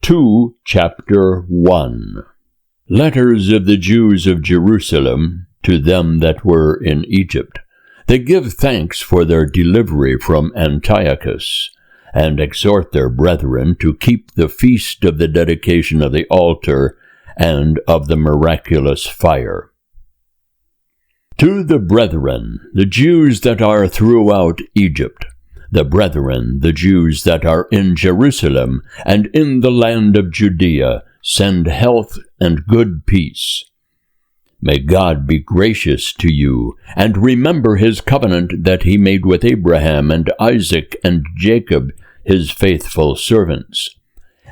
2, chapter 1. Letters of the Jews of Jerusalem to them that were in Egypt. They give thanks for their delivery from Antiochus, and exhort their brethren to keep the feast of the dedication of the altar and of the miraculous fire. To the brethren, the Jews that are throughout Egypt, the brethren, the Jews that are in Jerusalem and in the land of Judea, send health and good peace. May God be gracious to you, and remember his covenant that he made with Abraham and Isaac and Jacob, his faithful servants,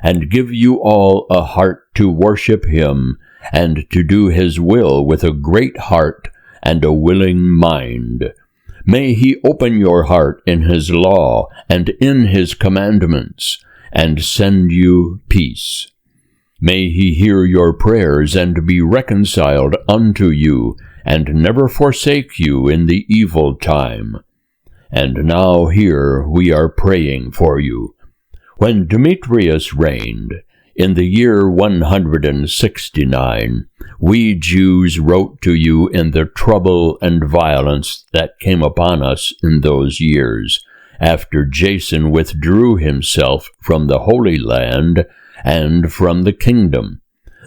and give you all a heart to worship him, and to do his will with a great heart and a willing mind. May he open your heart in his law and in his commandments, and send you peace. May he hear your prayers and be reconciled unto you, and never forsake you in the evil time. And now here we are praying for you. When Demetrius reigned, in the year 169, we Jews wrote to you in the trouble and violence that came upon us in those years, after Jason withdrew himself from the Holy Land and from the kingdom.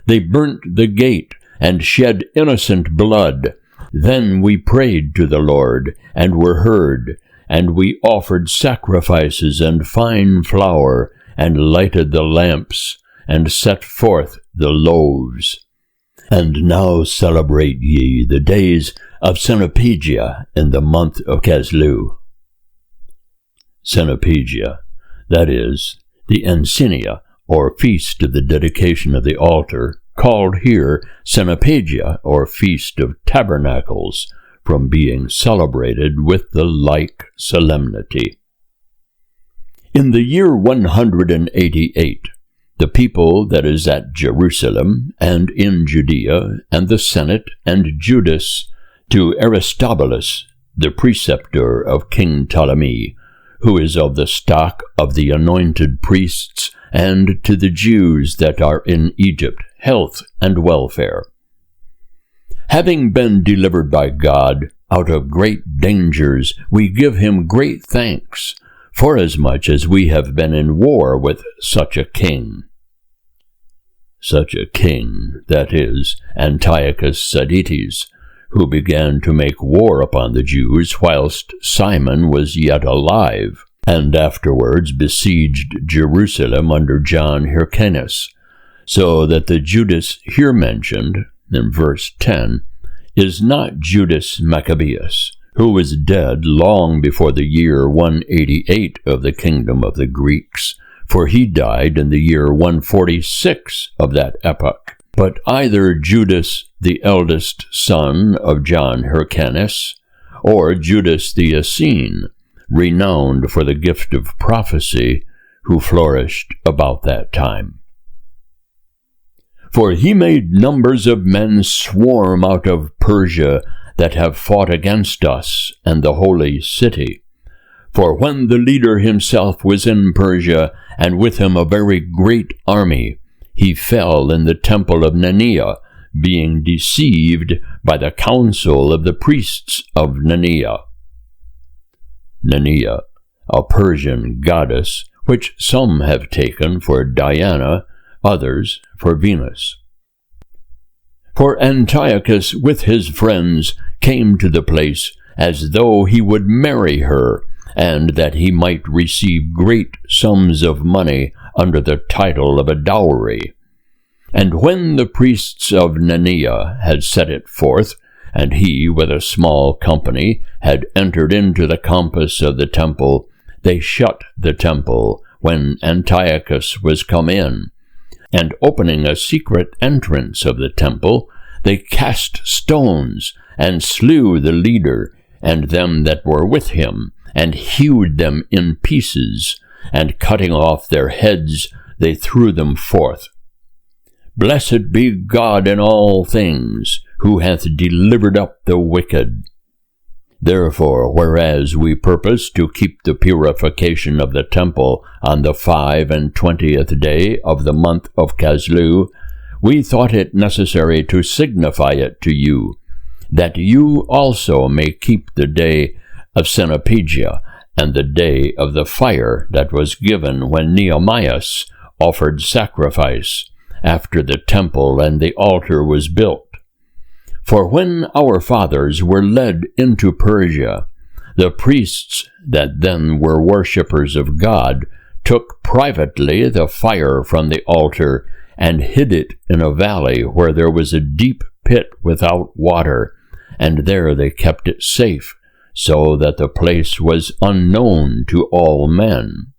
They burnt the gate and shed innocent blood. Then we prayed to the Lord, and were heard, and we offered sacrifices and fine flour, and lighted the lamps, and set forth the loaves. And now celebrate ye the days of Synapagia in the month of Caslu. Synapagia, that is, the Ensinia, or Feast of the Dedication of the Altar, called here Synapagia, or Feast of Tabernacles, from being celebrated with the like solemnity. In the year 188, the people that is at Jerusalem and in Judea, and the Senate and Judas, to Aristobulus, the preceptor of King Ptolemy, who is of the stock of the anointed priests, and to the Jews that are in Egypt, health and welfare. Having been delivered by God out of great dangers, we give him great thanks, forasmuch as we have been in war with such a king. Such a king, that is, Antiochus Sidetes, who began to make war upon the Jews whilst Simon was yet alive, and afterwards besieged Jerusalem under John Hyrcanus, so that the Judas here mentioned, in verse 10, is not Judas Maccabeus, who was dead long before the year 188 of the kingdom of the Greeks, for he died in the year 146 of that epoch. But either Judas, the eldest son of John Hyrcanus, or Judas the Essene, renowned for the gift of prophecy, who flourished about that time. For he made numbers of men swarm out of Persia that have fought against us and the holy city. For when the leader himself was in Persia, and with him a very great army, he fell in the temple of Nenea, being deceived by the council of the priests of Nenea. Nenea, a Persian goddess, which some have taken for Diana, others for Venus. For Antiochus with his friends came to the place as though he would marry her, and that he might receive great sums of money under the title of a dowry. And when the priests of Nenea had set it forth, and he with a small company had entered into the compass of the temple, they shut the temple when Antiochus was come in, and opening a secret entrance of the temple, they cast stones, and slew the leader, and them that were with him, and hewed them in pieces, and cutting off their heads, they threw them forth. Blessed be God in all things, who hath delivered up the wicked. Therefore, whereas we purpose to keep the purification of the temple on the 25th day of the month of Caslu, we thought it necessary to signify it to you, that you also may keep the day of Synagogue, and the day of the fire that was given when Nehemiah offered sacrifice, after the temple and the altar was built. For when our fathers were led into Persia, the priests that then were worshippers of God took privately the fire from the altar and hid it in a valley where there was a deep pit without water, and there they kept it safe, so that the place was unknown to all men.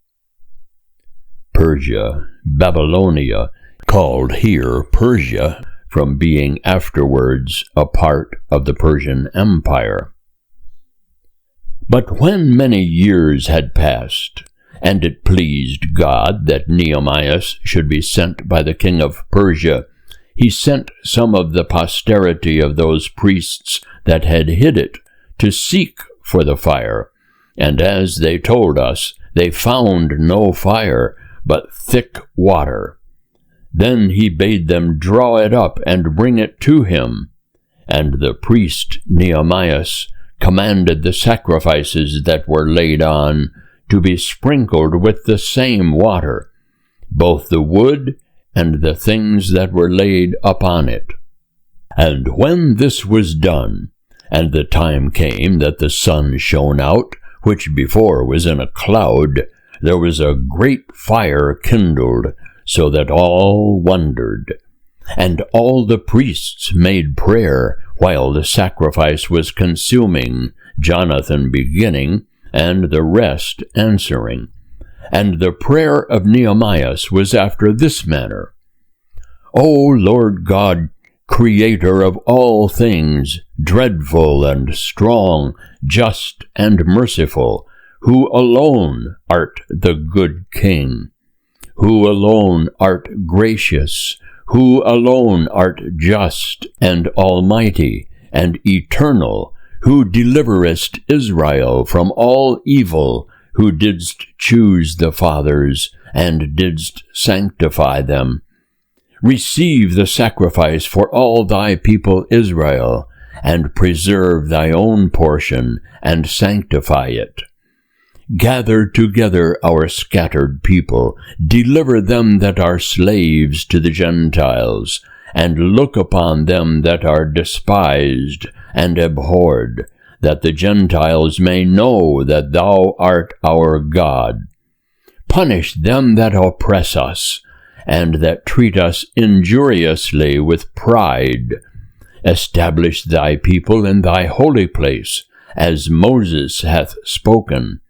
Persia, Babylonia, called here Persia, from being afterwards a part of the Persian Empire. But when many years had passed, and it pleased God that Nehemiah should be sent by the king of Persia, he sent some of the posterity of those priests that had hid it to seek for the fire. And as they told us, they found no fire, but thick water. Then he bade them draw it up and bring it to him. And the priest Nehemiah commanded the sacrifices that were laid on to be sprinkled with the same water, both the wood and the things that were laid upon it. And when this was done, and the time came that the sun shone out, which before was in a cloud, there was a great fire kindled, so that all wondered. And all the priests made prayer while the sacrifice was consuming, Jonathan beginning, and the rest answering. And the prayer of Nehemiah was after this manner: O Lord God, Creator of all things, dreadful and strong, just and merciful, who alone art the good King, who alone art gracious, who alone art just and almighty and eternal, who deliverest Israel from all evil, who didst choose the fathers and didst sanctify them. Receive the sacrifice for all thy people Israel, and preserve thy own portion, and sanctify it. Gather together our scattered people, deliver them that are slaves to the Gentiles, and look upon them that are despised and abhorred, that the Gentiles may know that thou art our God. Punish them that oppress us, and that treat us injuriously with pride. Establish thy people in thy holy place, as Moses hath spoken.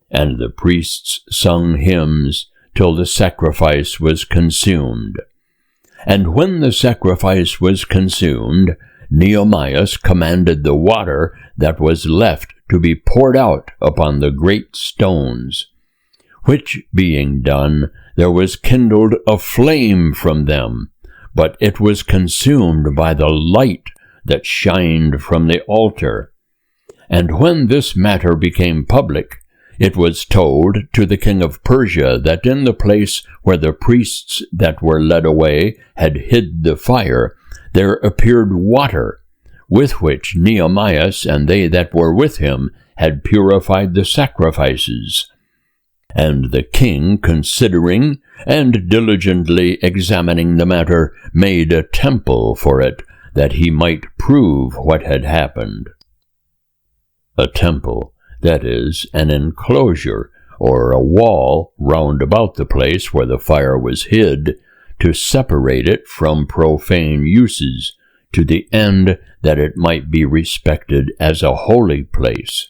And the priests sung hymns till the sacrifice was consumed. And when the sacrifice was consumed, Nehemiah commanded the water that was left to be poured out upon the great stones, which being done, there was kindled a flame from them, but it was consumed by the light that shined from the altar. And when this matter became public, it was told to the king of Persia that in the place where the priests that were led away had hid the fire, there appeared water, with which Nehemiah and they that were with him had purified the sacrifices. And the king, considering and diligently examining the matter, made a temple for it, that he might prove what had happened. A temple, that is, an enclosure, or a wall round about the place where the fire was hid, to separate it from profane uses, to the end that it might be respected as a holy place.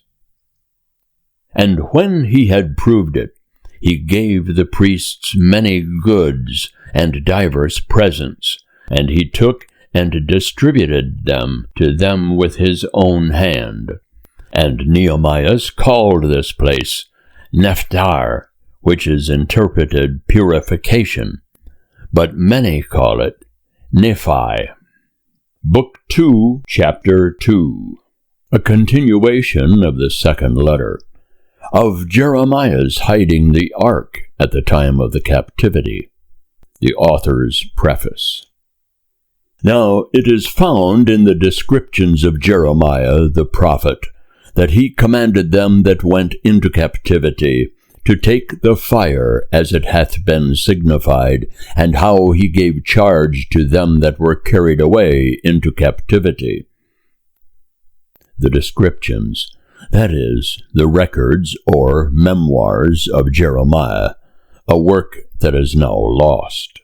And when he had proved it, he gave the priests many goods and divers presents, and he took and distributed them to them with his own hand. And Nehemiah called this place Nephtar, which is interpreted purification, but many call it Nephi. Book 2, Chapter 2. A continuation of the second letter, of Jeremiah's hiding the ark at the time of the captivity. The author's preface. Now it is found in the descriptions of Jeremiah the prophet that he commanded them that went into captivity to take the fire as it hath been signified, and how he gave charge to them that were carried away into captivity. The descriptions, that is, the records or memoirs of Jeremiah, a work that is now lost.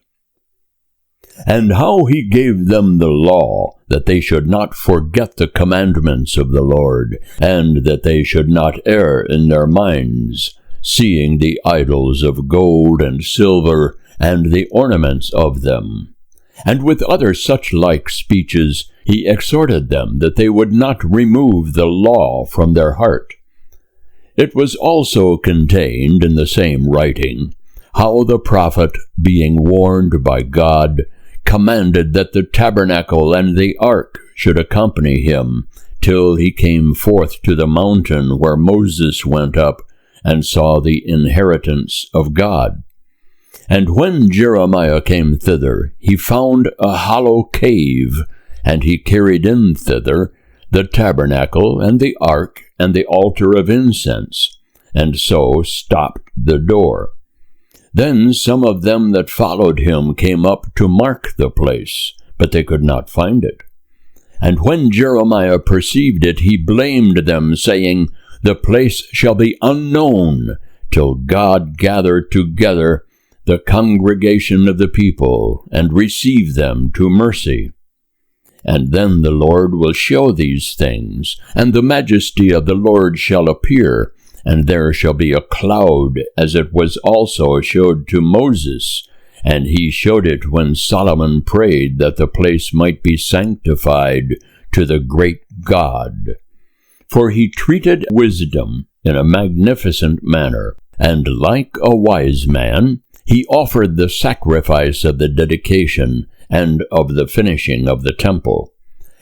And how he gave them the law, that they should not forget the commandments of the Lord, and that they should not err in their minds, seeing the idols of gold and silver, and the ornaments of them. And with other such like speeches he exhorted them that they would not remove the law from their heart. It was also contained in the same writing, how the prophet, being warned by God, commanded that the tabernacle and the ark should accompany him, till he came forth to the mountain where Moses went up, and saw the inheritance of God. And when Jeremiah came thither, he found a hollow cave, and he carried in thither the tabernacle and the ark and the altar of incense, and so stopped the door. Then some of them that followed him came up to mark the place, but they could not find it. And when Jeremiah perceived it, he blamed them, saying, The place shall be unknown, till God gather together the congregation of the people, and receive them to mercy. And then the Lord will show these things, and the majesty of the Lord shall appear, and there shall be a cloud, as it was also showed to Moses, and he showed it when Solomon prayed that the place might be sanctified to the great God. For he treated wisdom in a magnificent manner, and like a wise man, he offered the sacrifice of the dedication and of the finishing of the temple.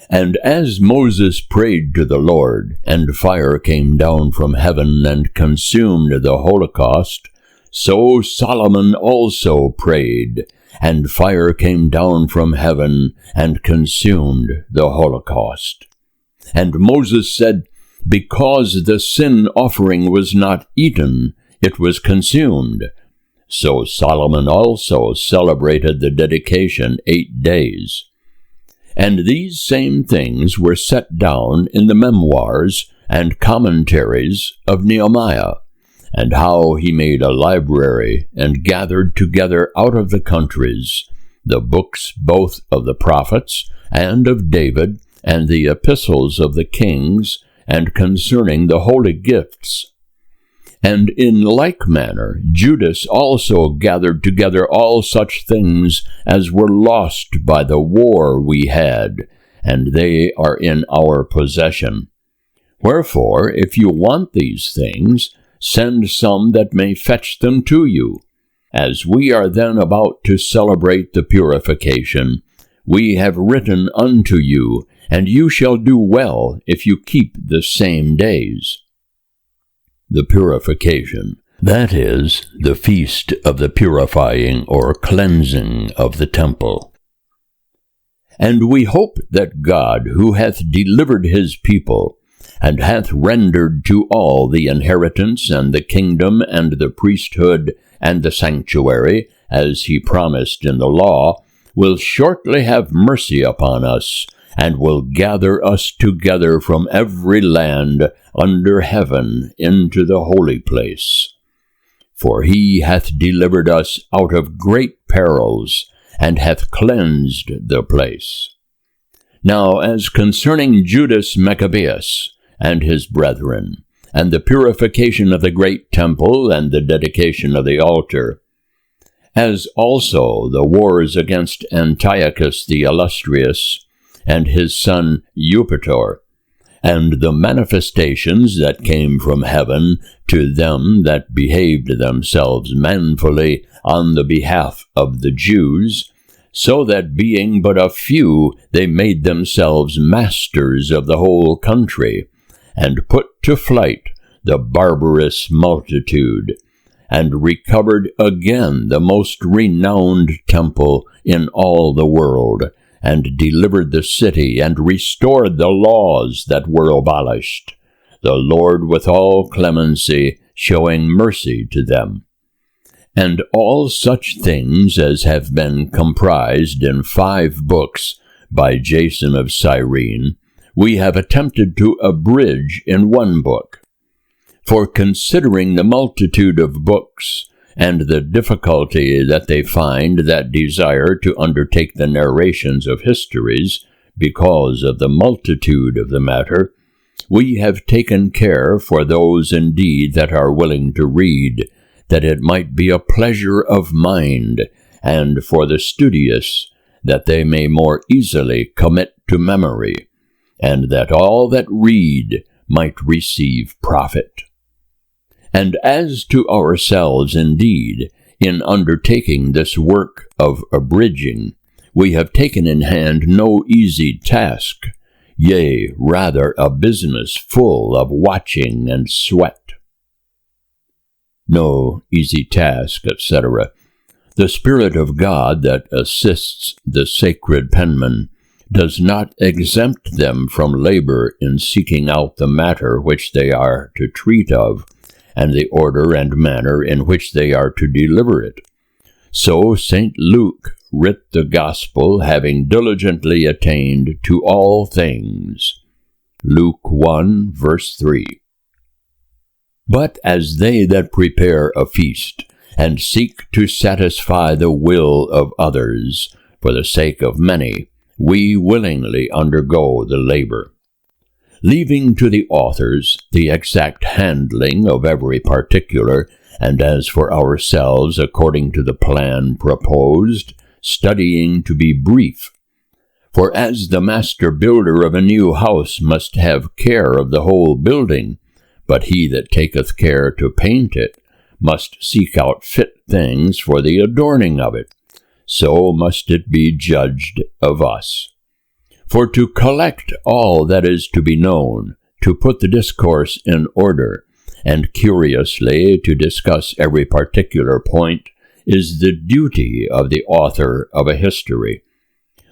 And as Moses prayed to the Lord, and fire came down from heaven and consumed the holocaust, so Solomon also prayed, and fire came down from heaven and consumed the holocaust. And Moses said, Because the sin offering was not eaten, it was consumed. So Solomon also celebrated the dedication 8 days. And these same things were set down in the memoirs and commentaries of Nehemiah, and how he made a library and gathered together out of the countries the books both of the prophets and of David, and the epistles of the kings, and concerning the holy gifts. And in like manner Judas also gathered together all such things as were lost by the war we had, and they are in our possession. Wherefore, if you want these things, send some that may fetch them to you. As we are then about to celebrate the purification, we have written unto you, and you shall do well if you keep the same days. The purification, that is, the feast of the purifying or cleansing of the temple. And we hope that God, who hath delivered his people, and hath rendered to all the inheritance and the kingdom and the priesthood and the sanctuary, as he promised in the law, will shortly have mercy upon us, and will gather us together from every land under heaven into the holy place. For he hath delivered us out of great perils, and hath cleansed the place. Now as concerning Judas Maccabeus and his brethren, and the purification of the great temple and the dedication of the altar, as also the wars against Antiochus the illustrious, and his son Eupator, and the manifestations that came from heaven to them that behaved themselves manfully on the behalf of the Jews, so that being but a few, they made themselves masters of the whole country, and put to flight the barbarous multitude, and recovered again the most renowned temple in all the world, and delivered the city, and restored the laws that were abolished, the Lord with all clemency showing mercy to them. And all such things as have been comprised in 5 books by Jason of Cyrene, we have attempted to abridge in 1 book. For considering the multitude of books, and the difficulty that they find that desire to undertake the narrations of histories, because of the multitude of the matter, we have taken care for those indeed that are willing to read, that it might be a pleasure of mind, and for the studious, that they may more easily commit to memory, and that all that read might receive profit. And as to ourselves indeed, in undertaking this work of abridging, we have taken in hand no easy task, yea, rather a business full of watching and sweat. No easy task, etc. The Spirit of God that assists the sacred penman does not exempt them from labor in seeking out the matter which they are to treat of, and the order and manner in which they are to deliver it. So St. Luke writ the Gospel, having diligently attained to all things. Luke 1, verse 3. But as they that prepare a feast, and seek to satisfy the will of others, for the sake of many, we willingly undergo the labor, leaving to the authors the exact handling of every particular, and as for ourselves, according to the plan proposed, studying to be brief. For as the master builder of a new house must have care of the whole building, but he that taketh care to paint it must seek out fit things for the adorning of it, so must it be judged of us. For to collect all that is to be known, to put the discourse in order, and curiously to discuss every particular point, is the duty of the author of a history.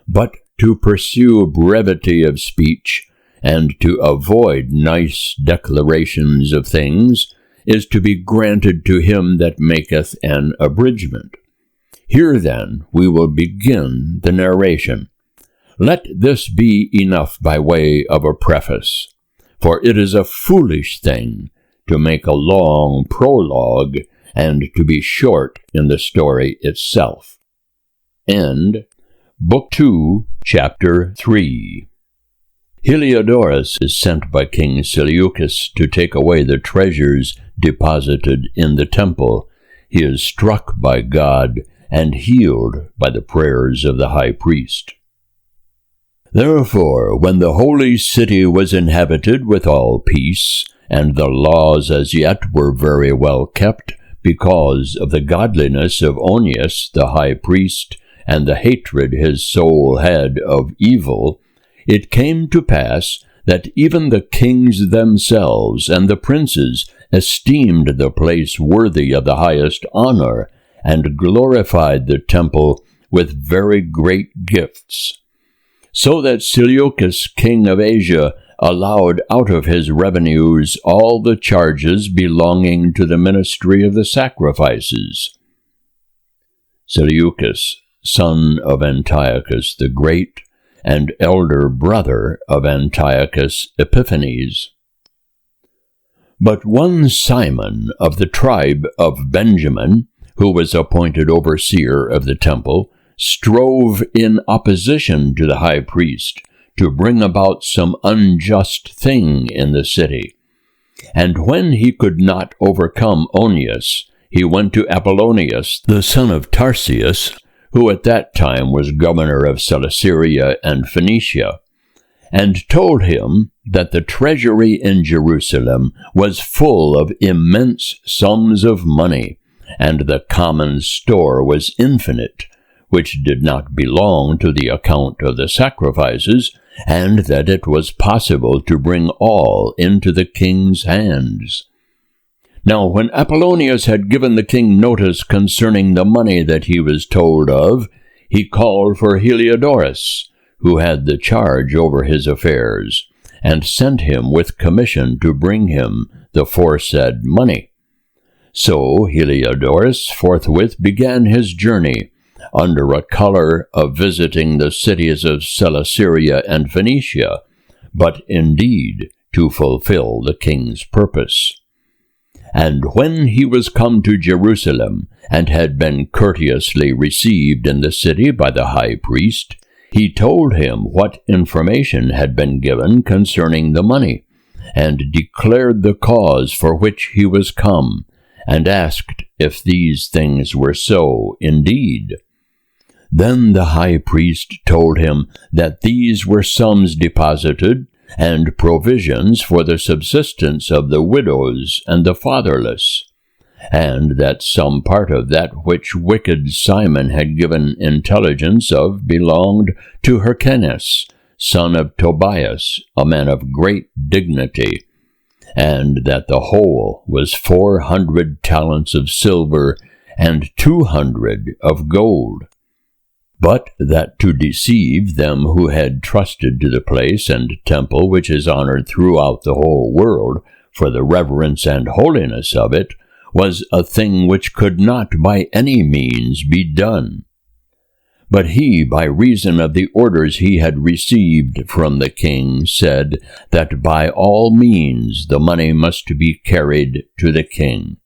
But to pursue brevity of speech, and to avoid nice declarations of things, is to be granted to him that maketh an abridgment. Here then we will begin the narration. Let this be enough by way of a preface, for it is a foolish thing to make a long prologue and to be short in the story itself. End Book 2, Chapter 3. Heliodorus is sent by King Seleucus to take away the treasures deposited in the temple. He is struck by God and healed by the prayers of the high priest. Therefore, when the holy city was inhabited with all peace, and the laws as yet were very well kept, because of the godliness of Onias the high priest, and the hatred his soul had of evil, it came to pass that even the kings themselves and the princes esteemed the place worthy of the highest honor, and glorified the temple with very great gifts. So that Seleucus, king of Asia, allowed out of his revenues all the charges belonging to the ministry of the sacrifices. Seleucus, son of Antiochus the Great, and elder brother of Antiochus Epiphanes. But one Simon of the tribe of Benjamin, who was appointed overseer of the temple, strove in opposition to the high priest to bring about some unjust thing in the city. And when he could not overcome Onias, he went to Apollonius, the son of Tarsius, who at that time was governor of Celesyria and Phoenicia, and told him that the treasury in Jerusalem was full of immense sums of money, and the common store was infinite, which did not belong to the account of the sacrifices, and that it was possible to bring all into the king's hands. Now when Apollonius had given the king notice concerning the money that he was told of, he called for Heliodorus, who had the charge over his affairs, and sent him with commission to bring him the foresaid money. So Heliodorus forthwith began his journey, under a color of visiting the cities of Celesyria and Phoenicia, but indeed to fulfill the king's purpose. And when he was come to Jerusalem, and had been courteously received in the city by the high priest, he told him what information had been given concerning the money, and declared the cause for which he was come, and asked if these things were so indeed. Then the high priest told him that these were sums deposited, and provisions for the subsistence of the widows and the fatherless, and that some part of that which wicked Simon had given intelligence of belonged to Hyrcanus, son of Tobias, a man of great dignity, and that the whole was 400 talents of silver and 200 of gold. But that to deceive them who had trusted to the place and temple which is honored throughout the whole world for the reverence and holiness of it, was a thing which could not by any means be done. But he, by reason of the orders he had received from the king, said that by all means the money must be carried to the king.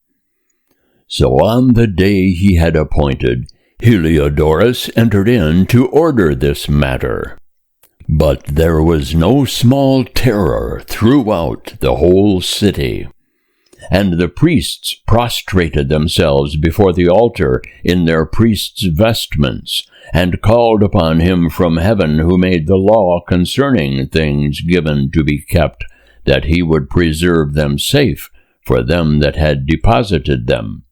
So on the day he had appointed, Heliodorus entered in to order this matter. But there was no small terror throughout the whole city. And the priests prostrated themselves before the altar in their priests' vestments, and called upon him from heaven who made the law concerning things given to be kept, that he would preserve them safe for them that had deposited them.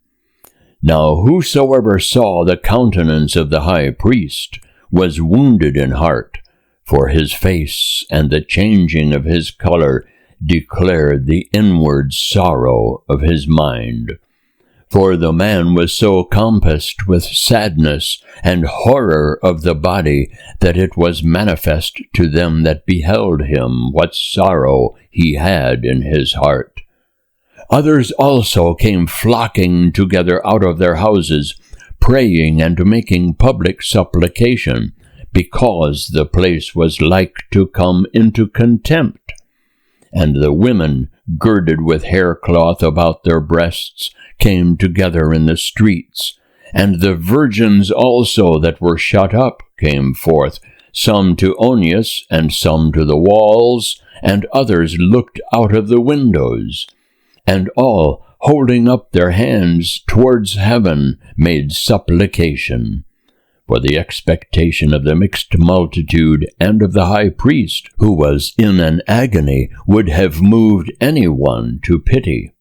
Now whosoever saw the countenance of the high priest was wounded in heart, for his face and the changing of his color declared the inward sorrow of his mind. For the man was so compassed with sadness and horror of the body, that it was manifest to them that beheld him what sorrow he had in his heart. Others also came flocking together out of their houses, praying and making public supplication, because the place was like to come into contempt. And the women, girded with haircloth about their breasts, came together in the streets, and the virgins also that were shut up came forth, some to Onias, and some to the walls, and others looked out of the windows. And all, holding up their hands towards heaven, made supplication. For the expectation of the mixed multitude and of the high priest, who was in an agony, would have moved any one to pity.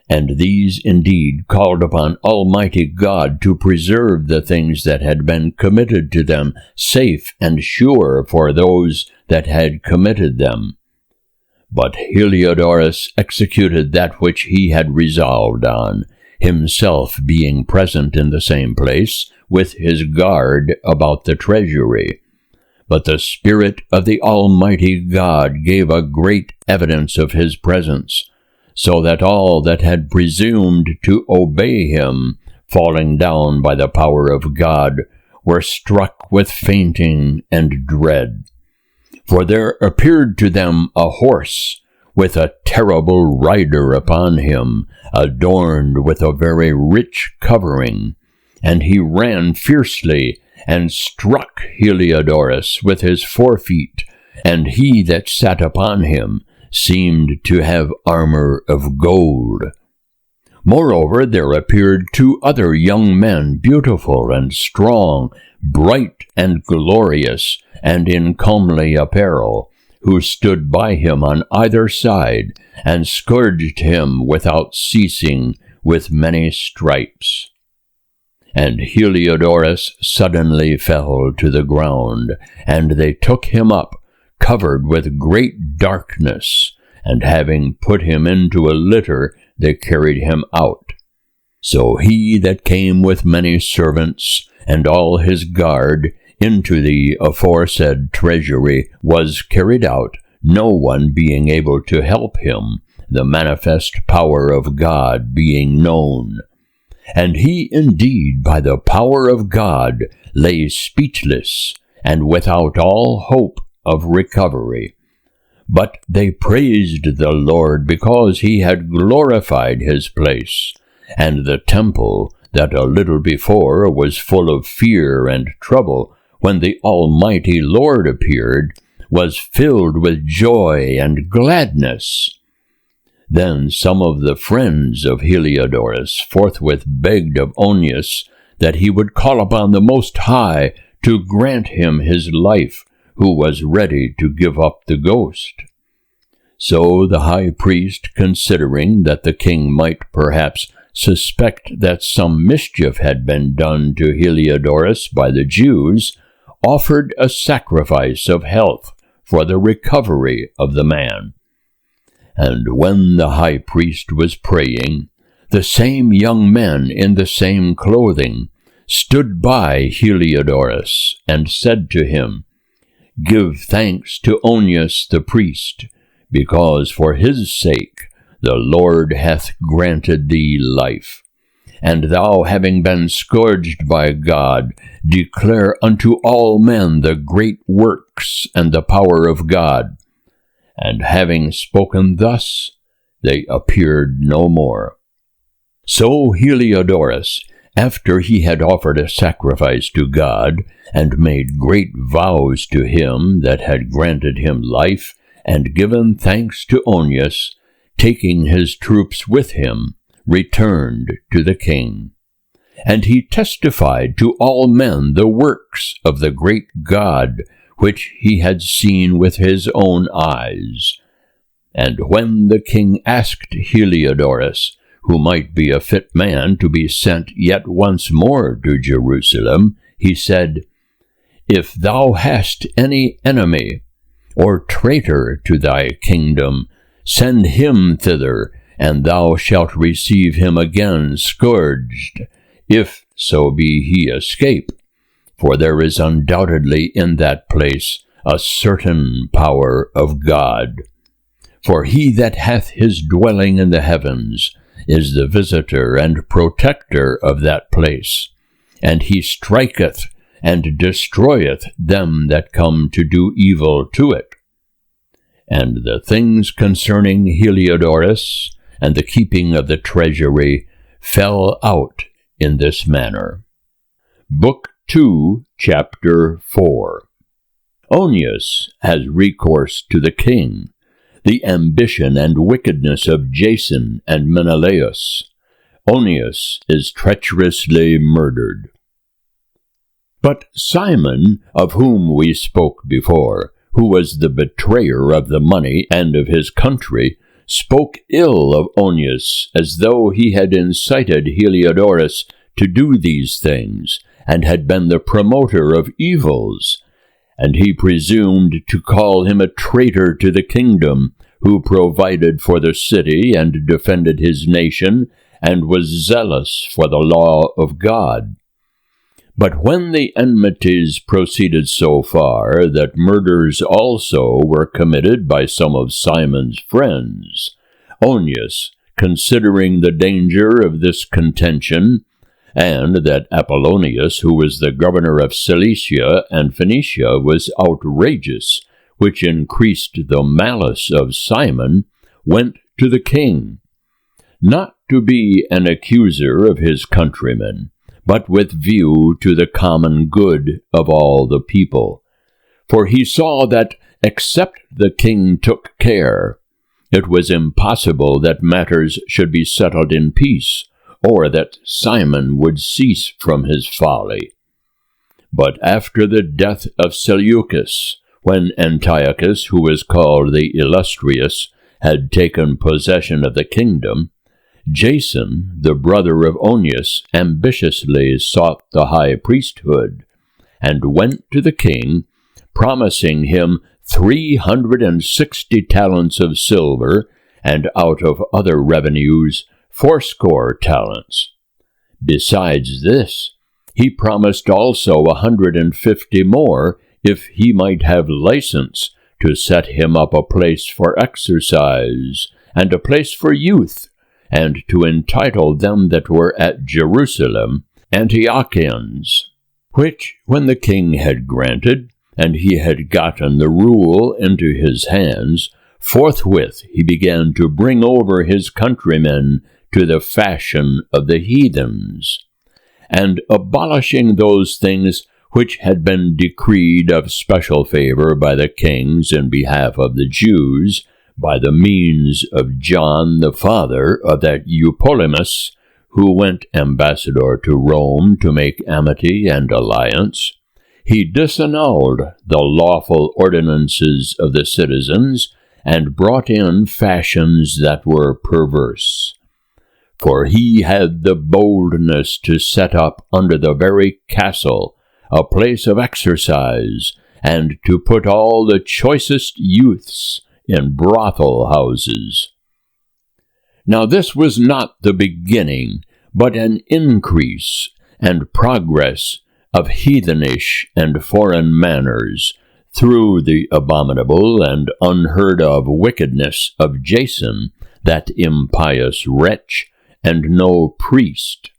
And these indeed called upon Almighty God to preserve the things that had been committed to them safe and sure for those that had committed them. But Heliodorus executed that which he had resolved on, himself being present in the same place, with his guard about the treasury. But the Spirit of the Almighty God gave a great evidence of his presence, so that all that had presumed to obey him, falling down by the power of God, were struck with fainting and dread. For there appeared to them a horse, with a terrible rider upon him, adorned with a very rich covering. And he ran fiercely, and struck Heliodorus with his forefeet, and he that sat upon him seemed to have armor of gold. Moreover, there appeared 2 other young men, beautiful and strong, bright and glorious, and in comely apparel, who stood by him on either side, and scourged him without ceasing with many stripes. And Heliodorus suddenly fell to the ground, and they took him up, covered with great darkness, and having put him into a litter, they carried him out. So he that came with many servants, and all his guard, into the aforesaid treasury, was carried out, no one being able to help him, the manifest power of God being known. And he indeed, by the power of God, lay speechless, and without all hope of recovery. But they praised the Lord, because he had glorified his place, and the temple, that a little before was full of fear and trouble, when the Almighty Lord appeared, was filled with joy and gladness. Then some of the friends of Heliodorus forthwith begged of Onias that he would call upon the Most High to grant him his life, who was ready to give up the ghost. So the high priest, considering that the king might perhaps suspect that some mischief had been done to Heliodorus by the Jews, offered a sacrifice of health for the recovery of the man. And when the high priest was praying, the same young men in the same clothing stood by Heliodorus, and said to him, Give thanks to Onias the priest, because for his sake the Lord hath granted thee life. And thou, having been scourged by God, declare unto all men the great works and the power of God. And having spoken thus, they appeared no more. So Heliodorus, after he had offered a sacrifice to God, and made great vows to him that had granted him life, and given thanks to Onias, taking his troops with him, returned to the king. And he testified to all men the works of the great God, which he had seen with his own eyes. And when the king asked Heliodorus, who might be a fit man to be sent yet once more to Jerusalem, he said, If thou hast any enemy, or traitor to thy kingdom, send him thither, and thou shalt receive him again scourged, if so be he escape. For there is undoubtedly in that place a certain power of God. For he that hath his dwelling in the heavens is the visitor and protector of that place, and he striketh and destroyeth them that come to do evil to it. And the things concerning Heliodorus and the keeping of the treasury fell out in this manner. Book 2, Chapter 4. Onias has recourse to the king. The ambition and wickedness of Jason and Menelaus. Onias is treacherously murdered. But Simon, of whom we spoke before, who was the betrayer of the money and of his country, spoke ill of Onias, as though he had incited Heliodorus to do these things, and had been the promoter of evils. And he presumed to call him a traitor to the kingdom, who provided for the city and defended his nation, and was zealous for the law of God. But when the enmities proceeded so far that murders also were committed by some of Simon's friends, Onias, considering the danger of this contention, and that Apollonius, who was the governor of Cilicia and Phoenicia, was outrageous, which increased the malice of Simon, went to the king, not to be an accuser of his countrymen, but with view to the common good of all the people. For he saw that, except the king took care, it was impossible that matters should be settled in peace, or that Simon would cease from his folly. But after the death of Seleucus, when Antiochus, who was called the Illustrious, had taken possession of the kingdom, Jason, the brother of Onias, ambitiously sought the high priesthood, and went to the king, promising him 360 talents of silver, and out of other revenues 80 talents. Besides this, he promised also 150 more, if he might have license to set him up a place for exercise, and a place for youth, and to entitle them that were at Jerusalem Antiochians. Which, when the king had granted, and he had gotten the rule into his hands, forthwith he began to bring over his countrymen to the fashion of the heathens, and abolishing those things which had been decreed of special favor by the kings in behalf of the Jews, by the means of John the father of that Eupolemus, who went ambassador to Rome to make amity and alliance, he disannulled the lawful ordinances of the citizens, and brought in fashions that were perverse. For he had the boldness to set up under the very castle a place of exercise, and to put all the choicest youths in brothel houses. Now this was not the beginning, but an increase and progress of heathenish and foreign manners, through the abominable and unheard-of wickedness of Jason, that impious wretch, and no priest,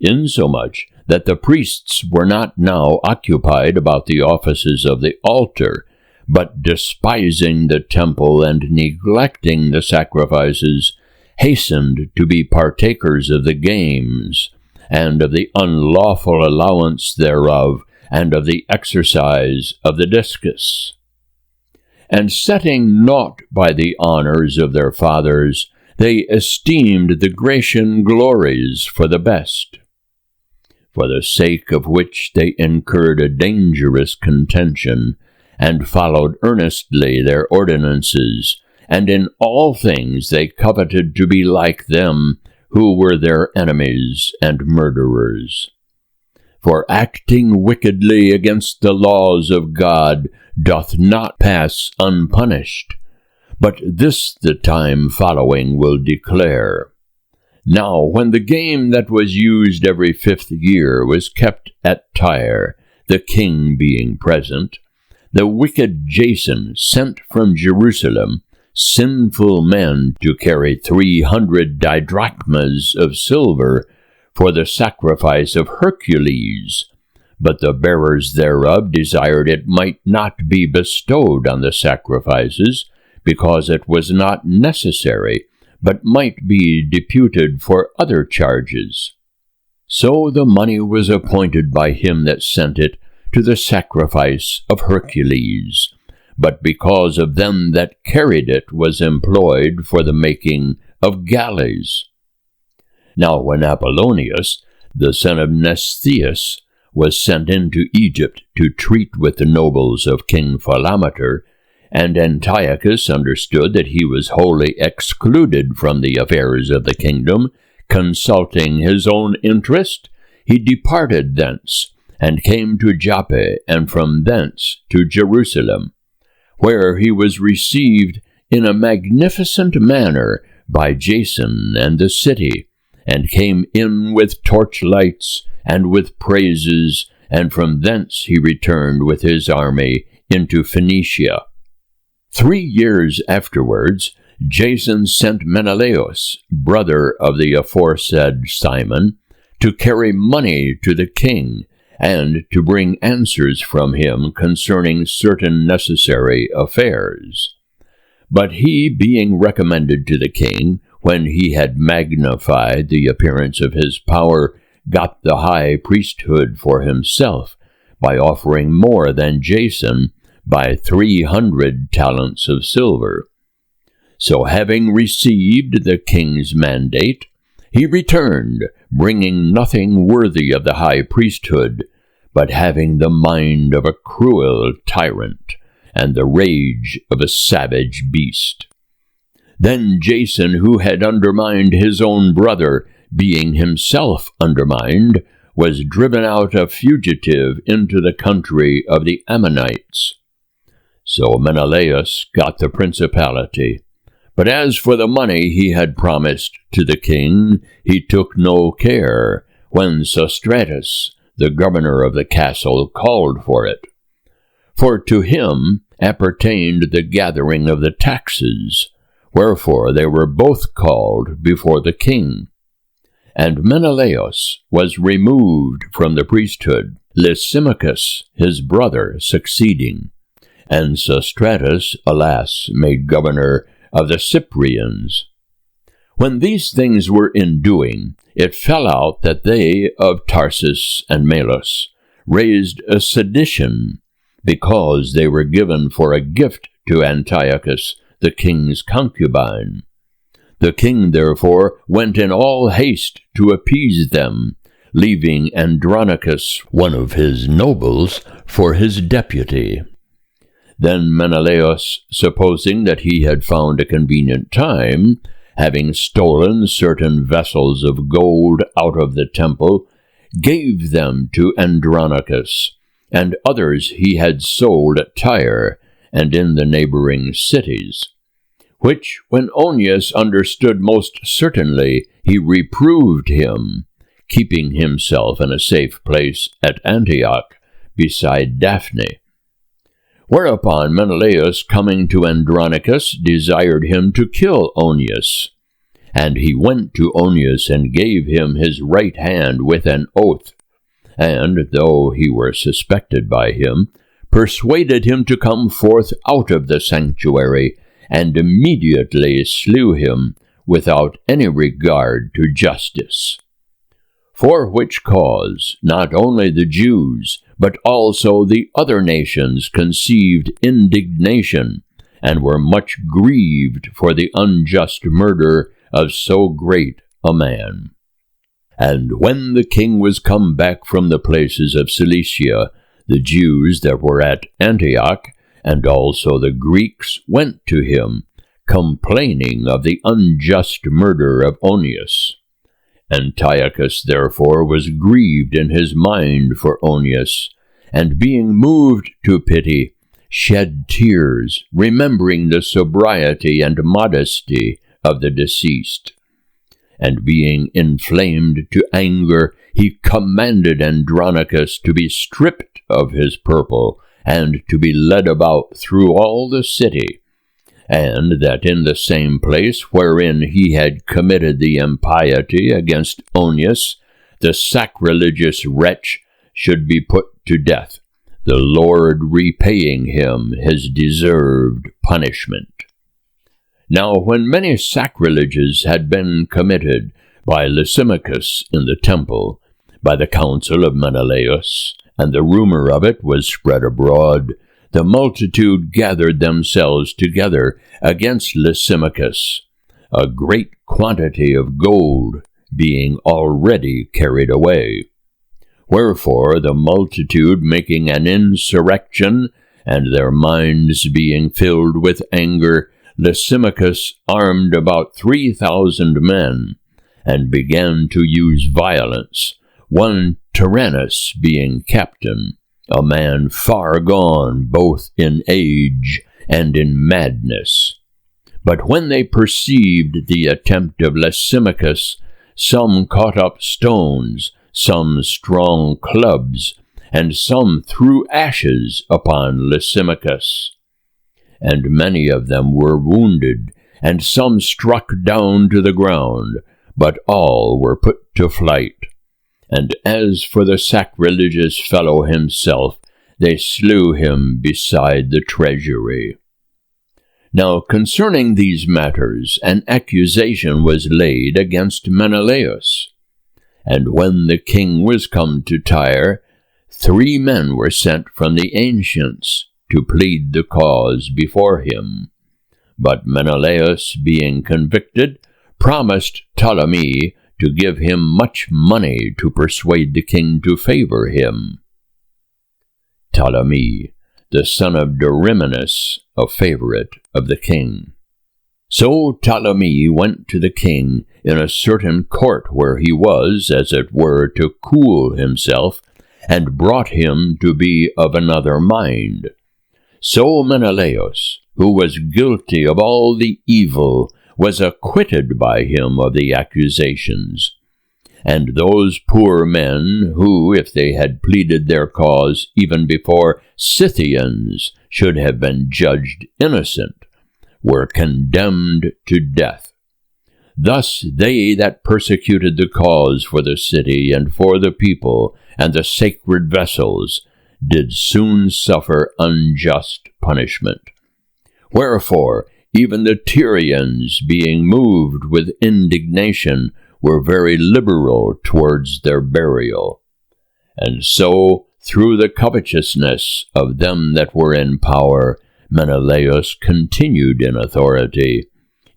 insomuch that the priests were not now occupied about the offices of the altar, but despising the temple and neglecting the sacrifices, hastened to be partakers of the games, and of the unlawful allowance thereof, and of the exercise of the discus. And setting naught by the honors of their fathers, they esteemed the Grecian glories for the best, for the sake of which they incurred a dangerous contention, and followed earnestly their ordinances, and in all things they coveted to be like them, who were their enemies and murderers. For acting wickedly against the laws of God doth not pass unpunished, but this the time following will declare. Now when the game that was used every 5th year was kept at Tyre, the king being present, the wicked Jason sent from Jerusalem sinful men to carry 300 didrachmas of silver for the sacrifice of Hercules, but the bearers thereof desired it might not be bestowed on the sacrifices, because it was not necessary, but might be deputed for other charges. So the money was appointed by him that sent it to the sacrifice of Hercules, but because of them that carried it was employed for the making of galleys. Now when Apollonius, the son of Mnestheus, was sent into Egypt to treat with the nobles of King Philometor, and Antiochus understood that he was wholly excluded from the affairs of the kingdom, consulting his own interest, he departed thence, and came to Joppe, and from thence to Jerusalem, where he was received in a magnificent manner by Jason and the city, and came in with torchlights and with praises, and from thence he returned with his army into Phoenicia. 3 years afterwards, Jason sent Menelaus, brother of the aforesaid Simon, to carry money to the king, and to bring answers from him concerning certain necessary affairs. But he, being recommended to the king, when he had magnified the appearance of his power, got the high priesthood for himself, by offering more than Jason, by 300 talents of silver. So having received the king's mandate, he returned, bringing nothing worthy of the high priesthood, but having the mind of a cruel tyrant, and the rage of a savage beast. Then Jason, who had undermined his own brother, being himself undermined, was driven out a fugitive into the country of the Ammonites. So Menelaus got the principality. But as for the money he had promised to the king, he took no care when Sostratus, the governor of the castle, called for it. For to him appertained the gathering of the taxes, wherefore they were both called before the king. And Menelaus was removed from the priesthood, Lysimachus his brother succeeding, and Sostratus, alas, made governor of the Cyprians. When these things were in doing, it fell out that they of Tarsus and Melos raised a sedition, because they were given for a gift to Antiochus, the king's concubine. The king therefore went in all haste to appease them, leaving Andronicus, one of his nobles, for his deputy. Then Menelaus, supposing that he had found a convenient time, having stolen certain vessels of gold out of the temple, gave them to Andronicus, and others he had sold at Tyre and in the neighboring cities, which, when Onias understood most certainly, he reproved him, keeping himself in a safe place at Antioch, beside Daphne. Whereupon Menelaus, coming to Andronicus, desired him to kill Onias. And he went to Onias and gave him his right hand with an oath, and, though he were suspected by him, persuaded him to come forth out of the sanctuary, and immediately slew him without any regard to justice. For which cause not only the Jews, but also the other nations conceived indignation, and were much grieved for the unjust murder of so great a man. And when the king was come back from the places of Cilicia, the Jews that were at Antioch, and also the Greeks, went to him, complaining of the unjust murder of Onias. Antiochus therefore was grieved in his mind for Onias, and being moved to pity, shed tears, remembering the sobriety and modesty of the deceased. And being inflamed to anger, he commanded Andronicus to be stripped of his purple, and to be led about through all the city, and that in the same place wherein he had committed the impiety against Onias, the sacrilegious wretch should be put to death, the Lord repaying him his deserved punishment. Now when many sacrileges had been committed by Lysimachus in the temple, by the counsel of Menelaus, and the rumor of it was spread abroad, the multitude gathered themselves together against Lysimachus, a great quantity of gold being already carried away. Wherefore the multitude making an insurrection, and their minds being filled with anger, Lysimachus armed about 3,000 men, and began to use violence, one Tyrannus being captain, a man far gone both in age and in madness. But when they perceived the attempt of Lysimachus, some caught up stones, some strong clubs, and some threw ashes upon Lysimachus. And many of them were wounded, and some struck down to the ground, but all were put to flight. And as for the sacrilegious fellow himself, they slew him beside the treasury. Now concerning these matters, an accusation was laid against Menelaus. And when the king was come to Tyre, 3 men were sent from the ancients to plead the cause before him. But Menelaus, being convicted, promised Ptolemy to give him much money to persuade the king to favor him. Ptolemy, the son of Dorymenus, a favorite of the king. So Ptolemy went to the king in a certain court where he was, as it were, to cool himself, and brought him to be of another mind. So Menelaus, who was guilty of all the evil, was acquitted by him of the accusations. And those poor men, who, if they had pleaded their cause even before Scythians, should have been judged innocent, were condemned to death. Thus they that persecuted the cause for the city and for the people and the sacred vessels did soon suffer unjust punishment. Wherefore even the Tyrians, being moved with indignation, were very liberal towards their burial. And so, through the covetousness of them that were in power, Menelaus continued in authority,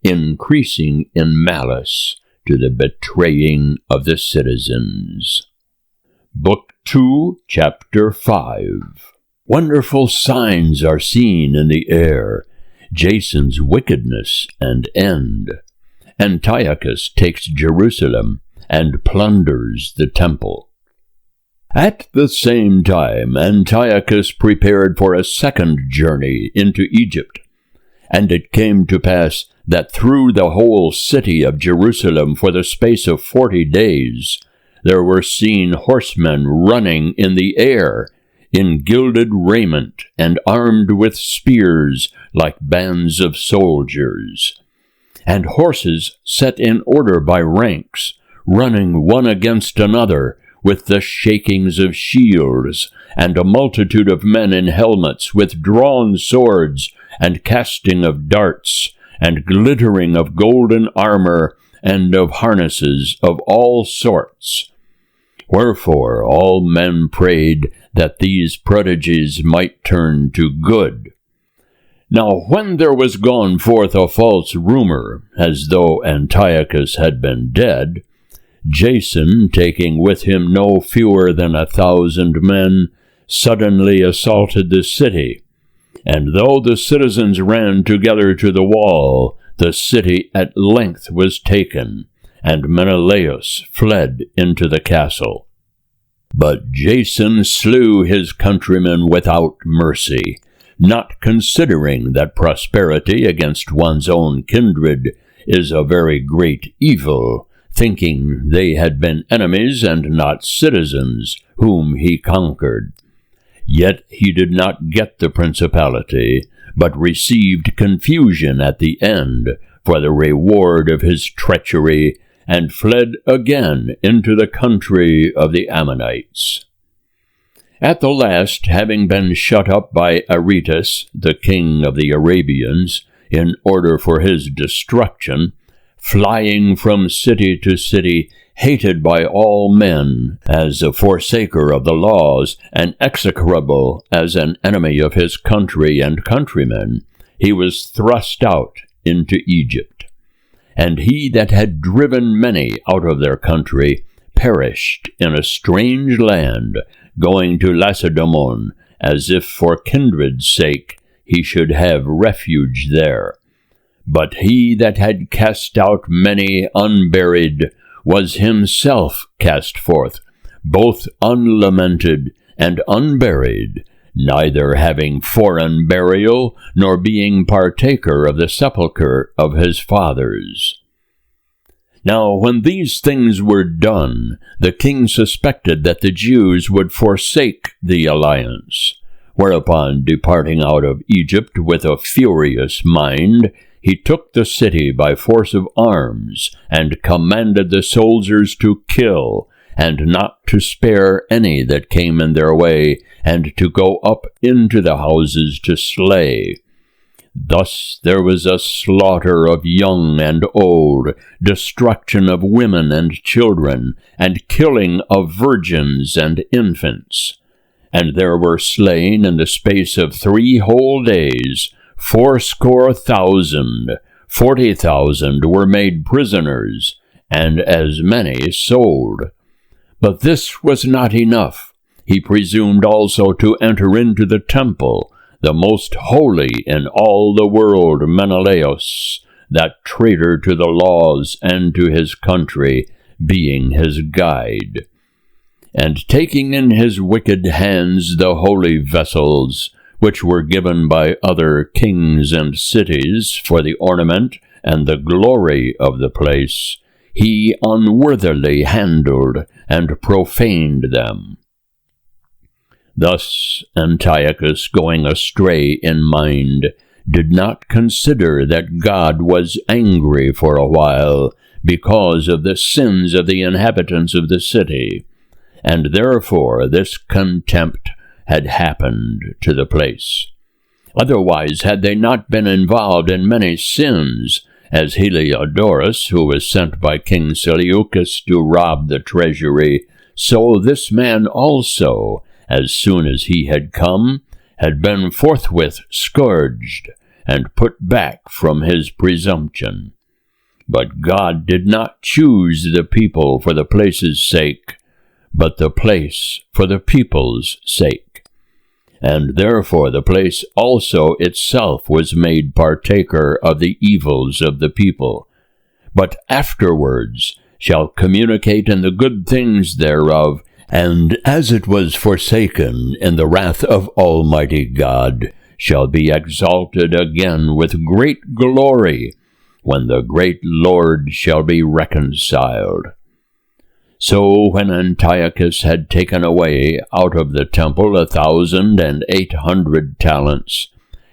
increasing in malice to the betraying of the citizens. Book 2, Chapter 5. Wonderful signs are seen in the air, Jason's wickedness and end. Antiochus takes Jerusalem and plunders the temple. At the same time, Antiochus prepared for a second journey into Egypt. And it came to pass that through the whole city of Jerusalem for the space of 40 days there were seen horsemen running in the air, in gilded raiment, and armed with spears like bands of soldiers, and horses set in order by ranks, running one against another, with the shakings of shields, and a multitude of men in helmets, with drawn swords, and casting of darts, and glittering of golden armor, and of harnesses of all sorts. Wherefore all men prayed that these prodigies might turn to good. Now when there was gone forth a false rumor, as though Antiochus had been dead, Jason, taking with him no fewer than 1,000 men, suddenly assaulted the city. And though the citizens ran together to the wall, the city at length was taken, and Menelaus fled into the castle. But Jason slew his countrymen without mercy, not considering that prosperity against one's own kindred is a very great evil, thinking they had been enemies and not citizens, whom he conquered. Yet he did not get the principality, but received confusion at the end for the reward of his treachery, and fled again into the country of the Ammonites. At the last, having been shut up by Aretas, the king of the Arabians, in order for his destruction, flying from city to city, hated by all men, as a forsaker of the laws, and execrable as an enemy of his country and countrymen, he was thrust out into Egypt. And he that had driven many out of their country perished in a strange land, going to Lacedaemon, as if for kindred's sake he should have refuge there. But he that had cast out many unburied was himself cast forth, both unlamented and unburied, neither having foreign burial, nor being partaker of the sepulchre of his fathers. Now when these things were done, the king suspected that the Jews would forsake the alliance, whereupon, departing out of Egypt with a furious mind, he took the city by force of arms, and commanded the soldiers to kill, and not to spare any that came in their way, and to go up into the houses to slay. Thus there was a slaughter of young and old, destruction of women and children, and killing of virgins and infants. And there were slain in the space of 3 whole days 80,000, 40,000 were made prisoners, and as many sold. But this was not enough. He presumed also to enter into the temple, the most holy in all the world, Menelaus, that traitor to the laws and to his country, being his guide. And taking in his wicked hands the holy vessels, which were given by other kings and cities for the ornament and the glory of the place, he unworthily handled and profaned them. Thus Antiochus, going astray in mind, did not consider that God was angry for a while because of the sins of the inhabitants of the city, and therefore this contempt had happened to the place. Otherwise, had they not been involved in many sins, as Heliodorus, who was sent by King Seleucus to rob the treasury, so this man also, as soon as he had come, had been forthwith scourged and put back from his presumption. But God did not choose the people for the place's sake, but the place for the people's sake. And therefore the place also itself was made partaker of the evils of the people, but afterwards shall communicate in the good things thereof, and as it was forsaken in the wrath of Almighty God, shall be exalted again with great glory, when the great Lord shall be reconciled. So when Antiochus had taken away out of the temple 1,800 talents,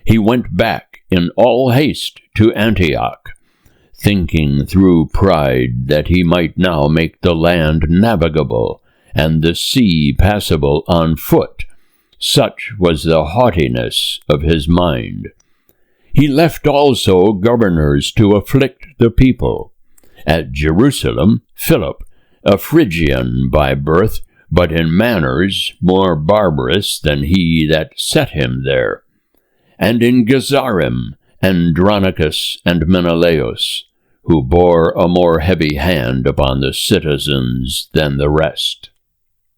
he went back in all haste to Antioch, thinking through pride that he might now make the land navigable, and the sea passable on foot. Such was the haughtiness of his mind. He left also governors to afflict the people. At Jerusalem, Philip, a Phrygian by birth, but in manners more barbarous than he that set him there. And in Gazarim, Andronicus and Menelaus, who bore a more heavy hand upon the citizens than the rest.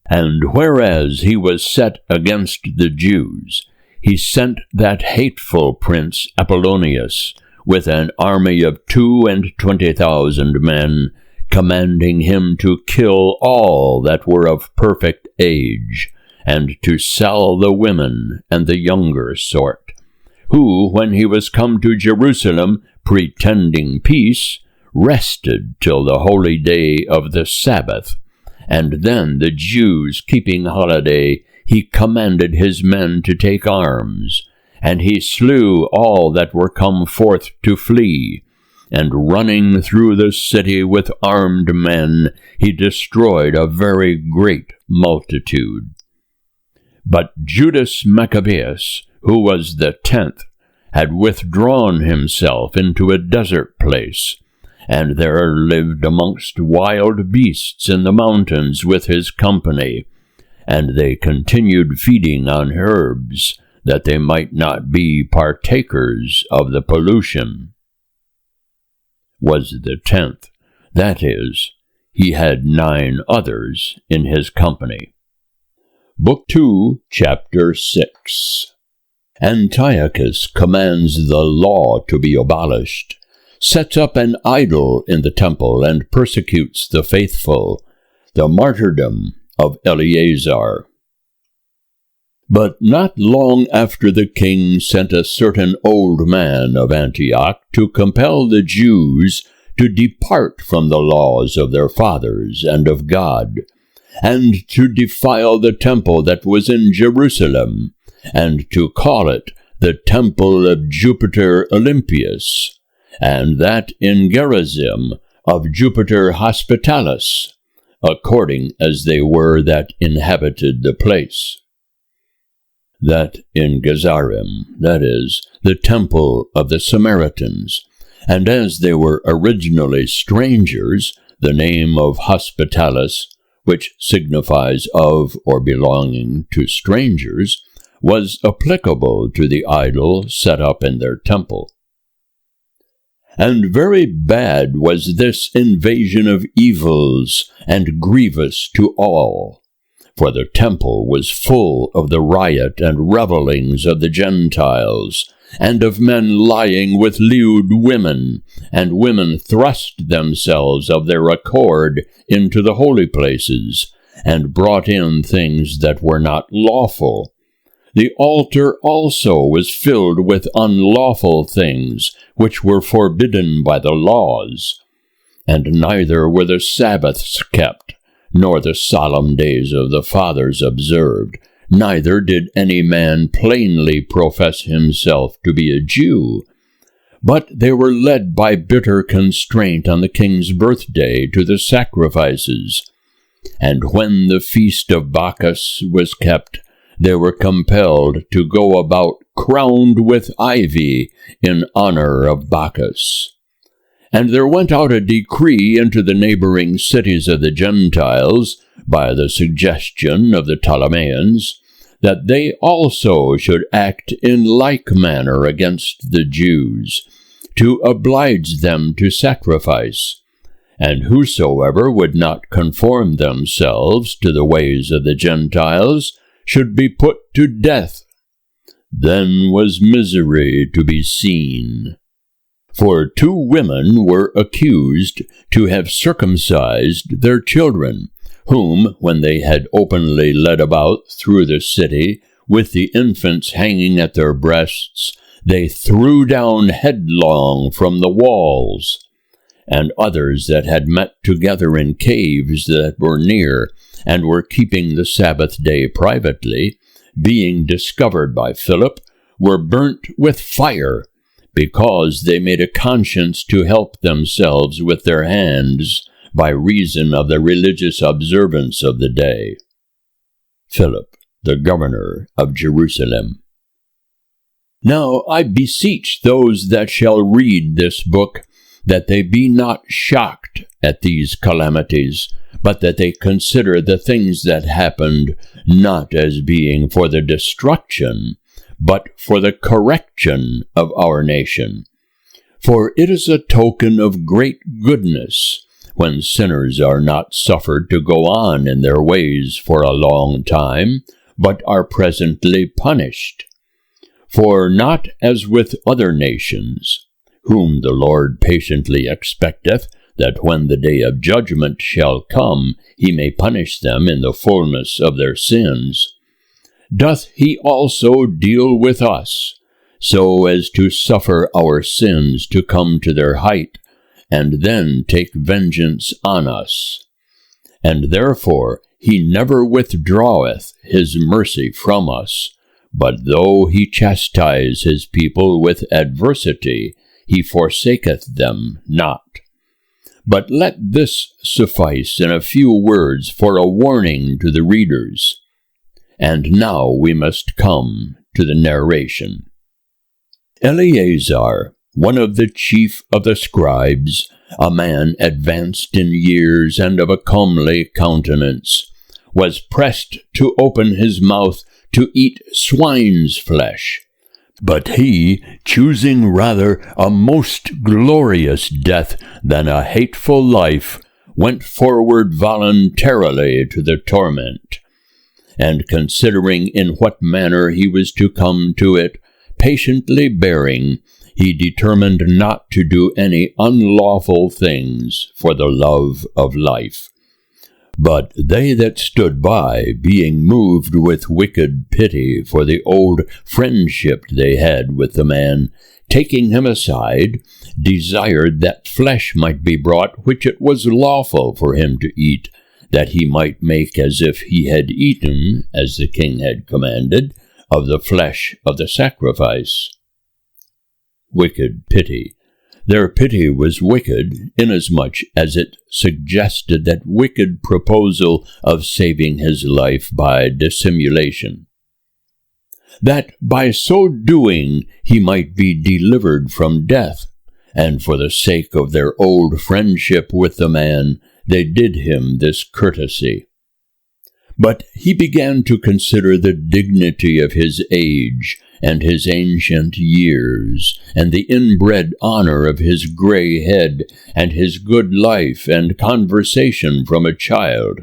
And whereas he was set against the Jews, he sent that hateful prince Apollonius with an army of 22,000 men, commanding him to kill all that were of perfect age, and to sell the women and the younger sort, who, when he was come to Jerusalem, pretending peace, rested till the holy day of the Sabbath. And then the Jews keeping holiday, he commanded his men to take arms, and he slew all that were come forth to flee, and running through the city with armed men, he destroyed a very great multitude. But Judas Maccabeus, who was the 10th, had withdrawn himself into a desert place, and there lived amongst wild beasts in the mountains with his company, and they continued feeding on herbs, that they might not be partakers of the pollution. Was the 10th, that is, he had 9 others in his company. Book 2, Chapter 6. Antiochus commands the law to be abolished, sets up an idol in the temple, and persecutes the faithful, the martyrdom of Eleazar. But not long after the king sent a certain old man of Antioch to compel the Jews to depart from the laws of their fathers and of God, and to defile the temple that was in Jerusalem, and to call it the temple of Jupiter Olympius, and that in Gerizim of Jupiter Hospitalis, according as they were that inhabited the place. That in Gazarim, that is, the temple of the Samaritans, and as they were originally strangers, the name of Hospitalis, which signifies of or belonging to strangers, was applicable to the idol set up in their temple. And very bad was this invasion of evils, and grievous to all. For the temple was full of the riot and revellings of the Gentiles, and of men lying with lewd women, and women thrust themselves of their accord into the holy places, and brought in things that were not lawful. The altar also was filled with unlawful things, which were forbidden by the laws. And neither were the Sabbaths kept, nor the solemn days of the fathers observed, neither did any man plainly profess himself to be a Jew. But they were led by bitter constraint on the king's birthday to the sacrifices. And when the feast of Bacchus was kept, they were compelled to go about crowned with ivy in honor of Bacchus. And there went out a decree into the neighboring cities of the Gentiles, by the suggestion of the Ptolemies, that they also should act in like manner against the Jews, to oblige them to sacrifice. And whosoever would not conform themselves to the ways of the Gentiles should be put to death. Then was misery to be seen. For 2 women were accused to have circumcised their children, whom, when they had openly led about through the city, with the infants hanging at their breasts, they threw down headlong from the walls. And others that had met together in caves that were near, and were keeping the Sabbath day privately, being discovered by Philip, were burnt with fire, because they made a conscience to help themselves with their hands, by reason of the religious observance of the day. Philip, the governor of Jerusalem. Now I beseech those that shall read this book, that they be not shocked at these calamities, but that they consider the things that happened not as being for the destruction, but for the correction of our nation. For it is a token of great goodness, when sinners are not suffered to go on in their ways for a long time, but are presently punished. For not as with other nations, whom the Lord patiently expecteth, that when the day of judgment shall come, he may punish them in the fullness of their sins, doth he also deal with us, so as to suffer our sins to come to their height, and then take vengeance on us. And therefore he never withdraweth his mercy from us, but though he chastise his people with adversity, he forsaketh them not. But let this suffice in a few words for a warning to the readers. And now we must come to the narration. Eleazar, one of the chief of the scribes, a man advanced in years and of a comely countenance, was pressed to open his mouth to eat swine's flesh. But he, choosing rather a most glorious death than a hateful life, went forward voluntarily to the torment. And considering in what manner he was to come to it, patiently bearing, he determined not to do any unlawful things for the love of life. But they that stood by, being moved with wicked pity for the old friendship they had with the man, taking him aside, desired that flesh might be brought which it was lawful for him to eat, that he might make as if he had eaten, as the king had commanded, of the flesh of the sacrifice. Wicked pity. Their pity was wicked, inasmuch as it suggested that wicked proposal of saving his life by dissimulation, that by so doing he might be delivered from death, and for the sake of their old friendship with the man, they did him this courtesy. But he began to consider the dignity of his age, and his ancient years, and the inbred honor of his gray head, and his good life and conversation from a child.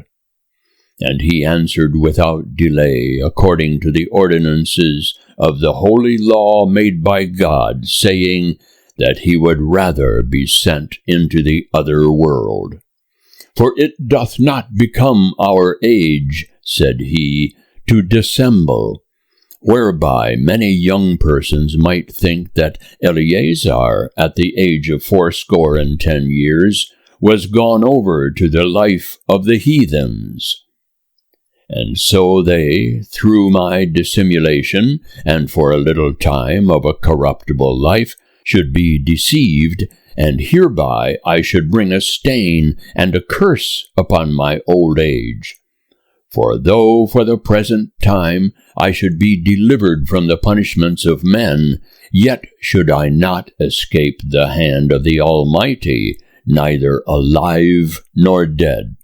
And he answered without delay, according to the ordinances of the holy law made by God, saying that he would rather be sent into the other world. For it doth not become our age, said he, to dissemble, whereby many young persons might think that Eleazar, at the age of 80 years, was gone over to the life of the heathens. And so they, through my dissimulation, and for a little time of a corruptible life, should be deceived, and hereby I should bring a stain and a curse upon my old age. For though for the present time I should be delivered from the punishments of men, yet should I not escape the hand of the Almighty, neither alive nor dead.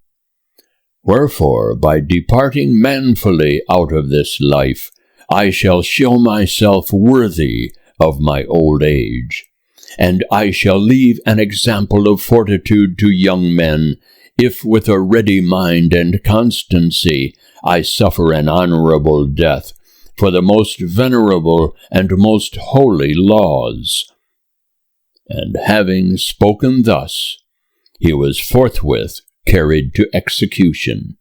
Wherefore, by departing manfully out of this life, I shall show myself worthy of my old age, and I shall leave an example of fortitude to young men, if with a ready mind and constancy I suffer an honorable death for the most venerable and most holy laws. And having spoken thus, he was forthwith carried to execution.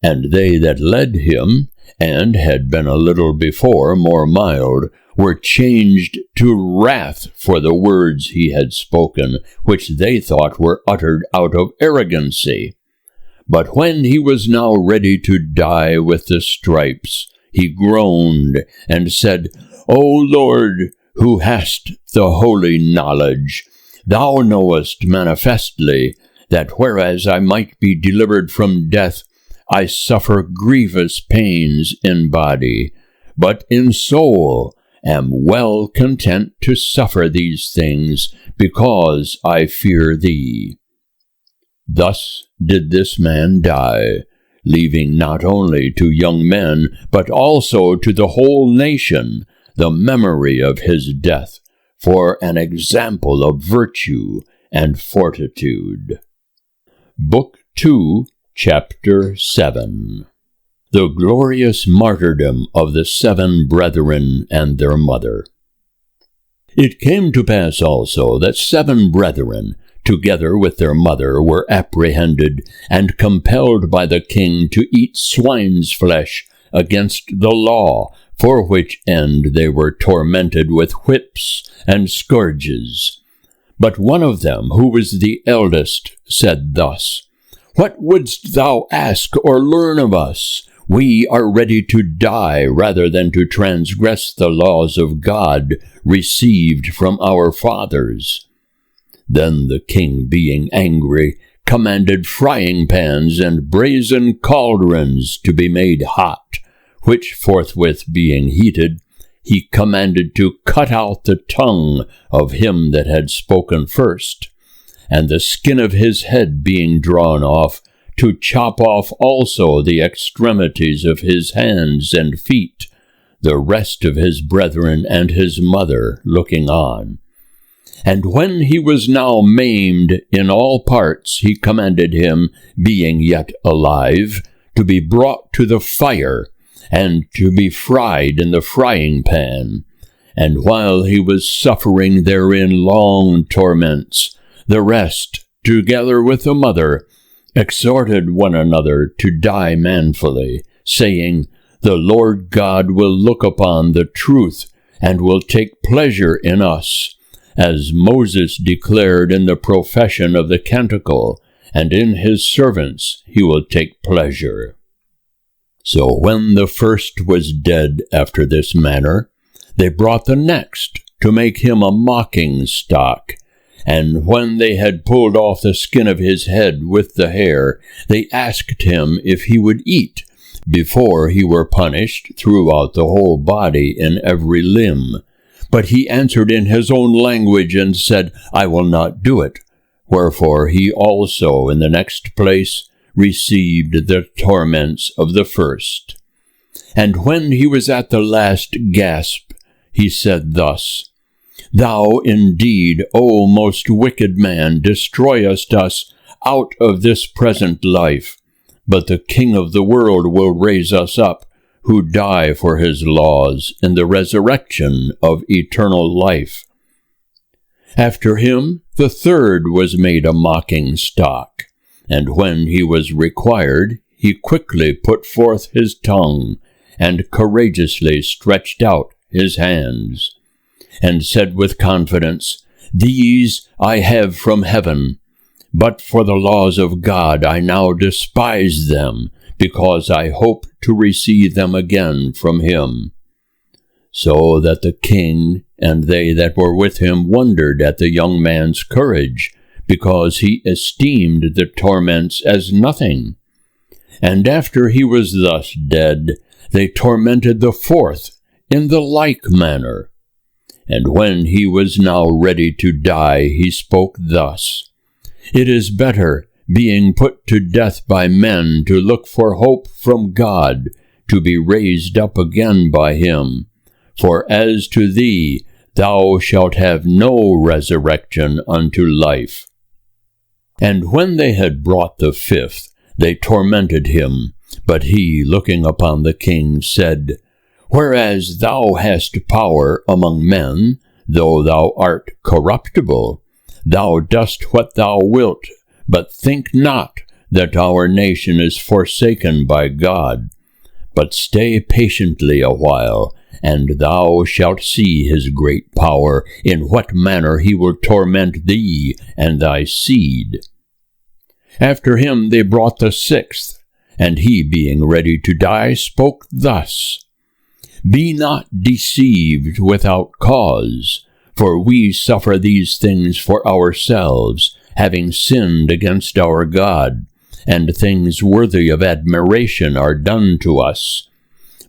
And they that led him, and had been a little before more mild, were changed to wrath for the words he had spoken, which they thought were uttered out of arrogancy. But when he was now ready to die with the stripes, he groaned, and said, O Lord, who hast the holy knowledge, thou knowest manifestly that whereas I might be delivered from death, I suffer grievous pains in body, but in soul am well content to suffer these things, because I fear thee. Thus did this man die, leaving not only to young men, but also to the whole nation, the memory of his death, for an example of virtue and fortitude. Book 2, Chapter 7. The glorious martyrdom of the 7 brethren and their mother. It came to pass also that 7 brethren, together with their mother, were apprehended and compelled by the king to eat swine's flesh against the law, for which end they were tormented with whips and scourges. But one of them, who was the eldest, said thus, What wouldst thou ask or learn of us? We are ready to die rather than to transgress the laws of God received from our fathers. Then the king, being angry, commanded frying pans and brazen cauldrons to be made hot, which forthwith being heated, he commanded to cut out the tongue of him that had spoken first, and the skin of his head being drawn off, to chop off also the extremities of his hands and feet, the rest of his brethren and his mother looking on. And when he was now maimed in all parts, he commanded him, being yet alive, to be brought to the fire, and to be fried in the frying pan. And while he was suffering therein long torments, the rest, together with the mother, exhorted one another to die manfully, saying, The Lord God will look upon the truth, and will take pleasure in us, as Moses declared in the profession of the canticle, and in his servants he will take pleasure. So when the first was dead after this manner, they brought the next, to make him a mocking stock. And when they had pulled off the skin of his head with the hair, they asked him if he would eat, before he were punished throughout the whole body in every limb. But he answered in his own language, and said, I will not do it. Wherefore he also in the next place received the torments of the first. And when he was at the last gasp, he said thus, Thou indeed, O most wicked man, destroyest us out of this present life, but the King of the world will raise us up, who die for his laws in the resurrection of eternal life. After him, the third was made a mocking stock, and when he was required, he quickly put forth his tongue, and courageously stretched out his hands, and said with confidence, These I have from heaven, but for the laws of God I now despise them, because I hope to receive them again from him. So that the king and they that were with him wondered at the young man's courage, because he esteemed the torments as nothing. And after he was thus dead, they tormented the fourth in the like manner. And when he was now ready to die, he spoke thus, It is better, being put to death by men, to look for hope from God, to be raised up again by him. For as to thee, thou shalt have no resurrection unto life. And when they had brought the fifth, they tormented him. But he, looking upon the king, said, Whereas thou hast power among men, though thou art corruptible, thou dost what thou wilt, but think not that our nation is forsaken by God. But stay patiently a while, and thou shalt see his great power, in what manner he will torment thee and thy seed. After him they brought the sixth, and he, being ready to die, spoke thus, Be not deceived without cause, for we suffer these things for ourselves, having sinned against our God, and things worthy of admiration are done to us.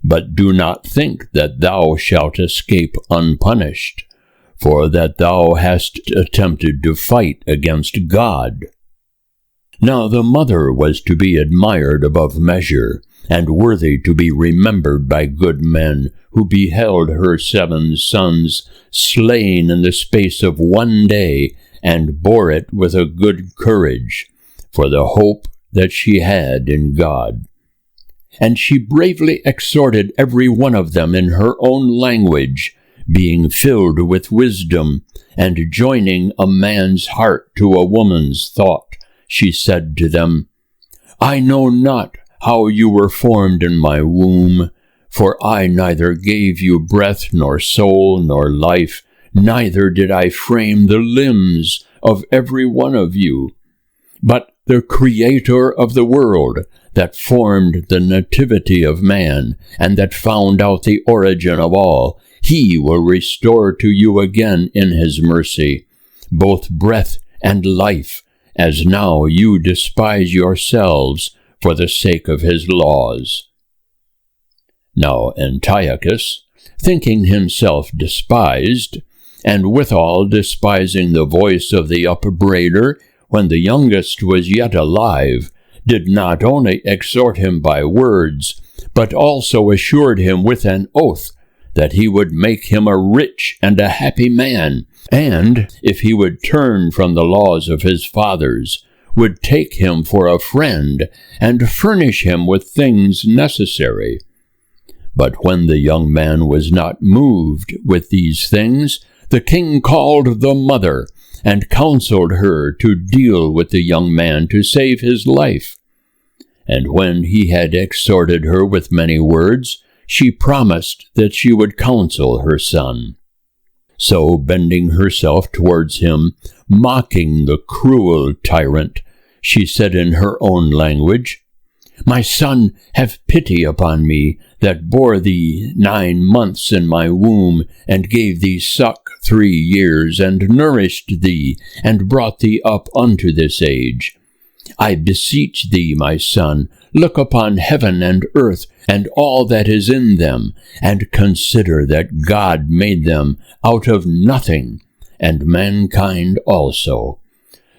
But do not think that thou shalt escape unpunished, for that thou hast attempted to fight against God. Now the mother was to be admired above measure, and worthy to be remembered by good men, who beheld her 7 sons slain in the space of one day, and bore it with a good courage, for the hope that she had in God. And she bravely exhorted every one of them in her own language, being filled with wisdom, and joining a man's heart to a woman's thought, she said to them, I know not how you were formed in my womb, for I neither gave you breath, nor soul, nor life, neither did I frame the limbs of every one of you. But the Creator of the world, that formed the nativity of man, and that found out the origin of all, he will restore to you again in his mercy both breath and life, as now you despise yourselves for the sake of his laws. Now Antiochus, thinking himself despised, and withal despising the voice of the upbraider, when the youngest was yet alive, did not only exhort him by words, but also assured him with an oath that he would make him a rich and a happy man, and, if he would turn from the laws of his fathers, would take him for a friend, and furnish him with things necessary. But when the young man was not moved with these things, the king called the mother, and counseled her to deal with the young man to save his life. And when he had exhorted her with many words, she promised that she would counsel her son. So, bending herself towards him, mocking the cruel tyrant, she said in her own language, My son, have pity upon me, that bore thee 9 months in my womb, and gave thee suck 3 years, and nourished thee, and brought thee up unto this age. I beseech thee, my son, look upon heaven and earth, and all that is in them, and consider that God made them out of nothing, and mankind also.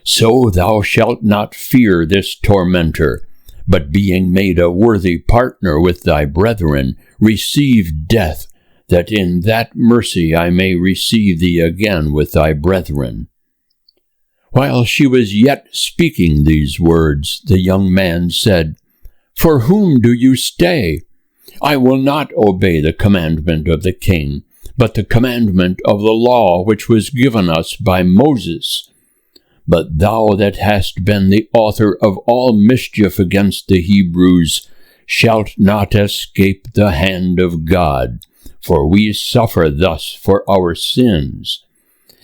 So thou shalt not fear this tormentor, but being made a worthy partner with thy brethren, receive death, that in that mercy I may receive thee again with thy brethren. While she was yet speaking these words, the young man said, For whom do you stay? I will not obey the commandment of the king, but the commandment of the law which was given us by Moses. But thou that hast been the author of all mischief against the Hebrews shalt not escape the hand of God, for we suffer thus for our sins.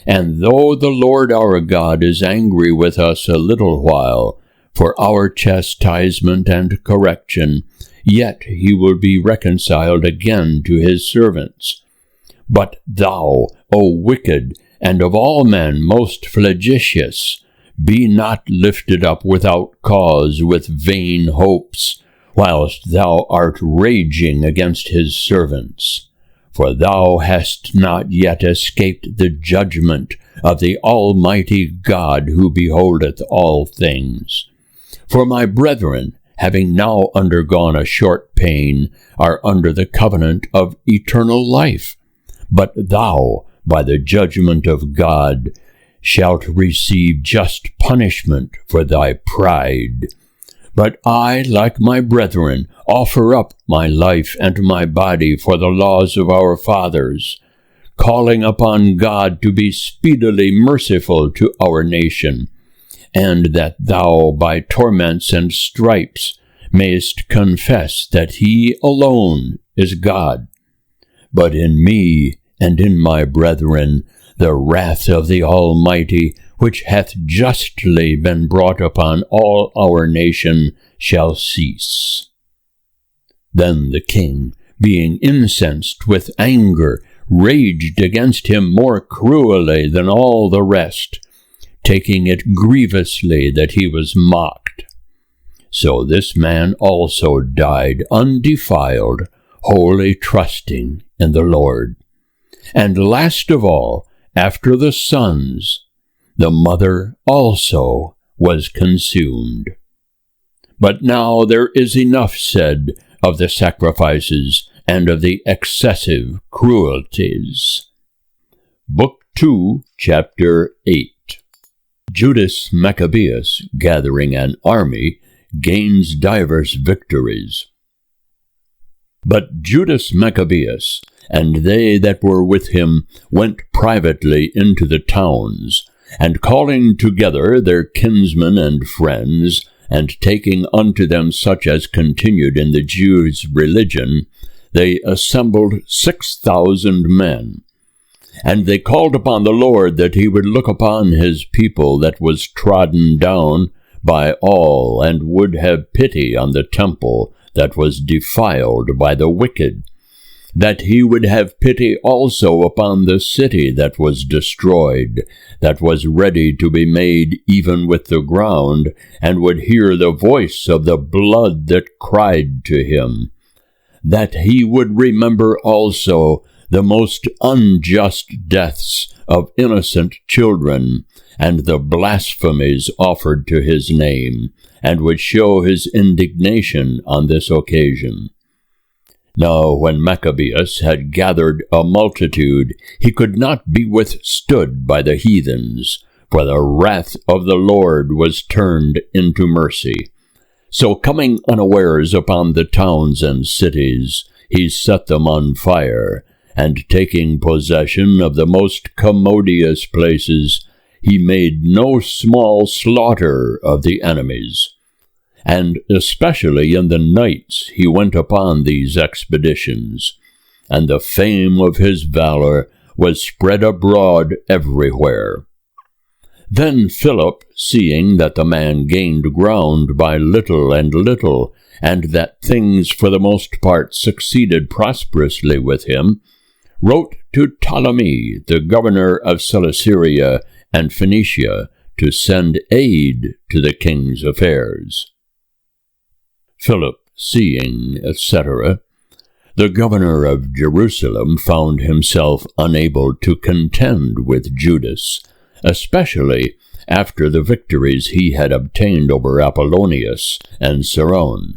And though the Lord our God is angry with us a little while, for our chastisement and correction, yet he will be reconciled again to his servants. But thou, O wicked, and of all men most flagitious, be not lifted up without cause with vain hopes, whilst thou art raging against his servants. For thou hast not yet escaped the judgment of the Almighty God, who beholdeth all things. For my brethren, having now undergone a short pain, are under the covenant of eternal life. But thou, by the judgment of God, shalt receive just punishment for thy pride. But I, like my brethren, offer up my life and my body for the laws of our fathers, calling upon God to be speedily merciful to our nation, and that thou by torments and stripes mayest confess that he alone is God. But in me and in my brethren the wrath of the Almighty, which hath justly been brought upon all our nation, shall cease. Then the king, being incensed with anger, raged against him more cruelly than all the rest, taking it grievously that he was mocked. So this man also died undefiled, wholly trusting in the Lord. And last of all, after the sons, the mother also was consumed. But now there is enough said of the sacrifices and of the excessive cruelties. Book 2, Chapter 8. Judas Maccabeus, gathering an army, gains divers victories. But Judas Maccabeus, and they that were with him, went privately into the towns, and calling together their kinsmen and friends, and taking unto them such as continued in the Jews' religion, they assembled 6,000 men. And they called upon the Lord that he would look upon his people that was trodden down by all, and would have pity on the temple that was defiled by the wicked, that he would have pity also upon the city that was destroyed, that was ready to be made even with the ground, and would hear the voice of the blood that cried to him, that he would remember also the most unjust deaths of innocent children, and the blasphemies offered to his name, and would show his indignation on this occasion. Now when Maccabeus had gathered a multitude, he could not be withstood by the heathens, for the wrath of the Lord was turned into mercy. So coming unawares upon the towns and cities, he set them on fire, and taking possession of the most commodious places, he made no small slaughter of the enemies. And especially in the nights he went upon these expeditions, and the fame of his valor was spread abroad everywhere. Then Philip, seeing that the man gained ground by little and little, and that things for the most part succeeded prosperously with him, wrote to Ptolemy, the governor of Cilicia and Phoenicia, to send aid to the king's affairs. Philip, seeing, etc., the governor of Jerusalem found himself unable to contend with Judas, especially after the victories he had obtained over Apollonius and Saron.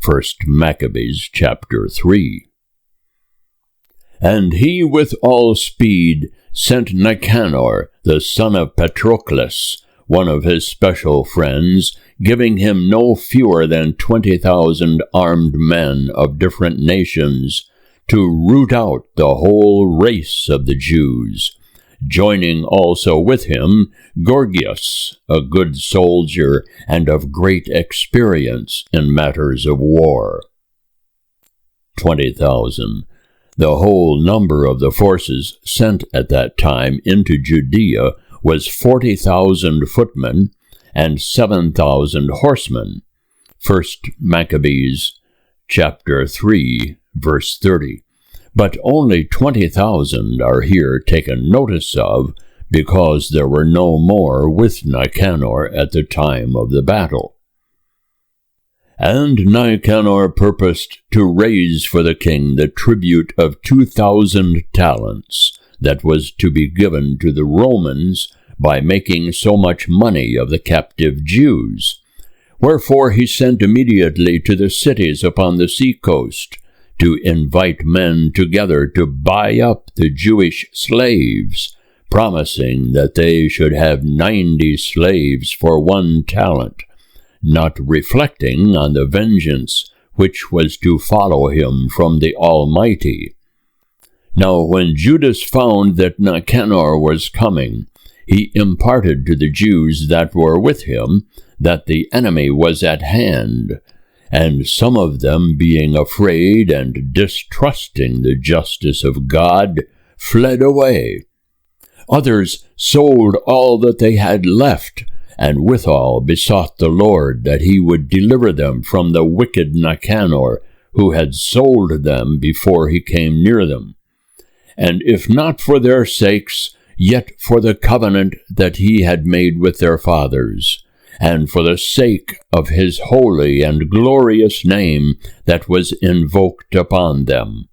1 Maccabees chapter 3. And he with all speed sent Nicanor, the son of Patroclus, one of his special friends, giving him no fewer than 20,000 armed men of different nations to root out the whole race of the Jews, joining also with him Gorgias, a good soldier and of great experience in matters of war. 20,000. The whole number of the forces sent at that time into Judea was 40,000 footmen and 7,000 horsemen. 1 Maccabees chapter 3, verse 30. But only 20,000 are here taken notice of, because there were no more with Nicanor at the time of the battle. And Nicanor purposed to raise for the king the tribute of 2,000 talents, that was to be given to the Romans by making so much money of the captive Jews. Wherefore he sent immediately to the cities upon the sea-coast, to invite men together to buy up the Jewish slaves, promising that they should have 90 slaves for 1 talent, not reflecting on the vengeance which was to follow him from the Almighty. Now when Judas found that Nicanor was coming, he imparted to the Jews that were with him that the enemy was at hand, and some of them, being afraid and distrusting the justice of God, fled away. Others sold all that they had left, and withal besought the Lord that he would deliver them from the wicked Nicanor, who had sold them before he came near them. And if not for their sakes, yet for the covenant that he had made with their fathers, and for the sake of his holy and glorious name that was invoked upon them.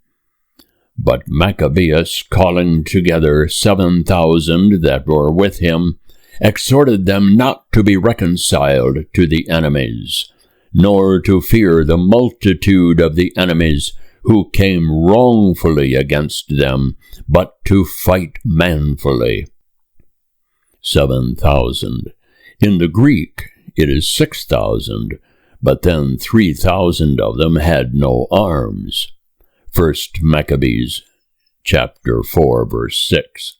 But Maccabeus, calling together 7,000 that were with him, exhorted them not to be reconciled to the enemies, nor to fear the multitude of the enemies who came wrongfully against them, but to fight manfully. 7,000. In the Greek it is 6,000, but then 3,000 of them had no arms. 1 Maccabees chapter 4, verse 6.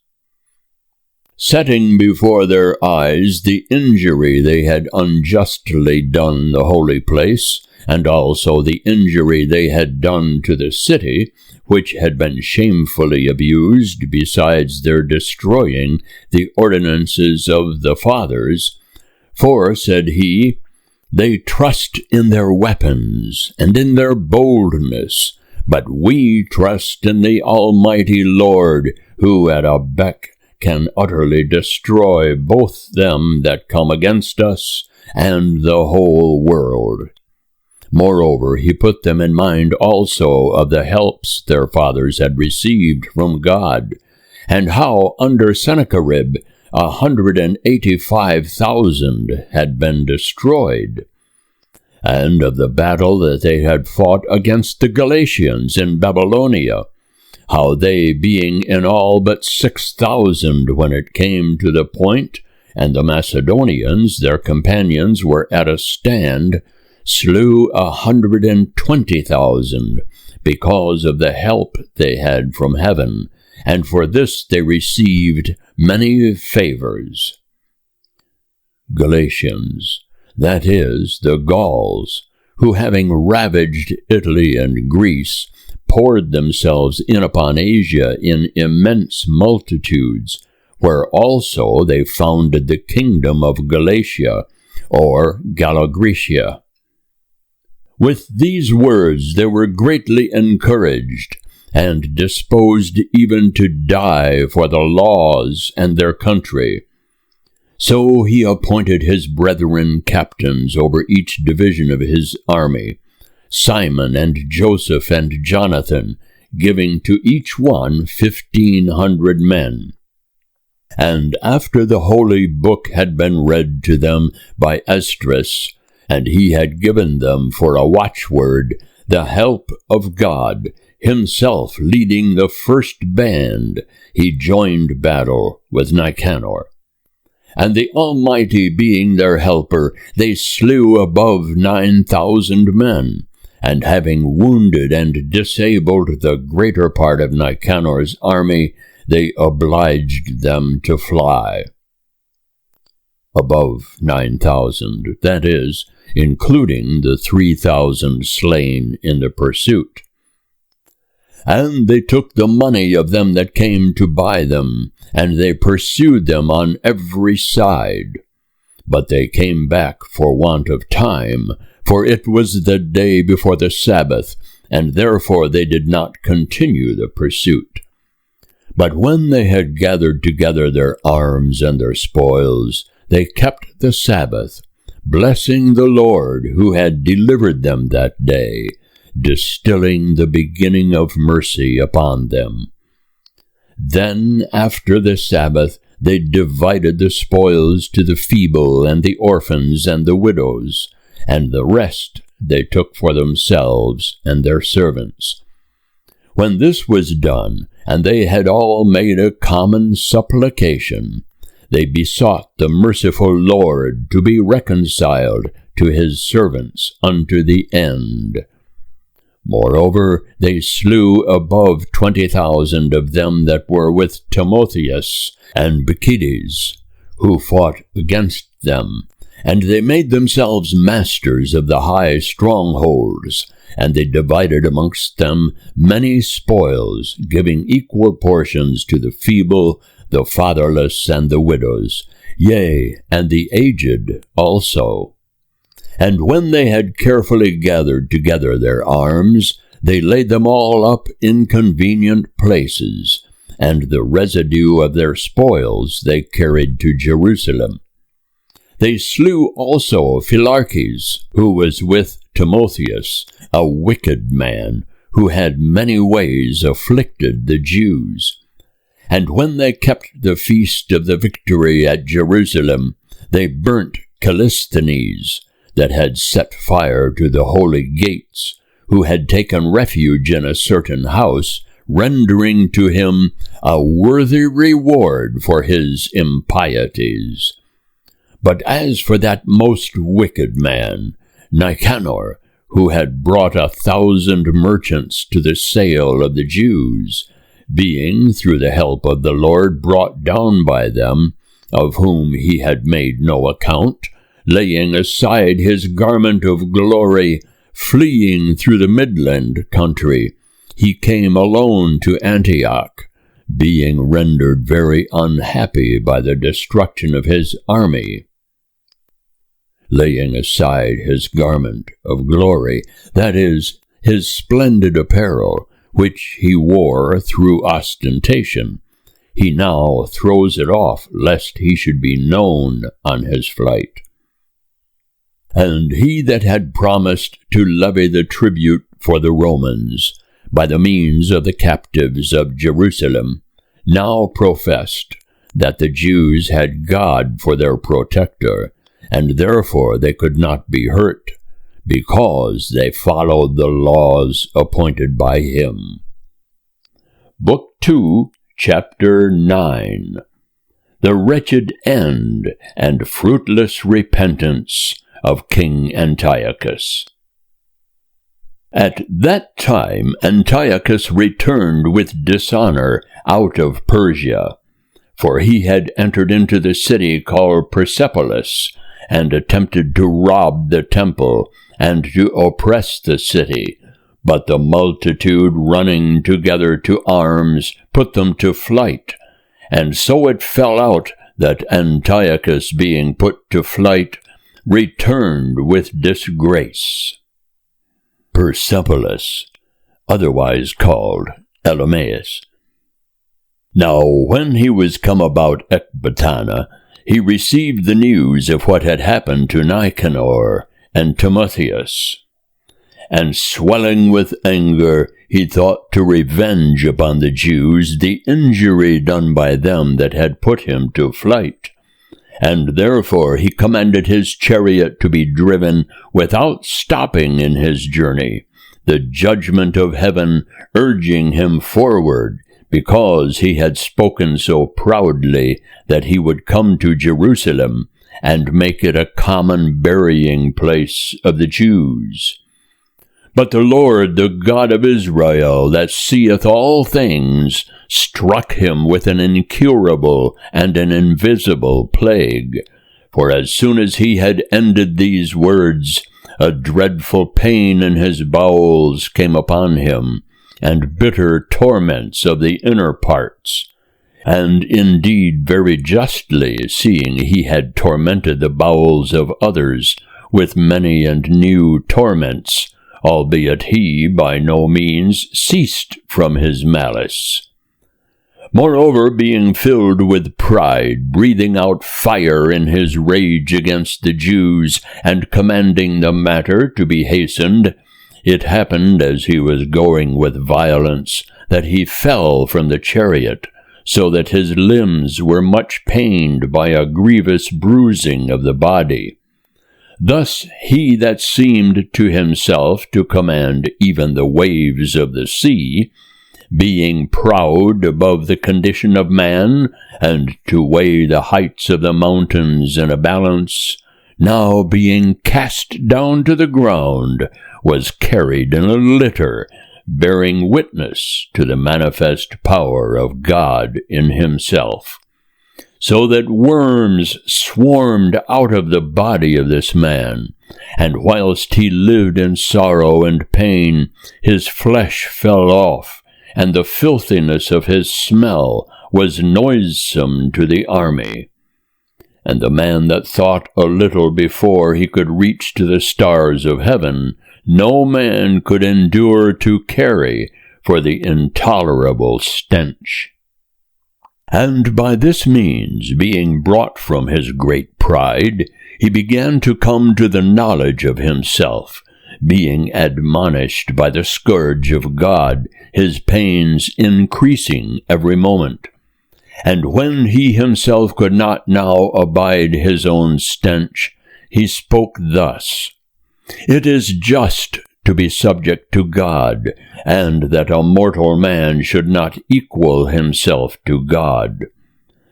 Setting before their eyes the injury they had unjustly done the holy place, and also the injury they had done to the city, which had been shamefully abused, besides their destroying the ordinances of the fathers. For, said he, they trust in their weapons and in their boldness, but we trust in the Almighty Lord, who at a beck can utterly destroy both them that come against us and the whole world. Moreover, he put them in mind also of the helps their fathers had received from God, and how under Sennacherib 185,000 had been destroyed, and of the battle that they had fought against the Galatians in Babylonia, how they, being in all but 6,000 when it came to the point, and the Macedonians, their companions, were at a stand, slew 120,000, because of the help they had from heaven, and for this they received many favors. Galatians, that is, the Gauls, who having ravaged Italy and Greece, poured themselves in upon Asia in immense multitudes, where also they founded the kingdom of Galatia, or Galagracia. With these words they were greatly encouraged, and disposed even to die for the laws and their country. So he appointed his brethren captains over each division of his army, Simon and Joseph and Jonathan, giving to each one 1,500 men. And after the holy book had been read to them by Esdras, and he had given them for a watchword the help of God, himself leading the first band, he joined battle with Nicanor. and the Almighty being their helper, they slew above 9,000 men, and having wounded and disabled the greater part of Nicanor's army, they obliged them to fly. Above 9,000, that is, including the 3,000 slain in the pursuit. And they took the money of them that came to buy them, and they pursued them on every side. But they came back for want of time, for it was the day before the Sabbath, and therefore they did not continue the pursuit. But when they had gathered together their arms and their spoils, they kept the Sabbath, blessing the Lord who had delivered them that day, distilling the beginning of mercy upon them. Then, after the Sabbath, they divided the spoils to the feeble and the orphans and the widows, and the rest they took for themselves and their servants. When this was done, and they had all made a common supplication, they besought the merciful Lord to be reconciled to his servants unto the end. Moreover, they slew above 20,000 of them that were with Timotheus and Bacchides, who fought against them, and they made themselves masters of the high strongholds, and they divided amongst them many spoils, giving equal portions to the feeble, the fatherless, and the widows, yea, and the aged also. And when they had carefully gathered together their arms, they laid them all up in convenient places, and the residue of their spoils they carried to Jerusalem. They slew also Philarches, who was with Timotheus, a wicked man, who had many ways afflicted the Jews. And when they kept the feast of the victory at Jerusalem, they burnt Callisthenes, that had set fire to the holy gates, who had taken refuge in a certain house, rendering to him a worthy reward for his impieties. But as for that most wicked man, Nicanor, who had brought 1,000 merchants to the sale of the Jews, being, through the help of the Lord, brought down by them, of whom he had made no account, laying aside his garment of glory, fleeing through the midland country, he came alone to Antioch, being rendered very unhappy by the destruction of his army. Laying aside his garment of glory, that is, his splendid apparel, which he wore through ostentation, he now throws it off, lest he should be known on his flight. And he that had promised to levy the tribute for the Romans, by the means of the captives of Jerusalem, now professed that the Jews had God for their protector, and therefore they could not be hurt, because they followed the laws appointed by him. Book 2, Chapter 9. The wretched end and fruitless repentance of King Antiochus. At that time Antiochus returned with dishonor out of Persia, for he had entered into the city called Persepolis, and attempted to rob the temple, and to oppress the city. But the multitude running together to arms put them to flight. And so it fell out that Antiochus, being put to flight, returned with disgrace. Persepolis, otherwise called Elymaeus. Now when he was come about Ecbatana, he received the news of what had happened to Nicanor and Timotheus. And swelling with anger, he thought to revenge upon the Jews the injury done by them that had put him to flight. And therefore he commanded his chariot to be driven without stopping in his journey, the judgment of heaven urging him forward, because he had spoken so proudly that he would come to Jerusalem and make it a common burying place of the Jews. But the Lord, the God of Israel, that seeth all things, struck him with an incurable and an invisible plague. For as soon as he had ended these words, a dreadful pain in his bowels came upon him, and bitter torments of the inner parts. And indeed very justly, seeing he had tormented the bowels of others with many and new torments, albeit he by no means ceased from his malice. Moreover, being filled with pride, breathing out fire in his rage against the Jews, and commanding the matter to be hastened, it happened, as he was going with violence, that he fell from the chariot, so that his limbs were much pained by a grievous bruising of the body. Thus he that seemed to himself to command even the waves of the sea, being proud above the condition of man, and to weigh the heights of the mountains in a balance, now being cast down to the ground, was carried in a litter, bearing witness to the manifest power of God in himself, so that worms swarmed out of the body of this man, and whilst he lived in sorrow and pain, his flesh fell off, and the filthiness of his smell was noisome to the army. And the man that thought a little before he could reach to the stars of heaven, no man could endure to carry for the intolerable stench. And by this means, being brought from his great pride, he began to come to the knowledge of himself, being admonished by the scourge of God, his pains increasing every moment. And when he himself could not now abide his own stench, he spoke thus, It is just to be subject to God, and that a mortal man should not equal himself to God.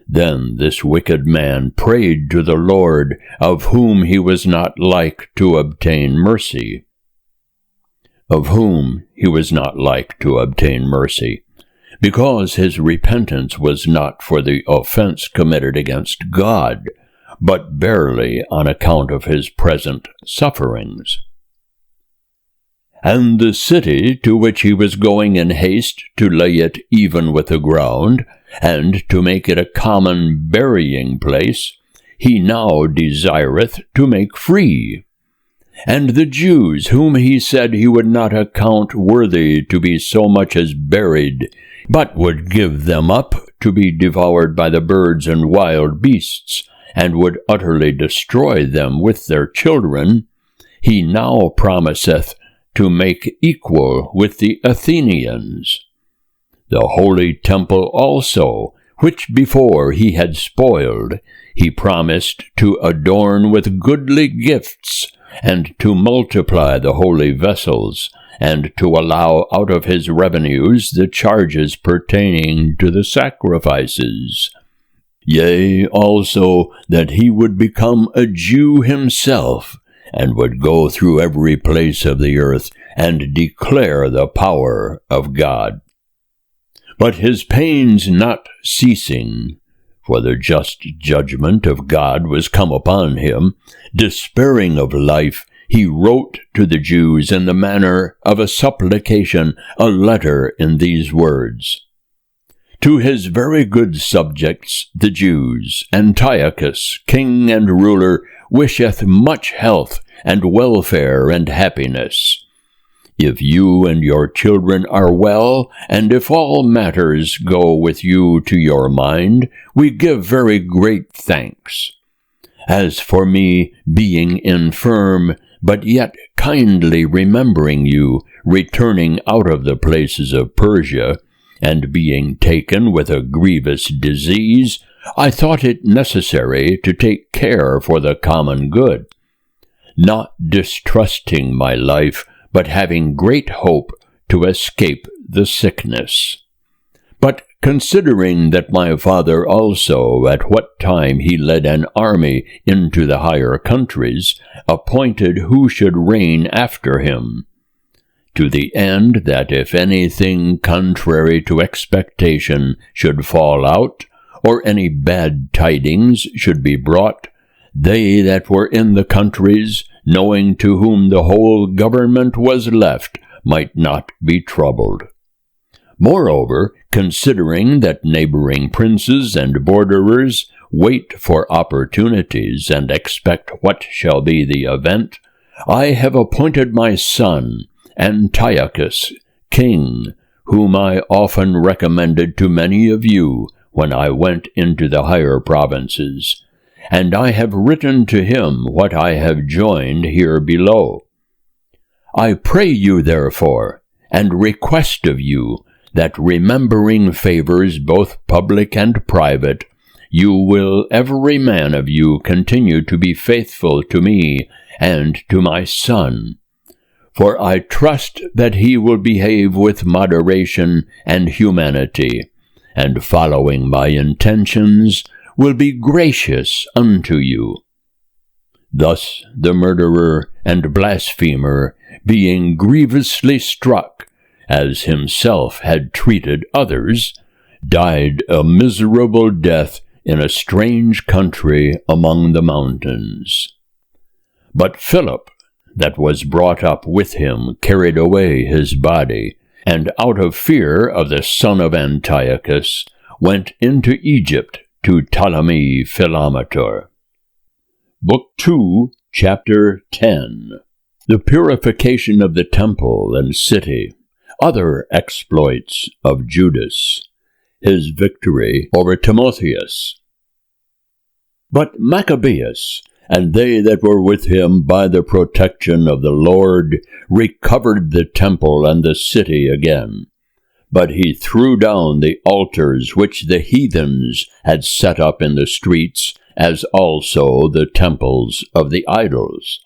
Then this wicked man prayed to the Lord, of whom he was not like to obtain mercy. Because his repentance was not for the offense committed against God, but barely on account of his present sufferings. And the city to which he was going in haste to lay it even with the ground, and to make it a common burying place, he now desireth to make free. And the Jews, whom he said he would not account worthy to be so much as buried, but would give them up to be devoured by the birds and wild beasts, and would utterly destroy them with their children, he now promiseth to make equal with the Athenians. The holy temple also, which before he had spoiled, he promised to adorn with goodly gifts, and to multiply the holy vessels, and to allow out of his revenues the charges pertaining to the sacrifices. Yea, also that he would become a Jew himself, and would go through every place of the earth, and declare the power of God. But his pains not ceasing, for the just judgment of God was come upon him, despairing of life, he wrote to the Jews in the manner of a supplication a letter in these words. To his very good subjects, the Jews, Antiochus, king and ruler, wisheth much health and welfare and happiness. If you and your children are well, and if all matters go with you to your mind, we give very great thanks. As for me, being infirm, but yet kindly remembering you, returning out of the places of Persia, and being taken with a grievous disease, I thought it necessary to take care for the common good, not distrusting my life, but having great hope to escape the sickness. But considering that my father also, at what time he led an army into the higher countries, appointed who should reign after him, to the end that if anything contrary to expectation should fall out, or any bad tidings should be brought, they that were in the countries, knowing to whom the whole government was left, might not be troubled. Moreover, considering that neighboring princes and borderers wait for opportunities and expect what shall be the event, I have appointed my son, Antiochus, king, whom I often recommended to many of you when I went into the higher provinces, and I have written to him what I have joined here below. I pray you, therefore, and request of you, that remembering favors both public and private, you will every man of you continue to be faithful to me and to my son. For I trust that he will behave with moderation and humanity, and following my intentions, will be gracious unto you. Thus the murderer and blasphemer, being grievously struck, as himself had treated others, died a miserable death in a strange country among the mountains. But Philip, that was brought up with him, carried away his body, and out of fear of the son of Antiochus, went into Egypt to Ptolemy Philometor. Book 2, Chapter 10. The purification of the temple and city. Other exploits of Judas. His victory over Timotheus. But Maccabeus, and they that were with him by the protection of the Lord, recovered the temple and the city again. But he threw down the altars which the heathens had set up in the streets, as also the temples of the idols.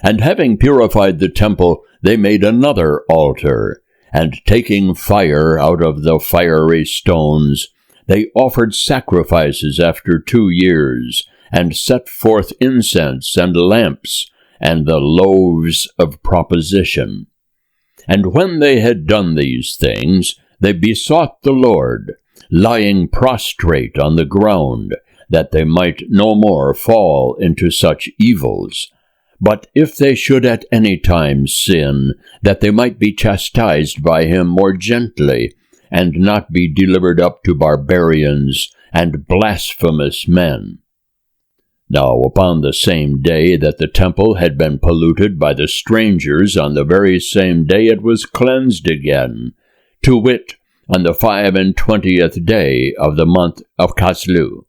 And having purified the temple, they made another altar, and taking fire out of the fiery stones, they offered sacrifices after 2 years, and set forth incense and lamps, and the loaves of proposition. And when they had done these things, they besought the Lord, lying prostrate on the ground, that they might no more fall into such evils. But if they should at any time sin, that they might be chastised by him more gently, and not be delivered up to barbarians and blasphemous men. Now upon the same day that the temple had been polluted by the strangers, on the very same day it was cleansed again, to wit, on the 25th day of the month of Caslu.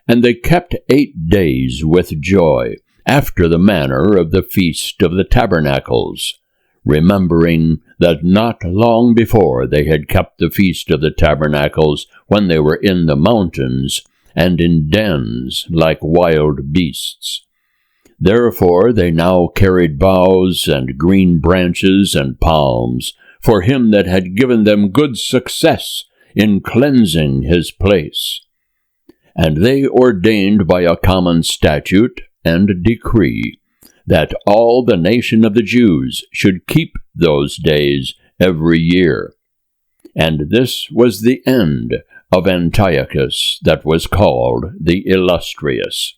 And they kept 8 days with joy, after the manner of the feast of the tabernacles, remembering that not long before they had kept the feast of the tabernacles when they were in the mountains, and in dens like wild beasts. Therefore they now carried boughs and green branches and palms, for him that had given them good success in cleansing his place. And they ordained by a common statute and decree that all the nation of the Jews should keep those days every year. And this was the end of Antiochus, that was called the Illustrious.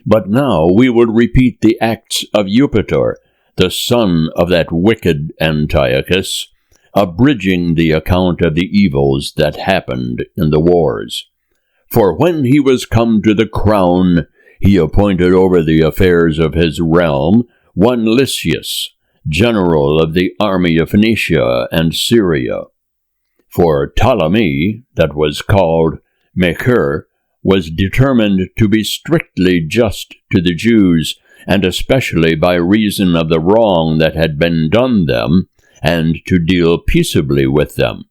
But now we will repeat the acts of Eupator, the son of that wicked Antiochus, abridging the account of the evils that happened in the wars. For when he was come to the crown, he appointed over the affairs of his realm one Lysias, general of the army of Phoenicia and Syria. For Ptolemy, that was called Maker, was determined to be strictly just to the Jews, and especially by reason of the wrong that had been done them, and to deal peaceably with them.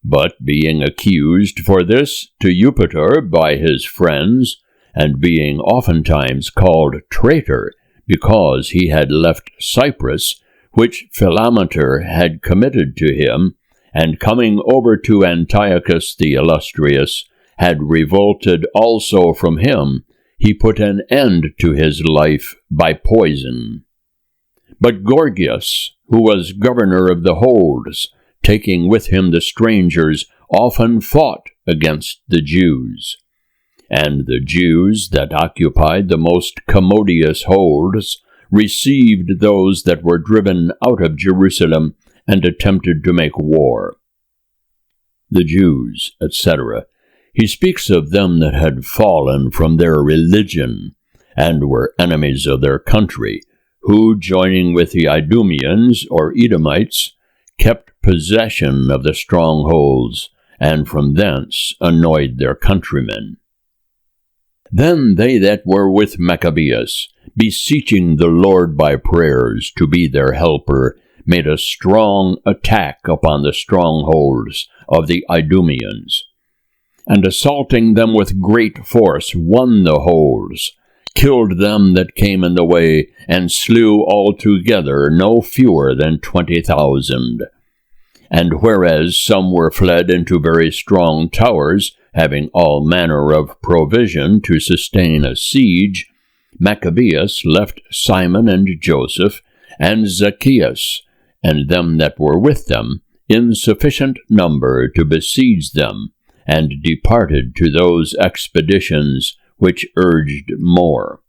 But being accused for this to Eupator by his friends, and being oftentimes called traitor, because he had left Cyprus, which Philometor had committed to him, and coming over to Antiochus the illustrious, had revolted also from him, he put an end to his life by poison. But Gorgias, who was governor of the holds, taking with him the strangers, often fought against the Jews. And the Jews that occupied the most commodious holds received those that were driven out of Jerusalem and attempted to make war. The Jews, etc. He speaks of them that had fallen from their religion, and were enemies of their country, who, joining with the Idumeans, or Edomites, kept possession of the strongholds, and from thence annoyed their countrymen. Then they that were with Maccabeus, beseeching the Lord by prayers to be their helper, made a strong attack upon the strongholds of the Idumeans, and assaulting them with great force, won the holds, killed them that came in the way, and slew altogether no fewer than 20,000. And whereas some were fled into very strong towers, having all manner of provision to sustain a siege, Maccabeus left Simon and Joseph, and Zacchaeus, and them that were with them, in sufficient number to besiege them, and departed to those expeditions which urged more.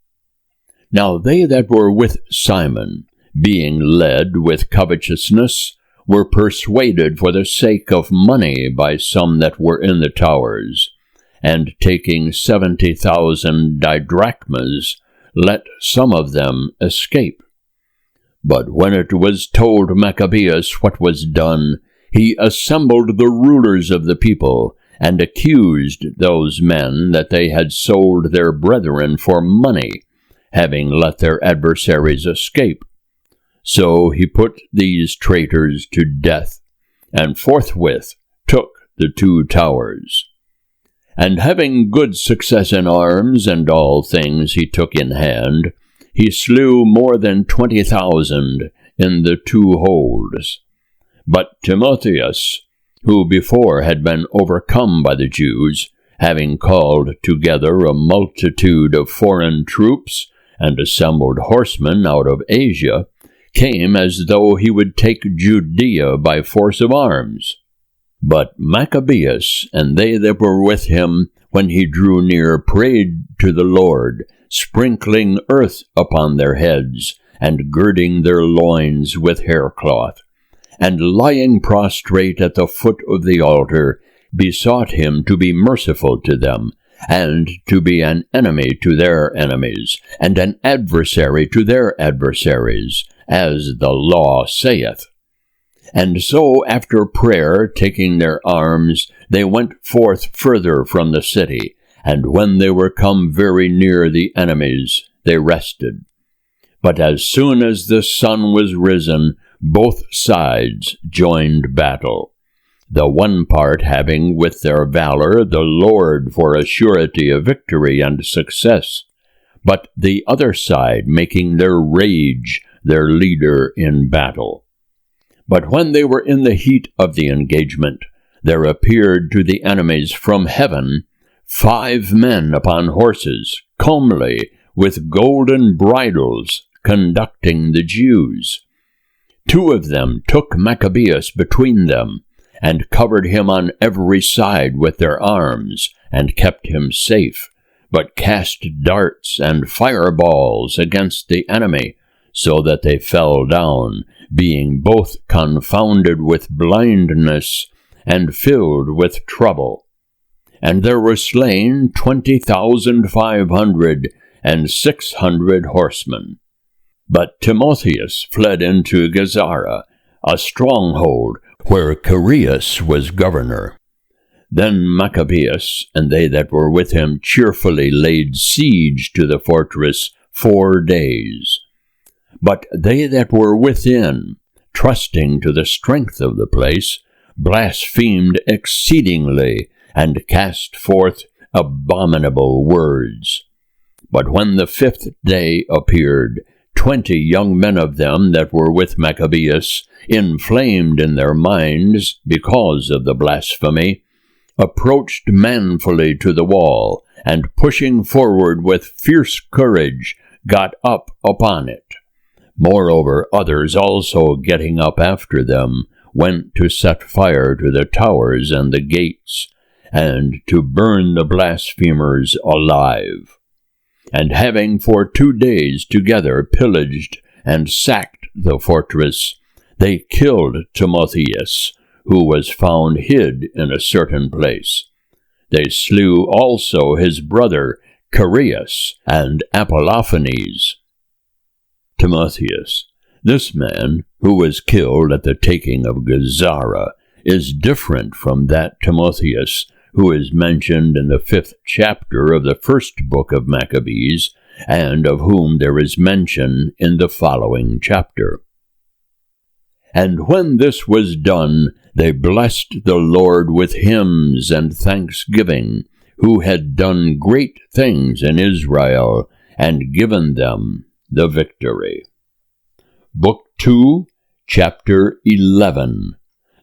Now they that were with Simon, being led with covetousness, were persuaded for the sake of money by some that were in the towers, and taking 70,000 didrachmas, let some of them escape. But when it was told Maccabeus what was done, he assembled the rulers of the people, and accused those men that they had sold their brethren for money, having let their adversaries escape. So he put these traitors to death, and forthwith took the 2 towers. And having good success in arms and all things he took in hand, he slew more than 20,000 in the 2 holds. But Timotheus, who before had been overcome by the Jews, having called together a multitude of foreign troops, and assembled horsemen out of Asia, came as though he would take Judea by force of arms. But Maccabeus and they that were with him, when he drew near, prayed to the Lord, sprinkling earth upon their heads, and girding their loins with haircloth, and lying prostrate at the foot of the altar, besought him to be merciful to them, and to be an enemy to their enemies, and an adversary to their adversaries, as the law saith. And so, after prayer, taking their arms, they went forth further from the city, and when they were come very near the enemies, they rested. But as soon as the sun was risen, both sides joined battle, the one part having with their valor the Lord for a surety of victory and success, but the other side making their rage their leader in battle. But when they were in the heat of the engagement, there appeared to the enemies from heaven 5 men upon horses, comely, with golden bridles, conducting the Jews. 2 of them took Maccabeus between them, and covered him on every side with their arms, and kept him safe, but cast darts and fireballs against the enemy, so that they fell down, being both confounded with blindness, and filled with trouble. And there were slain 20,500, and 600 horsemen. But Timotheus fled into Gazara, a stronghold, where Chaereas was governor. Then Maccabeus and they that were with him cheerfully laid siege to the fortress 4 days. But they that were within, trusting to the strength of the place, blasphemed exceedingly, and cast forth abominable words. But when the 5th day appeared, 20 young men of them that were with Maccabeus, inflamed in their minds because of the blasphemy, approached manfully to the wall, and pushing forward with fierce courage, got up upon it. Moreover, others also getting up after them, went to set fire to the towers and the gates, and to burn the blasphemers alive. And having for 2 days together pillaged and sacked the fortress, they killed Timotheus, who was found hid in a certain place. They slew also his brother Chaereas and Apollophanes. Timotheus, this man, who was killed at the taking of Gazara, is different from that Timotheus who is mentioned in the 5th chapter of the First Book of Maccabees, and of whom there is mention in the following chapter. And when this was done, they blessed the Lord with hymns and thanksgiving, who had done great things in Israel, and given them the victory. Book 2, Chapter 11.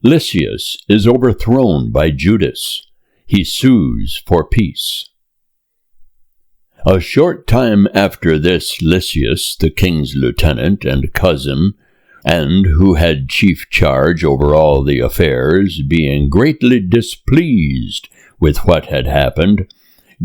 Lysias is overthrown by Judas. He sues for peace. A short time after this, Lysias, the king's lieutenant and cousin, and who had chief charge over all the affairs, being greatly displeased with what had happened,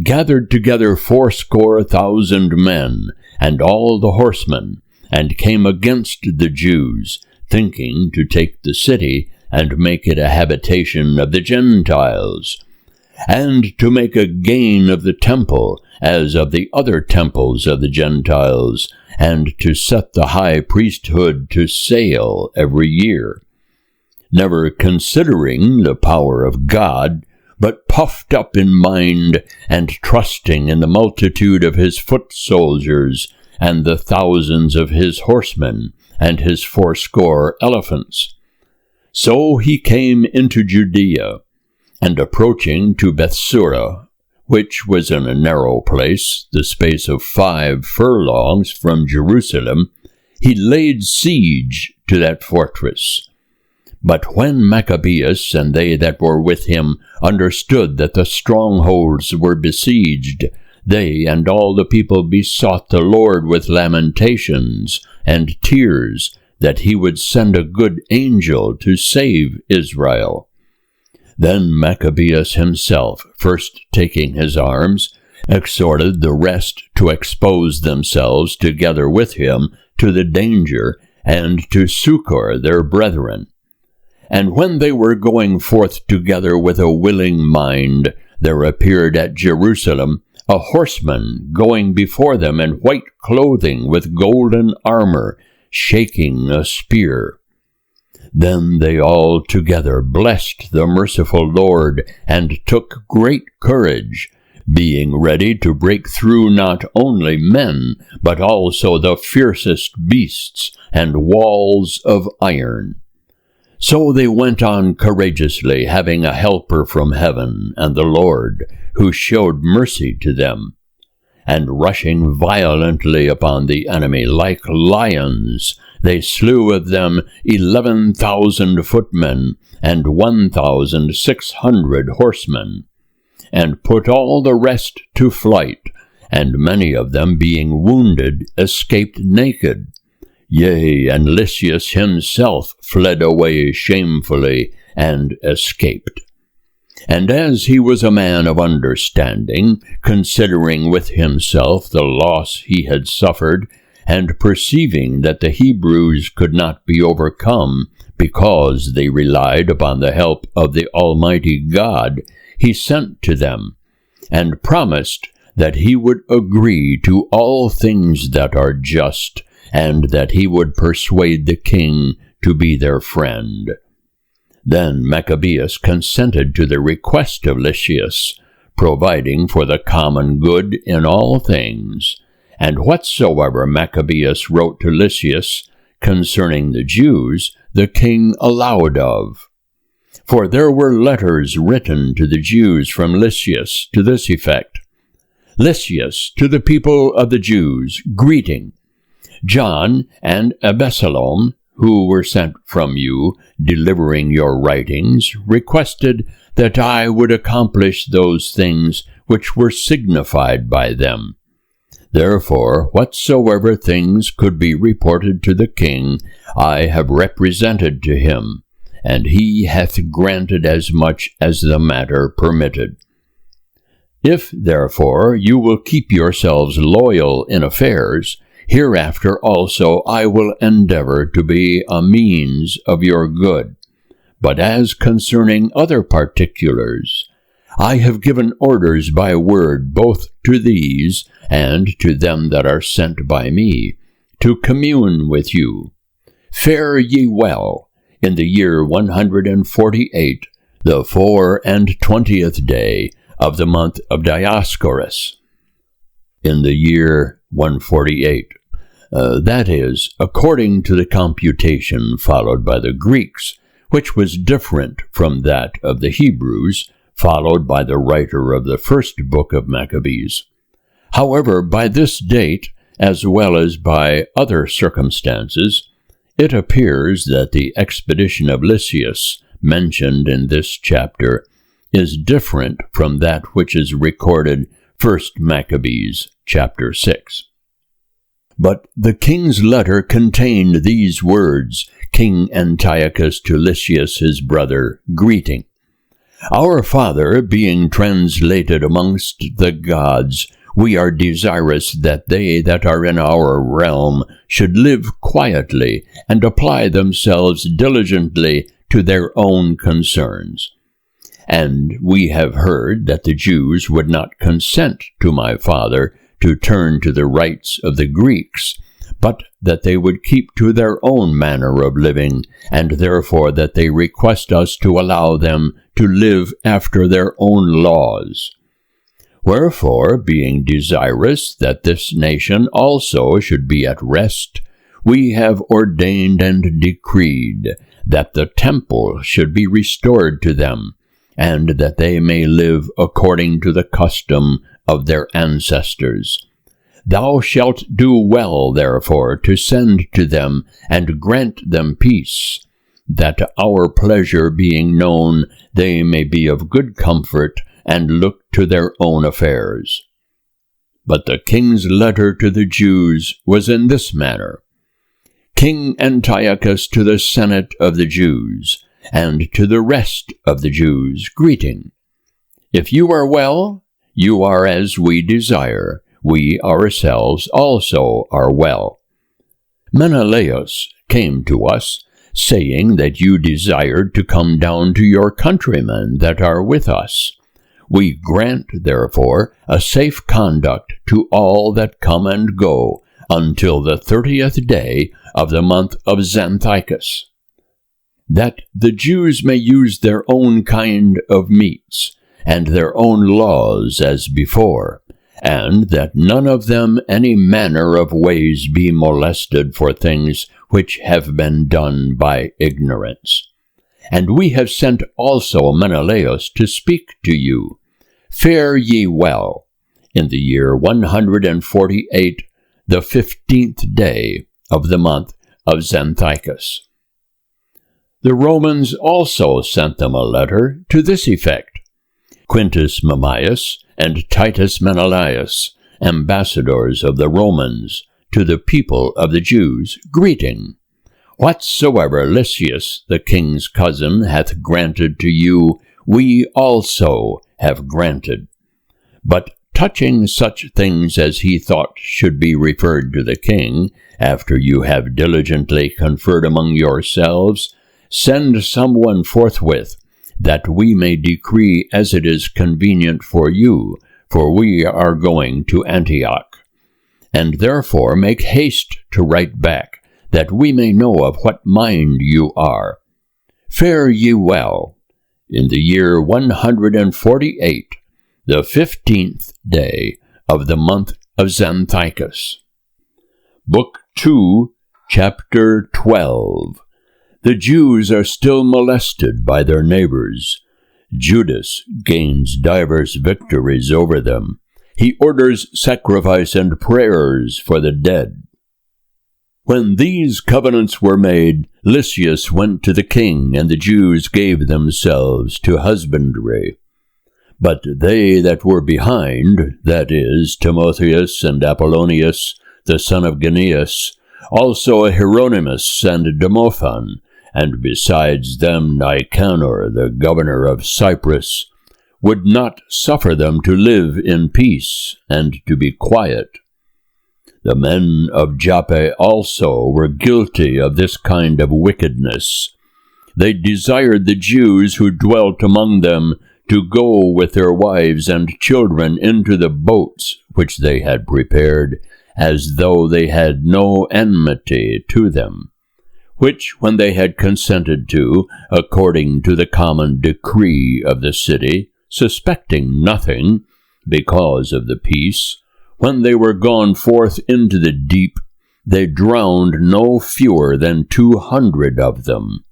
gathered together 80,000 men, and all the horsemen, and came against the Jews, thinking to take the city, and make it a habitation of the Gentiles, and to make a gain of the temple, as of the other temples of the Gentiles, and to set the high priesthood to sale every year, never considering the power of God, but puffed up in mind, and trusting in the multitude of his foot soldiers, and the thousands of his horsemen, and his 80 elephants. So he came into Judea, and approaching to Bethsura, which was in a narrow place, the space of 5 furlongs from Jerusalem, he laid siege to that fortress. But when Maccabeus and they that were with him understood that the strongholds were besieged, they and all the people besought the Lord with lamentations and tears, that he would send a good angel to save Israel. Then Maccabeus himself, first taking his arms, exhorted the rest to expose themselves together with him to the danger, and to succor their brethren. And when they were going forth together with a willing mind, there appeared at Jerusalem a horseman going before them in white clothing with golden armor, shaking a spear. Then they all together blessed the merciful Lord, and took great courage, being ready to break through not only men, but also the fiercest beasts and walls of iron. So they went on courageously, having a helper from heaven, and the Lord, who showed mercy to them. And rushing violently upon the enemy like lions, they slew of them 11,000 footmen, and 1,600 horsemen, and put all the rest to flight, and many of them being wounded escaped naked. Yea, and Lysias himself fled away shamefully, and escaped. And as he was a man of understanding, considering with himself the loss he had suffered, and perceiving that the Hebrews could not be overcome, because they relied upon the help of the Almighty God, he sent to them, and promised that he would agree to all things that are just, and that he would persuade the king to be their friend. Then Maccabeus consented to the request of Lysias, providing for the common good in all things. And whatsoever Maccabeus wrote to Lysias concerning the Jews, the king allowed of. For there were letters written to the Jews from Lysias to this effect: Lysias, to the people of the Jews, greeting. John and Absalom, who were sent from you, delivering your writings, requested that I would accomplish those things which were signified by them. Therefore, whatsoever things could be reported to the king, I have represented to him, and he hath granted as much as the matter permitted. If, therefore, you will keep yourselves loyal in affairs, hereafter also I will endeavor to be a means of your good. But as concerning other particulars, I have given orders by word both to these and to them that are sent by me, to commune with you. Fare ye well. In the year 148, the 24th day of the month of Dioscorus. In the year 148, that is, according to the computation followed by the Greeks, which was different from that of the Hebrews, followed by the writer of the First Book of Maccabees. However, by this date, as well as by other circumstances, it appears that the expedition of Lysias, mentioned in this chapter, is different from that which is recorded 1 Maccabees chapter 6. But the king's letter contained these words, King Antiochus to Lysias his brother, greeting. Our Father, being translated amongst the gods, we are desirous that they that are in our realm should live quietly and apply themselves diligently to their own concerns. And we have heard that the Jews would not consent to my father to turn to the rites of the Greeks, but that they would keep to their own manner of living, and therefore that they request us to allow them to live after their own laws. Wherefore, being desirous that this nation also should be at rest, we have ordained and decreed that the temple should be restored to them, and that they may live according to the custom of their ancestors. Thou shalt do well, therefore, to send to them and grant them peace, that our pleasure being known, they may be of good comfort and look to their own affairs. But the king's letter to the Jews was in this manner. King Antiochus to the Senate of the Jews, and to the rest of the Jews, greeting. If you are well, you are as we desire. We ourselves also are well. Menelaus came to us, saying that you desired to come down to your countrymen that are with us. We grant, therefore, a safe conduct to all that come and go until the 30th day of the month of Xanthicus, that the Jews may use their own kind of meats, and their own laws as before, and that none of them any manner of ways be molested for things which have been done by ignorance. And we have sent also Menelaus to speak to you. Fare ye well. In the year 148, the 15th day of the month of Xanthicus. The Romans also sent them a letter to this effect. Quintus Mamaeus and Titus Menelaus, ambassadors of the Romans, to the people of the Jews, greeting. Whatsoever Lysias, the king's cousin, hath granted to you, we also have granted. But touching such things as he thought should be referred to the king, after you have diligently conferred among yourselves, send someone forthwith, that we may decree as it is convenient for you, for we are going to Antioch. And therefore make haste to write back, that we may know of what mind you are. Fare ye well. In the year 148, the 15th day of the month of Xanthicus. Book 2, Chapter 12. The Jews are still molested by their neighbors. Judas gains divers victories over them. He orders sacrifice and prayers for the dead. When these covenants were made, Lysias went to the king, and the Jews gave themselves to husbandry. But they that were behind, that is, Timotheus and Apollonius, the son of Genneus, also Hieronymus and Demophan, and besides them Nicanor, the governor of Cyprus, would not suffer them to live in peace and to be quiet. The men of Joppa also were guilty of this kind of wickedness. They desired the Jews who dwelt among them to go with their wives and children into the boats which they had prepared, as though they had no enmity to them, which when they had consented to, according to the common decree of the city, suspecting nothing, because of the peace, when they were gone forth into the deep, they drowned no fewer than 200 of them.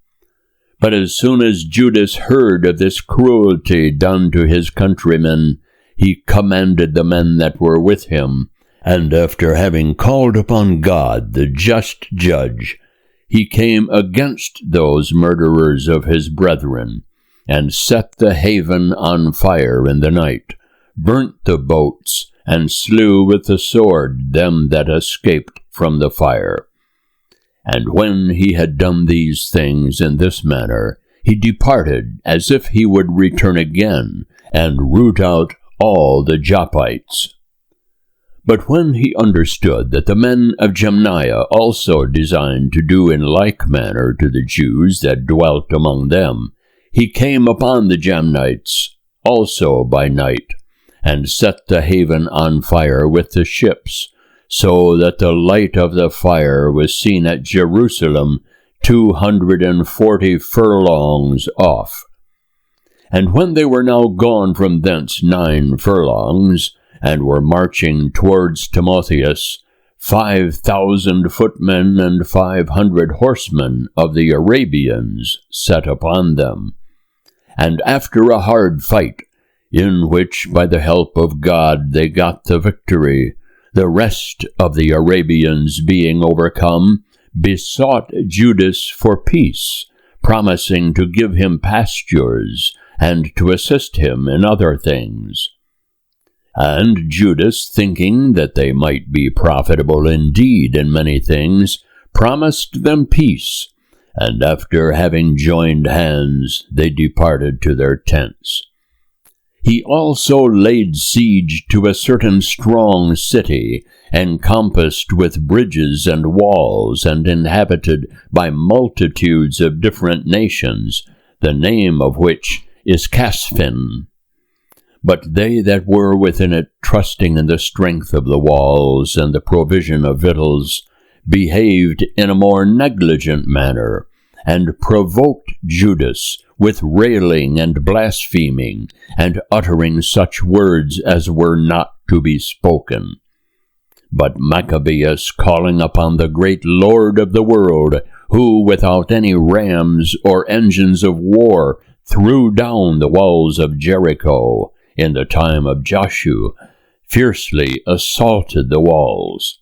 But as soon as Judas heard of this cruelty done to his countrymen, he commanded the men that were with him, and after having called upon God, the just judge, he came against those murderers of his brethren, and set the haven on fire in the night, burnt the boats, and slew with the sword them that escaped from the fire. And when he had done these things in this manner, he departed as if he would return again, and root out all the Joppites. But when he understood that the men of Jamnia also designed to do in like manner to the Jews that dwelt among them, he came upon the Jamnites also by night, and set the haven on fire with the ships, so that the light of the fire was seen at Jerusalem 240 furlongs off. And when they were now gone from thence 9 furlongs, and were marching towards Timotheus, 5,000 footmen and 500 horsemen of the Arabians set upon them. And after a hard fight, in which by the help of God they got the victory, the rest of the Arabians being overcome, besought Judas for peace, promising to give him pastures, and to assist him in other things. And Judas, thinking that they might be profitable indeed in many things, promised them peace, and after having joined hands, they departed to their tents. He also laid siege to a certain strong city, encompassed with bridges and walls, and inhabited by multitudes of different nations, the name of which is Casphin. But they that were within it, trusting in the strength of the walls and the provision of victuals, behaved in a more negligent manner, and provoked Judas with railing and blaspheming, and uttering such words as were not to be spoken. But Maccabeus, calling upon the great Lord of the world, who without any rams or engines of war threw down the walls of Jericho in the time of Joshua, fiercely assaulted the walls.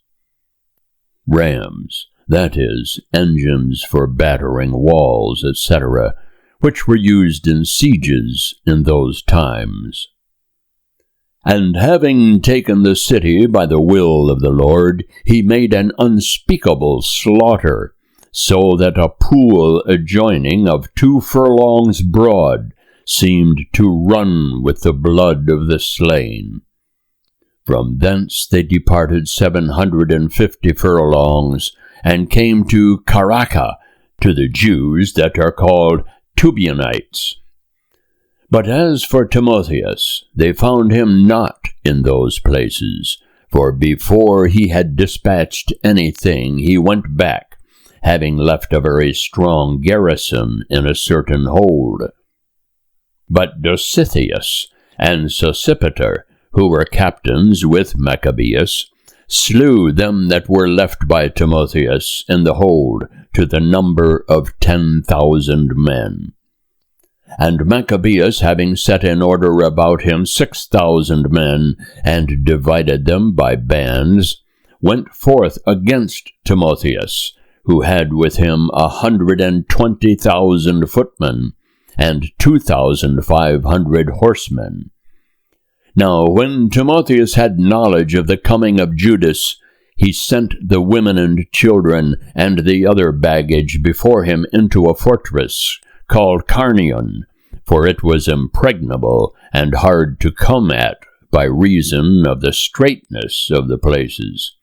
Rams, that is, engines for battering walls, etc., which were used in sieges in those times. And having taken the city by the will of the Lord, he made an unspeakable slaughter, so that a pool adjoining of 2 furlongs broad seemed to run with the blood of the slain. From thence they departed 750 furlongs, and came to Caraca, to the Jews that are called Tubianites. But as for Timotheus, they found him not in those places, for before he had dispatched anything, he went back, having left a very strong garrison in a certain hold. But Dositheus and Sosipater, who were captains with Maccabeus, slew them that were left by Timotheus in the hold, to the number of 10,000 men. And Maccabeus, having set in order about him 6,000 men, and divided them by bands, went forth against Timotheus, who had with him 120,000 footmen, and 2,500 horsemen. Now when Timotheus had knowledge of the coming of Judas, he sent the women and children and the other baggage before him into a fortress called Carnion, for it was impregnable and hard to come at by reason of the straitness of the places.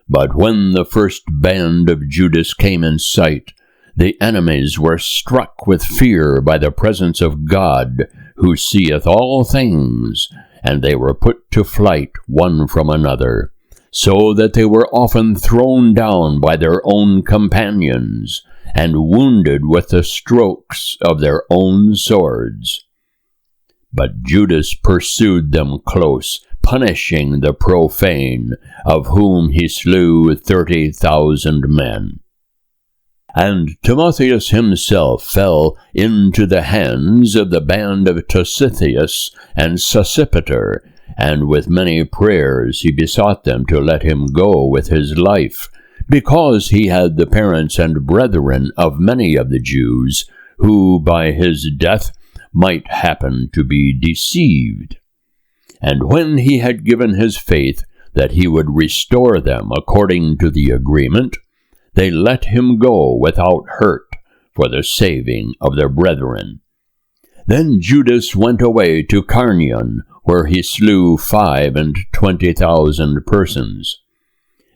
But when the first band of Judas came in sight, the enemies were struck with fear by the presence of God, who seeth all things, and they were put to flight one from another, so that they were often thrown down by their own companions, and wounded with the strokes of their own swords. But Judas pursued them close, punishing the profane, of whom he slew 30,000 men. And Timotheus himself fell into the hands of the band of Dositheus and Sosipater, and with many prayers he besought them to let him go with his life, because he had the parents and brethren of many of the Jews, who by his death might happen to be deceived. And when he had given his faith that he would restore them according to the agreement, they let him go without hurt for the saving of their brethren. Then Judas went away to Carnion, where he slew 25,000 persons.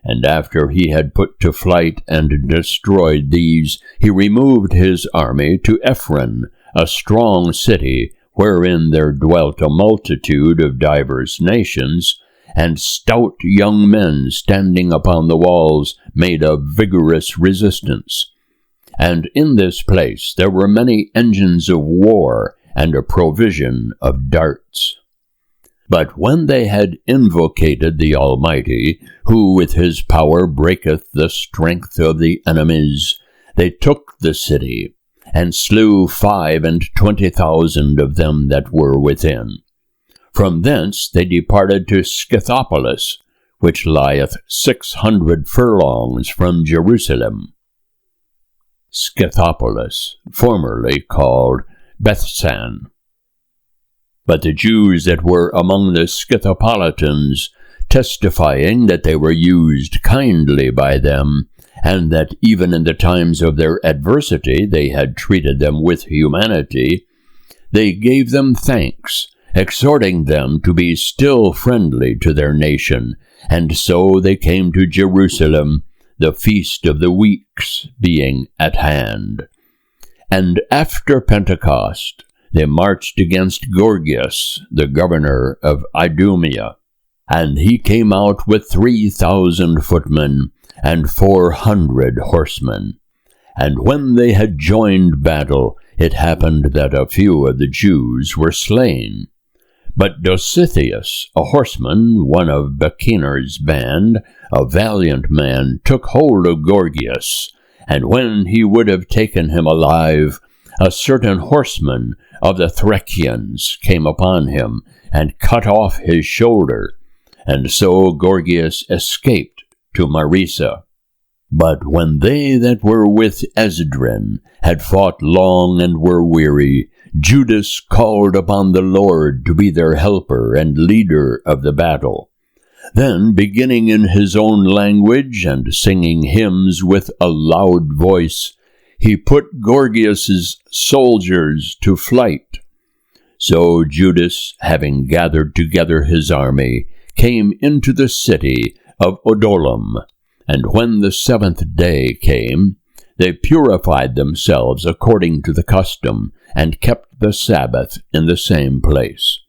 And after he had put to flight and destroyed these, he removed his army to Ephron, a strong city, wherein there dwelt a multitude of divers nations, and stout young men standing upon the walls made a vigorous resistance. And in this place there were many engines of war, and a provision of darts. But when they had invocated the Almighty, who with his power breaketh the strength of the enemies, they took the city, and slew 25,000 of them that were within. From thence they departed to Scythopolis, which lieth 600 furlongs from Jerusalem. Scythopolis, formerly called Bethsan. But the Jews that were among the Scythopolitans, testifying that they were used kindly by them, and that even in the times of their adversity they had treated them with humanity, they gave them thanks, exhorting them to be still friendly to their nation, and so they came to Jerusalem, the feast of the weeks being at hand. And after Pentecost, they marched against Gorgias, the governor of Idumea, and he came out with 3,000 footmen and 400 horsemen. And when they had joined battle, it happened that a few of the Jews were slain. But Dositheus, a horseman, one of Becanir's band, a valiant man, took hold of Gorgias, and when he would have taken him alive, a certain horseman of the Thracians came upon him, and cut off his shoulder, and so Gorgias escaped to Marisa. But when they that were with Esdrin had fought long and were weary, Judas called upon the Lord to be their helper and leader of the battle. Then, beginning in his own language and singing hymns with a loud voice, he put Gorgias's soldiers to flight. So Judas, having gathered together his army, came into the city of Odolam. And when the 7th day came, they purified themselves according to the custom, and kept the Sabbath in the same place.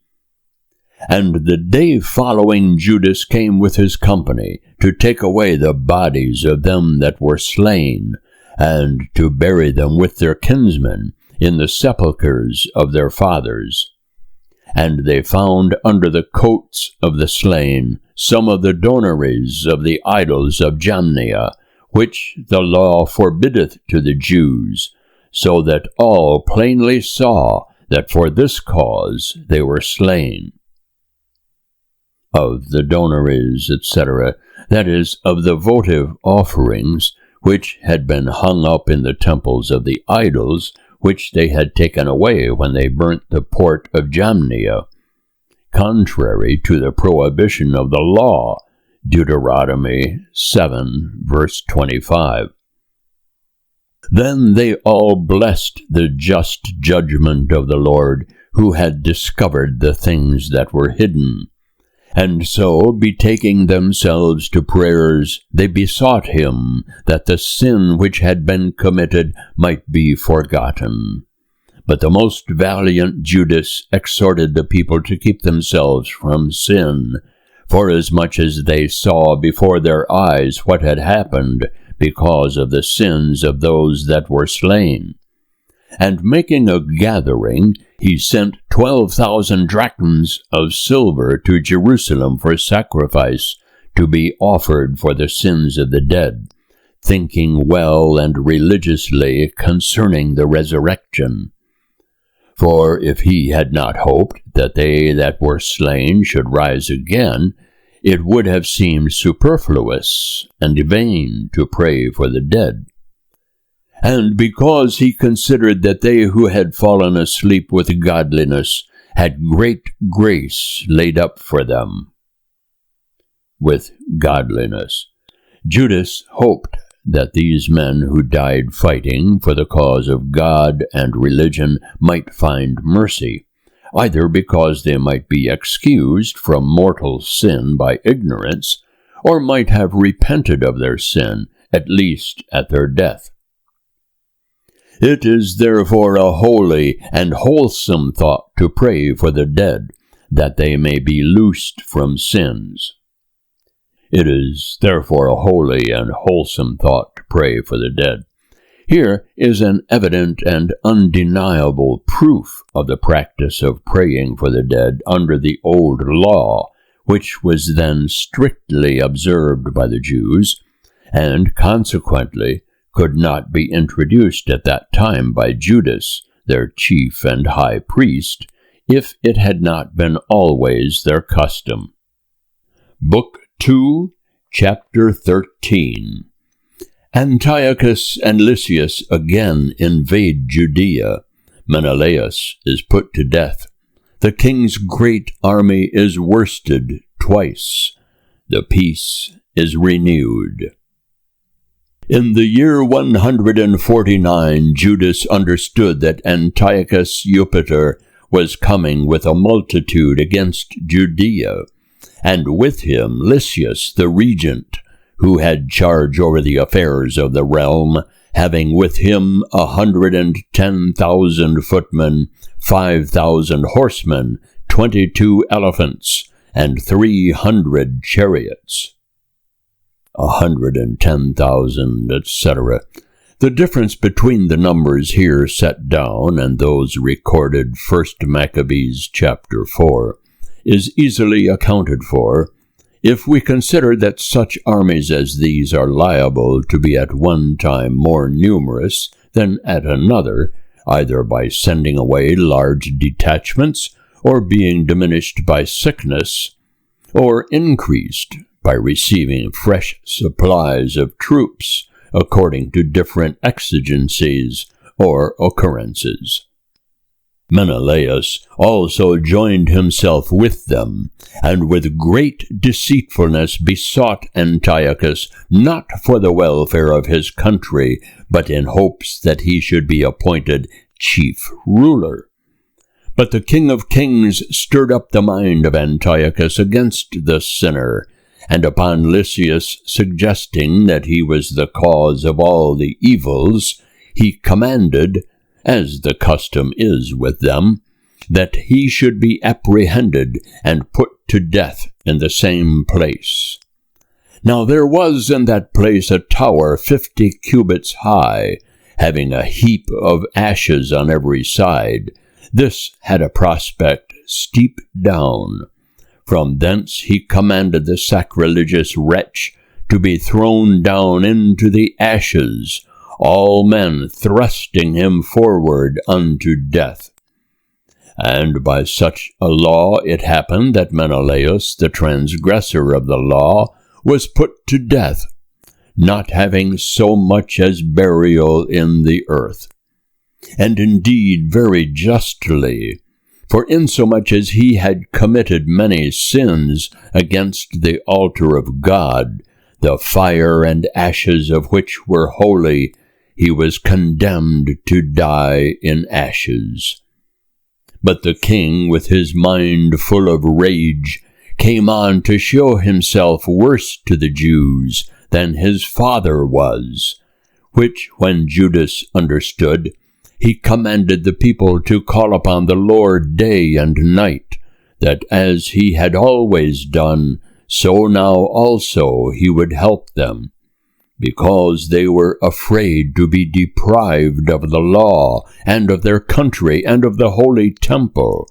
And the day following Judas came with his company, to take away the bodies of them that were slain, and to bury them with their kinsmen in the sepulchres of their fathers. And they found under the coats of the slain some of the donaries of the idols of Jamnia, which the law forbiddeth to the Jews, so that all plainly saw that for this cause they were slain. Of the donaries, etc., that is, of the votive offerings, which had been hung up in the temples of the idols, which they had taken away when they burnt the port of Jamnia, contrary to the prohibition of the law, Deuteronomy 7, verse 25. Then they all blessed the just judgment of the Lord, who had discovered the things that were hidden. And so, betaking themselves to prayers, they besought him that the sin which had been committed might be forgotten. But the most valiant Judas exhorted the people to keep themselves from sin, forasmuch as they saw before their eyes what had happened because of the sins of those that were slain. And making a gathering, he sent 12,000 drachms of silver to Jerusalem for sacrifice to be offered for the sins of the dead, thinking well and religiously concerning the resurrection. For if he had not hoped that they that were slain should rise again, it would have seemed superfluous and vain to pray for the dead. And because he considered that they who had fallen asleep with godliness had great grace laid up for them with godliness, Judas hoped that these men who died fighting for the cause of God and religion might find mercy, either because they might be excused from mortal sin by ignorance, or might have repented of their sin, at least at their death. It is therefore a holy and wholesome thought to pray for the dead, that they may be loosed from sins. It is therefore a holy and wholesome thought to pray for the dead. Here is an evident and undeniable proof of the practice of praying for the dead under the old law, which was then strictly observed by the Jews, and consequently could not be introduced at that time by Judas, their chief and high priest, if it had not been always their custom. Book 2, Chapter 13. Antiochus and Lysias again invade Judea. Menelaus is put to death. The king's great army is worsted twice. The peace is renewed. In the year 149, Judas understood that Antiochus Eupator was coming with a multitude against Judea, and with him Lysias the regent, who had charge over the affairs of the realm, having with him 110,000 footmen, 5,000 horsemen, 22 elephants, and 300 chariots. 110,000, etc. The difference between the numbers here set down and those recorded 1 Maccabees chapter 4 is easily accounted for if we consider that such armies as these are liable to be at one time more numerous than at another, either by sending away large detachments, or being diminished by sickness, or increased by receiving fresh supplies of troops according to different exigencies or occurrences. Menelaus also joined himself with them, and with great deceitfulness besought Antiochus not for the welfare of his country, but in hopes that he should be appointed chief ruler. But the King of Kings stirred up the mind of Antiochus against the sinner, and upon Lysias suggesting that he was the cause of all the evils, he commanded, as the custom is with them, that he should be apprehended and put to death in the same place. Now there was in that place a tower 50 cubits high, having a heap of ashes on every side. This had a prospect steep down. From thence he commanded the sacrilegious wretch to be thrown down into the ashes, all men thrusting him forward unto death. And by such a law it happened that Menelaus, the transgressor of the law, was put to death, not having so much as burial in the earth. And indeed very justly, for insomuch as he had committed many sins against the altar of God, the fire and ashes of which were holy, he was condemned to die in ashes. But the king, with his mind full of rage, came on to show himself worse to the Jews than his father was, which when Judas understood, he commanded the people to call upon the Lord day and night, that as he had always done, so now also he would help them, because they were afraid to be deprived of the law, and of their country, and of the holy temple,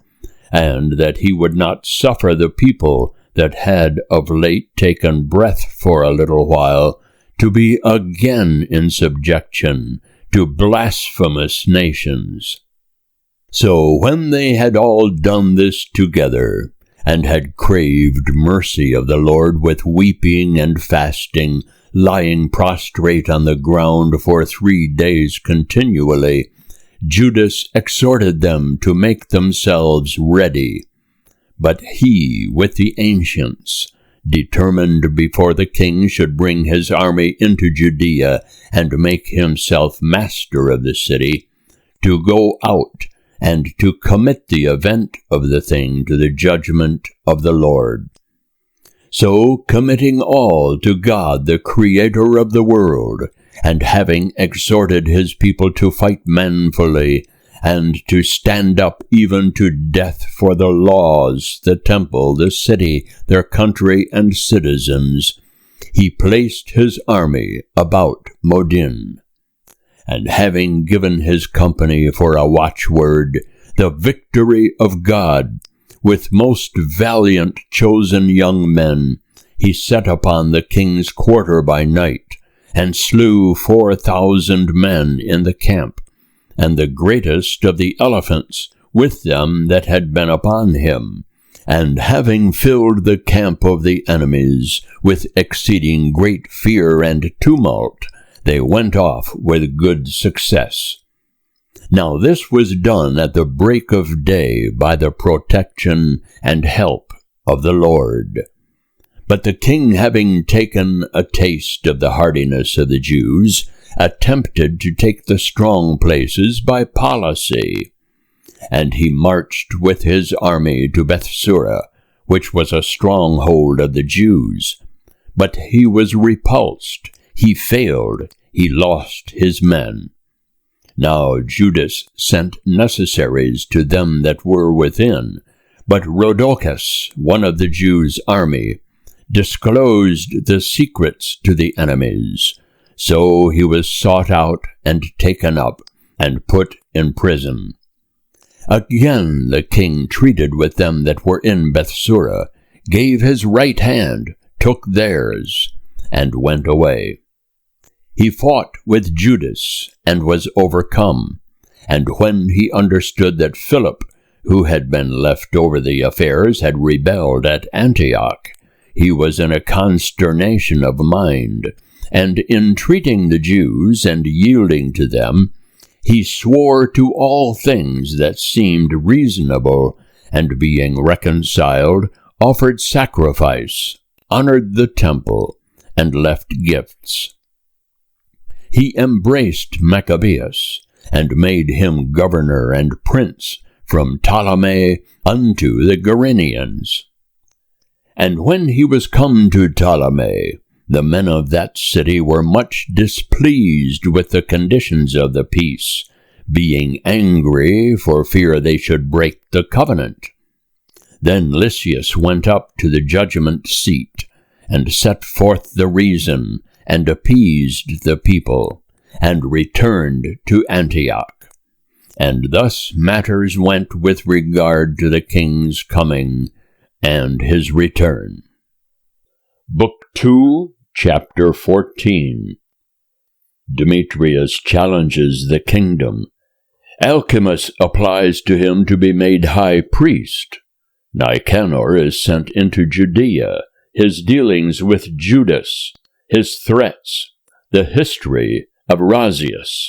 and that he would not suffer the people that had of late taken breath for a little while to be again in subjection to blasphemous nations. So when they had all done this together, and had craved mercy of the Lord with weeping and fasting, lying prostrate on the ground for 3 days continually, Judas exhorted them to make themselves ready. But he, with the ancients, determined before the king should bring his army into Judea and make himself master of the city, to go out and to commit the event of the thing to the judgment of the Lord. So, committing all to God, the Creator of the world, and having exhorted his people to fight manfully, and to stand up even to death for the laws, the temple, the city, their country, and citizens, he placed his army about Modin. And having given his company for a watchword, the victory of God, with most valiant chosen young men, he set upon the king's quarter by night, and slew 4,000 men in the camp, and the greatest of the elephants with them that had been upon him. And having filled the camp of the enemies with exceeding great fear and tumult, they went off with good success. Now this was done at the break of day by the protection and help of the Lord. But the king, having taken a taste of the hardiness of the Jews, attempted to take the strong places by policy. And he marched with his army to Bethsura, which was a stronghold of the Jews. But he was repulsed, he failed, he lost his men. Now Judas sent necessaries to them that were within, but Rhodocus, one of the Jews' army, disclosed the secrets to the enemies. So he was sought out and taken up, and put in prison. Again the king treated with them that were in Bethsura, gave his right hand, took theirs, and went away. He fought with Judas, and was overcome. And when he understood that Philip, who had been left over the affairs, had rebelled at Antioch, he was in a consternation of mind, and entreating the Jews, and yielding to them, he swore to all things that seemed reasonable, and being reconciled, offered sacrifice, honored the temple, and left gifts. He embraced Maccabeus, and made him governor and prince from Ptolemy unto the Gerenians. And when he was come to Ptolemy, the men of that city were much displeased with the conditions of the peace, being angry for fear they should break the covenant. Then Lysias went up to the judgment seat, and set forth the reason, and appeased the people, and returned to Antioch. And thus matters went with regard to the king's coming and his return. Book 2, Chapter 14. Demetrius challenges the kingdom. Alcimus applies to him to be made high priest. Nicanor is sent into Judea, his dealings with Judas, his threats, the history of Razias.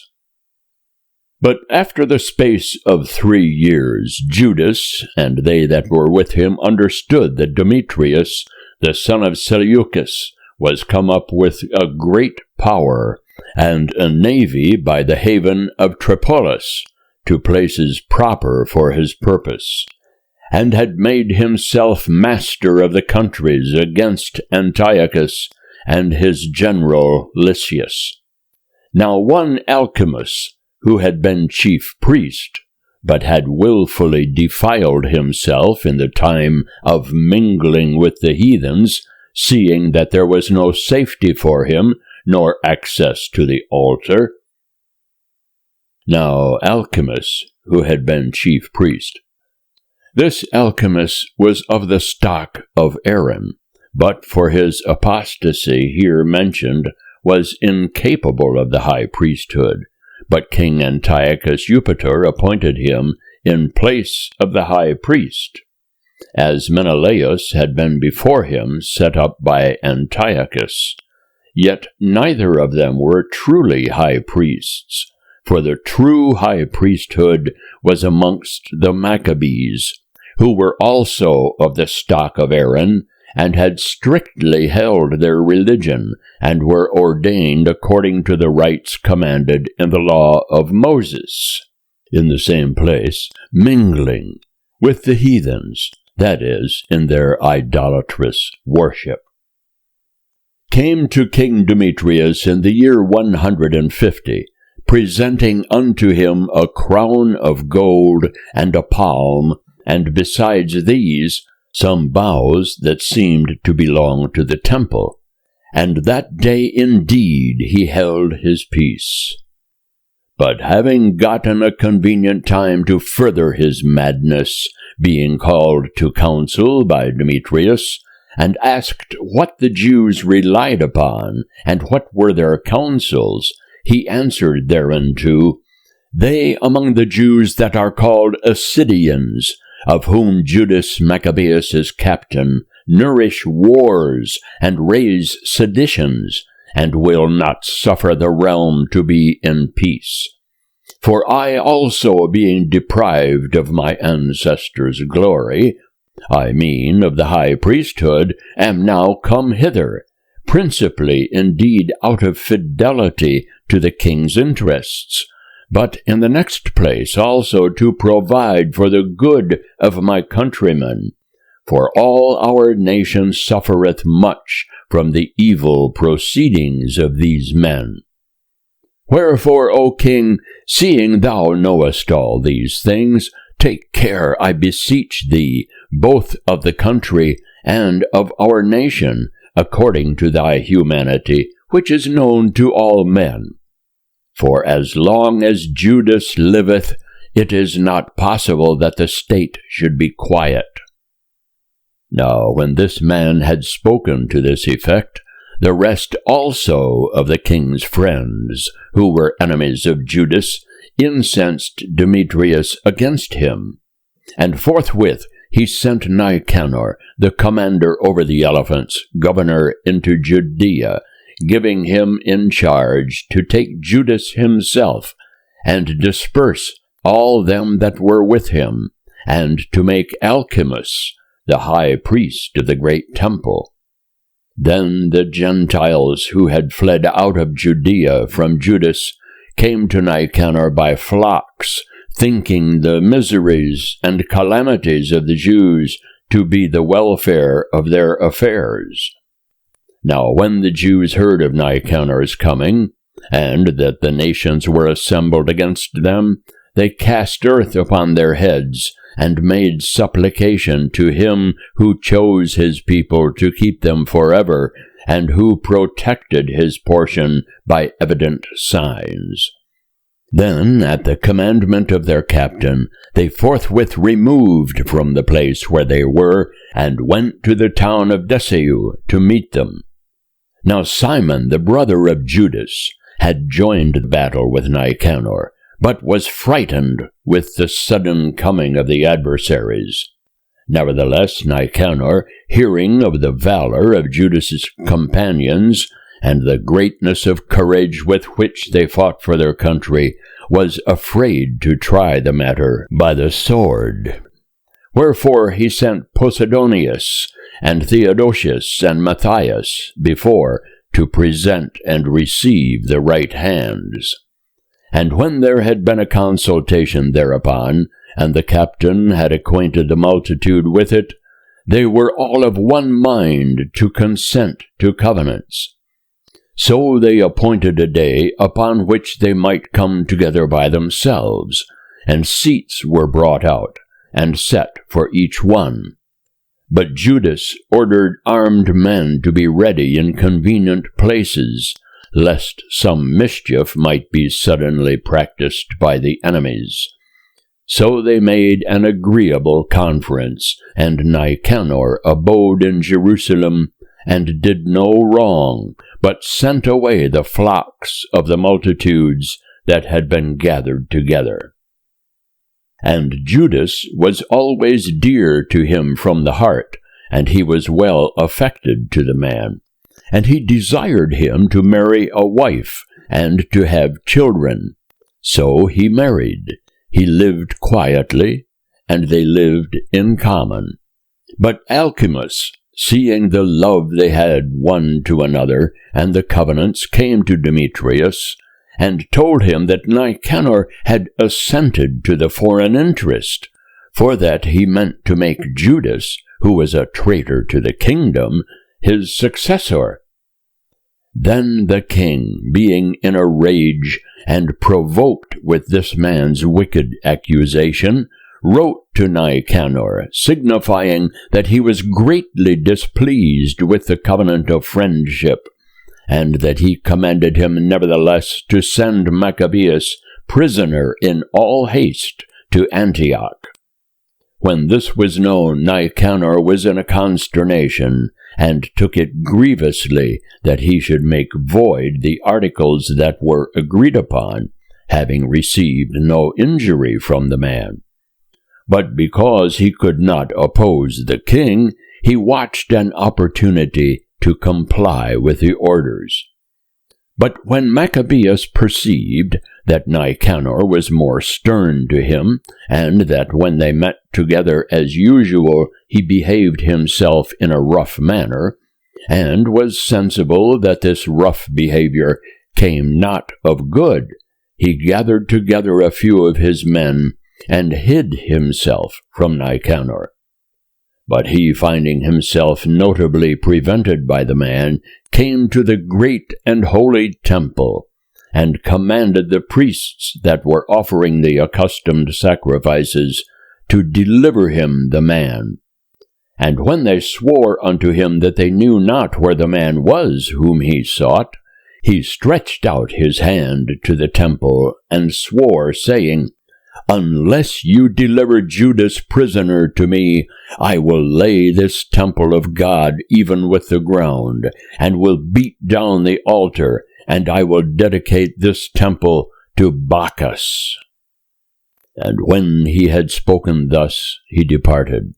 But after the space of 3 years, Judas and they that were with him understood that Demetrius, the son of Seleucus, was come up with a great power, and a navy by the haven of Tripolis, to places proper for his purpose, and had made himself master of the countries against Antiochus and his general Lysias. Now one Alcimus, who had been chief priest, but had willfully defiled himself in the time of mingling with the heathens, seeing that there was no safety for him, nor access to the altar. Now Alcimus, who had been chief priest. This Alcimus was of the stock of Aaron, but for his apostasy here mentioned, was incapable of the high priesthood, but King Antiochus Eupator appointed him in place of the high priest, as Menelaus had been before him set up by Antiochus. Yet neither of them were truly high priests, for the true high priesthood was amongst the Maccabees, who were also of the stock of Aaron, and had strictly held their religion, and were ordained according to the rites commanded in the law of Moses, in the same place, mingling with the heathens, that is, in their idolatrous worship. Came to King Demetrius in the year 150, presenting unto him a crown of gold and a palm, and besides these, some boughs that seemed to belong to the temple. And that day indeed he held his peace. But having gotten a convenient time to further his madness, being called to council by Demetrius, and asked what the Jews relied upon, and what were their counsels, he answered thereunto, They among the Jews that are called Assyrians, of whom Judas Maccabeus is captain, nourish wars, and raise seditions, and will not suffer the realm to be in peace. For I also, being deprived of my ancestors' glory, I mean of the high priesthood, am now come hither, principally indeed out of fidelity to the king's interests, but in the next place also to provide for the good of my countrymen. For all our nation suffereth much from the evil proceedings of these men. Wherefore, O king, seeing thou knowest all these things, take care, I beseech thee, both of the country and of our nation, according to thy humanity, which is known to all men. For as long as Judas liveth, it is not possible that the state should be quiet. Now when this man had spoken to this effect, the rest also of the king's friends, who were enemies of Judas, incensed Demetrius against him. And forthwith he sent Nicanor, the commander over the elephants, governor into Judea, giving him in charge to take Judas himself, and disperse all them that were with him, and to make Alcimus the high priest of the great temple. Then the Gentiles who had fled out of Judea from Judas came to Nicanor by flocks, thinking the miseries and calamities of the Jews to be the welfare of their affairs. Now when the Jews heard of Nicanor's coming, and that the nations were assembled against them, they cast earth upon their heads, and made supplication to him who chose his people to keep them forever, and who protected his portion by evident signs. Then, at the commandment of their captain, they forthwith removed from the place where they were, and went to the town of Deseu to meet them. Now Simon, the brother of Judas, had joined the battle with Nicanor, but was frightened with the sudden coming of the adversaries. Nevertheless, Nicanor, hearing of the valor of Judas's companions and the greatness of courage with which they fought for their country, was afraid to try the matter by the sword. Wherefore he sent Posidonius and Theodosius and Matthias before to present and receive the right hands. And when there had been a consultation thereupon, and the captain had acquainted the multitude with it, they were all of one mind to consent to covenants. So they appointed a day upon which they might come together by themselves, and seats were brought out, and set for each one. But Judas ordered armed men to be ready in convenient places, lest some mischief might be suddenly practiced by the enemies. So they made an agreeable conference, and Nicanor abode in Jerusalem, and did no wrong, but sent away the flocks of the multitudes that had been gathered together. And Judas was always dear to him from the heart, and he was well affected to the man. And he desired him to marry a wife, and to have children. So he married. He lived quietly, and they lived in common. But Alcimus, seeing the love they had one to another, and the covenants, came to Demetrius, and told him that Nicanor had assented to the foreign interest, for that he meant to make Judas, who was a traitor to the kingdom, his successor. Then the king, being in a rage, and provoked with this man's wicked accusation, wrote to Nicanor, signifying that he was greatly displeased with the covenant of friendship, and that he commanded him nevertheless to send Maccabeus prisoner in all haste to Antioch. When this was known, Nicanor was in a consternation, and took it grievously that he should make void the articles that were agreed upon, having received no injury from the man. But because he could not oppose the king, he watched an opportunity to comply with the orders. But when Maccabeus perceived that Nicanor was more stern to him, and that when they met together as usual he behaved himself in a rough manner, and was sensible that this rough behavior came not of good, he gathered together a few of his men, and hid himself from Nicanor. But he, finding himself notably prevented by the man, came to the great and holy temple, and commanded the priests that were offering the accustomed sacrifices to deliver him the man. And when they swore unto him that they knew not where the man was whom he sought, he stretched out his hand to the temple, and swore, saying, Unless you deliver Judas prisoner to me, I will lay this temple of God even with the ground, and will beat down the altar, and I will dedicate this temple to Bacchus. And when he had spoken thus, he departed.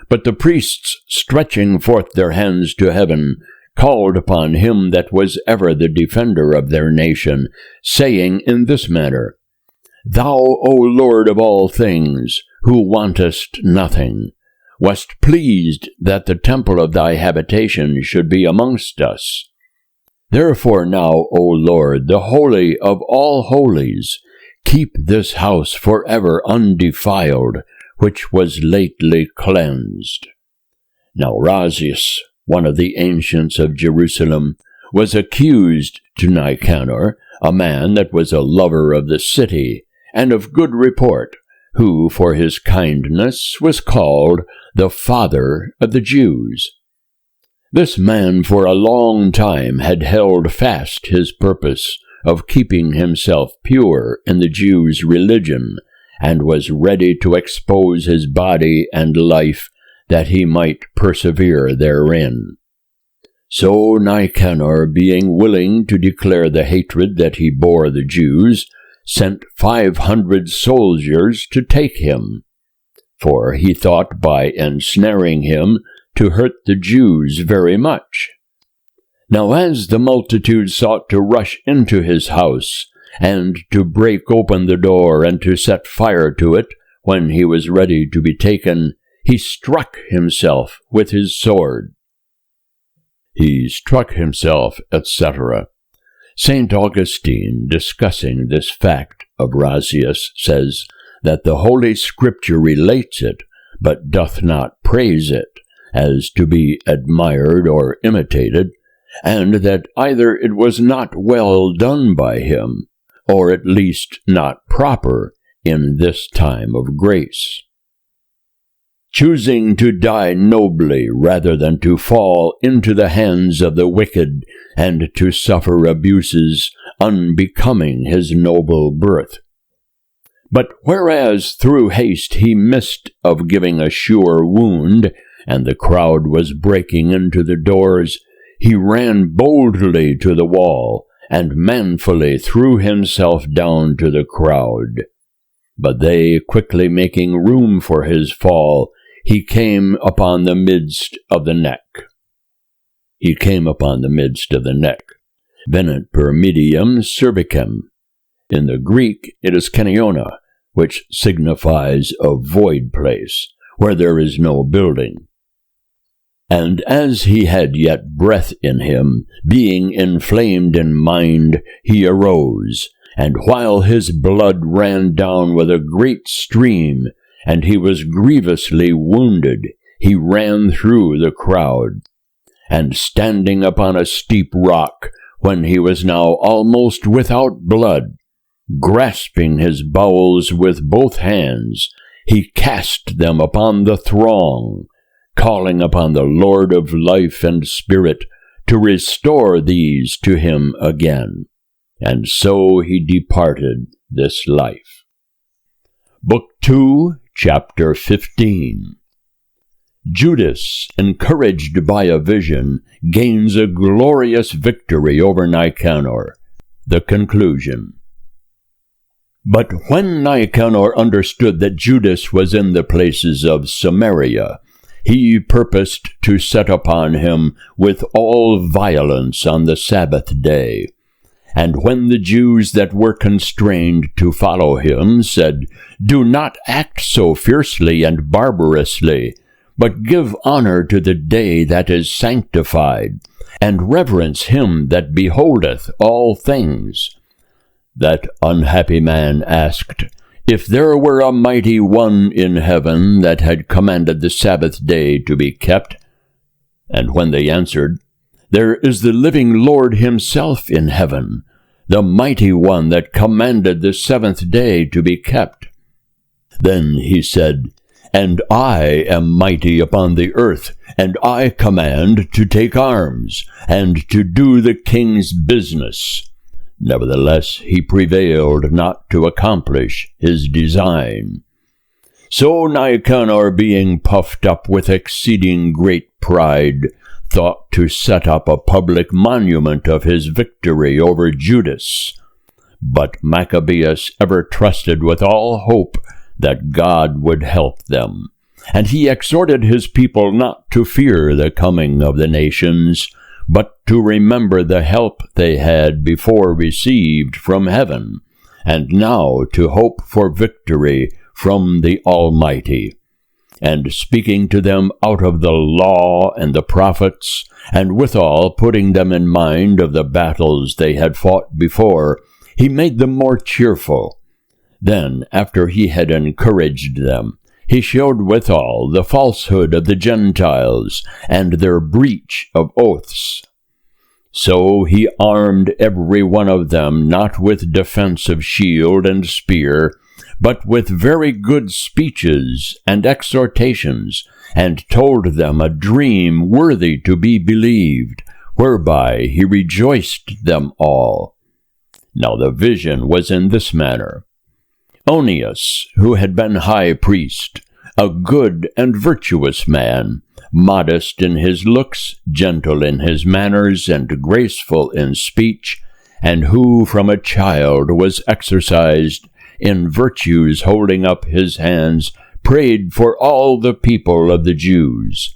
But the priests, stretching forth their hands to heaven, called upon him that was ever the defender of their nation, saying in this manner, Thou, O Lord of all things, who wantest nothing, wast pleased that the temple of thy habitation should be amongst us. Therefore now, O Lord, the Holy of all holies, keep this house forever undefiled, which was lately cleansed. Now Razius, one of the ancients of Jerusalem, was accused to Nicanor, a man that was a lover of the city, and of good report, who for his kindness was called the Father of the Jews. This man for a long time had held fast his purpose of keeping himself pure in the Jews' religion, and was ready to expose his body and life that he might persevere therein. So Nicanor, being willing to declare the hatred that he bore the Jews, sent 500 soldiers to take him. for he thought by ensnaring him to hurt the Jews very much. Now as the multitude sought to rush into his house, and to break open the door and to set fire to it, when he was ready to be taken, he struck himself with his sword. He struck himself, etc. St. Augustine, discussing this fact of Razius, says that the Holy Scripture relates it, but doth not praise it, as to be admired or imitated, and that either it was not well done by him, or at least not proper in this time of grace. Choosing to die nobly rather than to fall into the hands of the wicked and to suffer abuses unbecoming his noble birth. But whereas through haste he missed of giving a sure wound, and the crowd was breaking into the doors, he ran boldly to the wall, and manfully threw himself down to the crowd. But they, quickly making room for his fall, he came upon the midst of the neck. He came upon the midst of the neck. Venit per medium cervicem. In the Greek it is keniona, which signifies a void place, where there is no building. And as he had yet breath in him, being inflamed in mind, he arose, and while his blood ran down with a great stream, and he was grievously wounded, he ran through the crowd. And standing upon a steep rock, when he was now almost without blood, grasping his bowels with both hands, he cast them upon the throng, calling upon the Lord of life and spirit to restore these to him again. And so he departed this life. Book 2, Chapter 15. Judas, encouraged by a vision, gains a glorious victory over Nicanor. The conclusion. But when Nicanor understood that Judas was in the places of Samaria, he purposed to set upon him with all violence on the Sabbath day. And when the Jews that were constrained to follow him said, "Do not act so fiercely and barbarously, but give honor to the day that is sanctified, and reverence him that beholdeth all things," that unhappy man asked, if there were a mighty one in heaven that had commanded the Sabbath day to be kept. And when they answered, "There is the living Lord himself in heaven, the mighty one that commanded the seventh day to be kept." Then he said, "And I am mighty upon the earth, and I command to take arms, and to do the king's business." Nevertheless, he prevailed not to accomplish his design. So Nicanor, being puffed up with exceeding great pride, thought to set up a public monument of his victory over Judas. But Maccabeus ever trusted with all hope that God would help them, and he exhorted his people not to fear the coming of the nations, but to remember the help they had before received from heaven, and now to hope for victory from the Almighty. And speaking to them out of the law and the prophets, and withal putting them in mind of the battles they had fought before, he made them more cheerful. Then, after he had encouraged them, he showed withal the falsehood of the Gentiles, and their breach of oaths. So he armed every one of them, not with defense of shield and spear, but with very good speeches and exhortations, and told them a dream worthy to be believed, whereby he rejoiced them all. Now the vision was in this manner. Onias, who had been high priest, a good and virtuous man, modest in his looks, gentle in his manners, and graceful in speech, and who from a child was exercised in virtues, holding up his hands prayed for all the people of the Jews.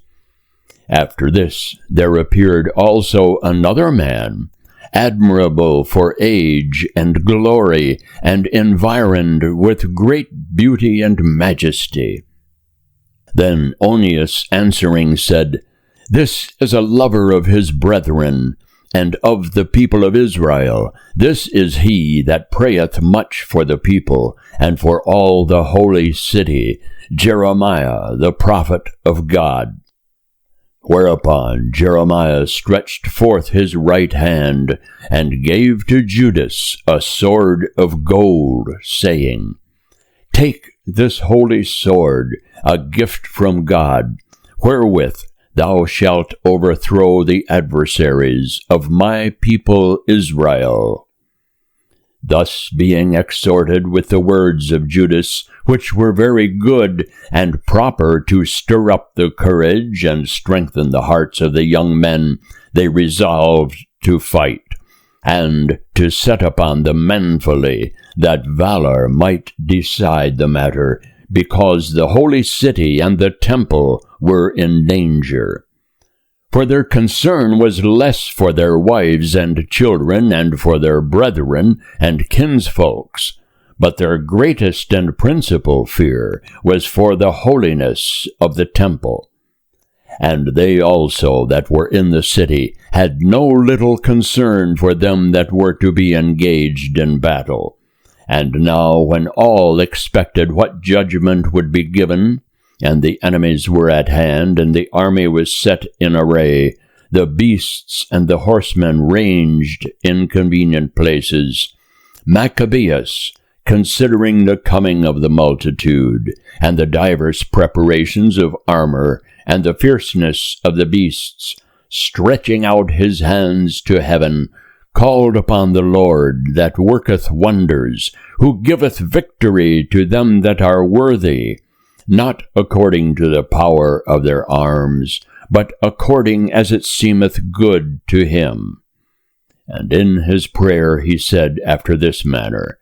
After this there appeared also another man, admirable for age and glory, and environed with great beauty and majesty. Then Onias answering said, This is a lover of his brethren, and of the people of Israel. This is he that prayeth much for the people, and for all the holy city, Jeremiah the prophet of God. Whereupon Jeremiah stretched forth his right hand, and gave to Judas a sword of gold, saying, Take this holy sword, a gift from God, wherewith thou shalt overthrow the adversaries of my people Israel. Thus being exhorted with the words of Judas, which were very good and proper to stir up the courage and strengthen the hearts of the young men, they resolved to fight, and to set upon them manfully, that valor might decide the matter, because the holy city and the temple were in danger. For their concern was less for their wives and children, and for their brethren and kinsfolks, but their greatest and principal fear was for the holiness of the temple. And they also that were in the city had no little concern for them that were to be engaged in battle. And now when all expected what judgment would be given, and the enemies were at hand, and the army was set in array, the beasts and the horsemen ranged in convenient places, Maccabeus, considering the coming of the multitude, and the divers preparations of armor, and the fierceness of the beasts, stretching out his hands to heaven, called upon the Lord that worketh wonders, who giveth victory to them that are worthy, not according to the power of their arms, but according as it seemeth good to him. And in his prayer he said after this manner,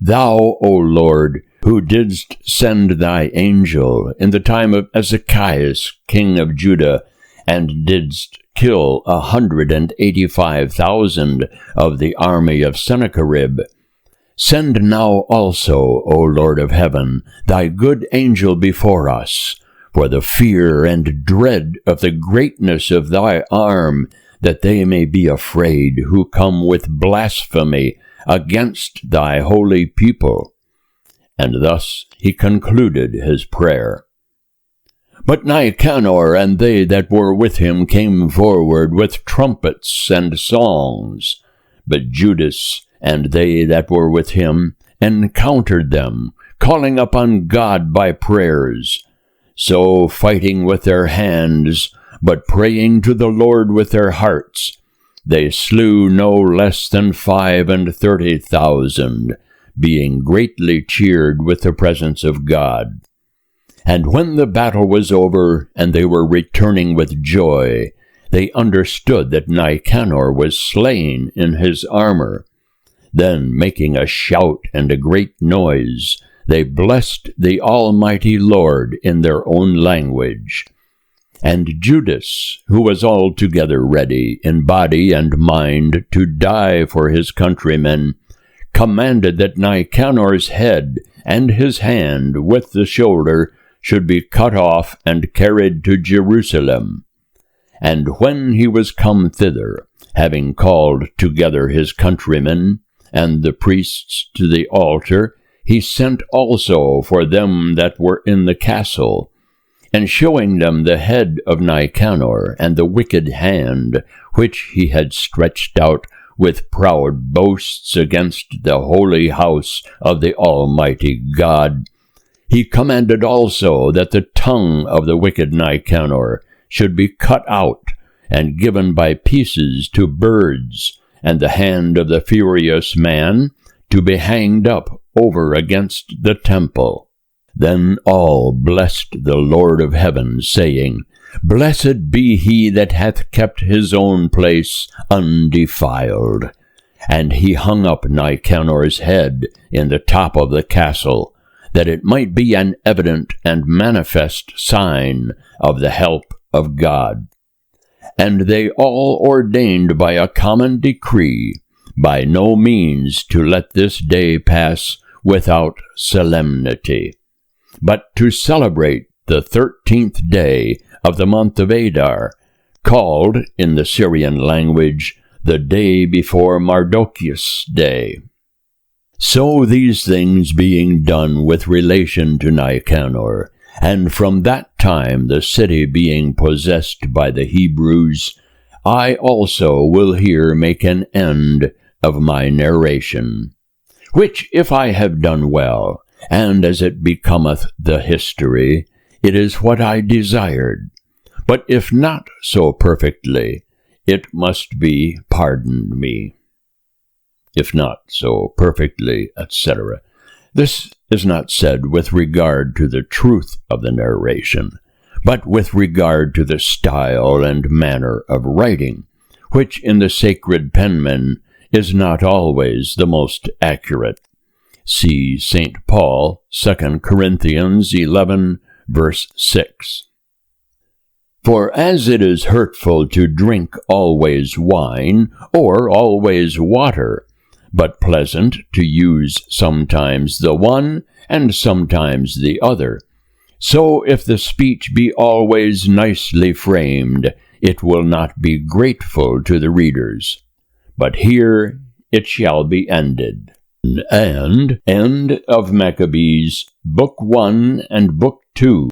Thou, O Lord, who didst send thy angel in the time of Ezekias, king of Judah, and didst kill 185,000 of the army of Sennacherib, send now also, O Lord of heaven, thy good angel before us, for the fear and dread of the greatness of thy arm, that they may be afraid who come with blasphemy against thy holy people. And thus he concluded his prayer. But Nicanor and they that were with him came forward with trumpets and songs, but Judas and they that were with him encountered them, calling upon God by prayers, so fighting with their hands, but praying to the Lord with their hearts. They slew no less than 35,000, being greatly cheered with the presence of God. And when the battle was over, and they were returning with joy, they understood that Nicanor was slain in his armor. Then, making a shout and a great noise, they blessed the Almighty Lord in their own language. And Judas, who was altogether ready in body and mind to die for his countrymen, commanded that Nicanor's head and his hand with the shoulder should be cut off and carried to Jerusalem. And when he was come thither, having called together his countrymen and the priests to the altar, he sent also for them that were in the castle, and showing them the head of Nicanor and the wicked hand which he had stretched out with proud boasts against the holy house of the Almighty God, he commanded also that the tongue of the wicked Nicanor should be cut out and given by pieces to birds, and the hand of the furious man to be hanged up over against the temple. Then all blessed the Lord of heaven, saying, Blessed be he that hath kept his own place undefiled. And he hung up Nicanor's head in the top of the castle, that it might be an evident and manifest sign of the help of God. And they all ordained by a common decree, by no means to let this day pass without solemnity, but to celebrate the 13th day of the month of Adar, called in the Syrian language the day before Mardochus' day. So these things being done with relation to Nicanor, and from that time the city being possessed by the Hebrews, I also will here make an end of my narration, which if I have done well, and as it becometh the history, it is what I desired. But if not so perfectly, it must be pardoned me. If not so perfectly, etc. This is not said with regard to the truth of the narration, but with regard to the style and manner of writing, which in the sacred penman is not always the most accurate. See St. Paul, 2 Corinthians 11, verse 6. For as it is hurtful to drink always wine, or always water, but pleasant to use sometimes the one and sometimes the other, so if the speech be always nicely framed, it will not be grateful to the readers. But here it shall be ended. And End of Maccabees, Book 1 and Book 2.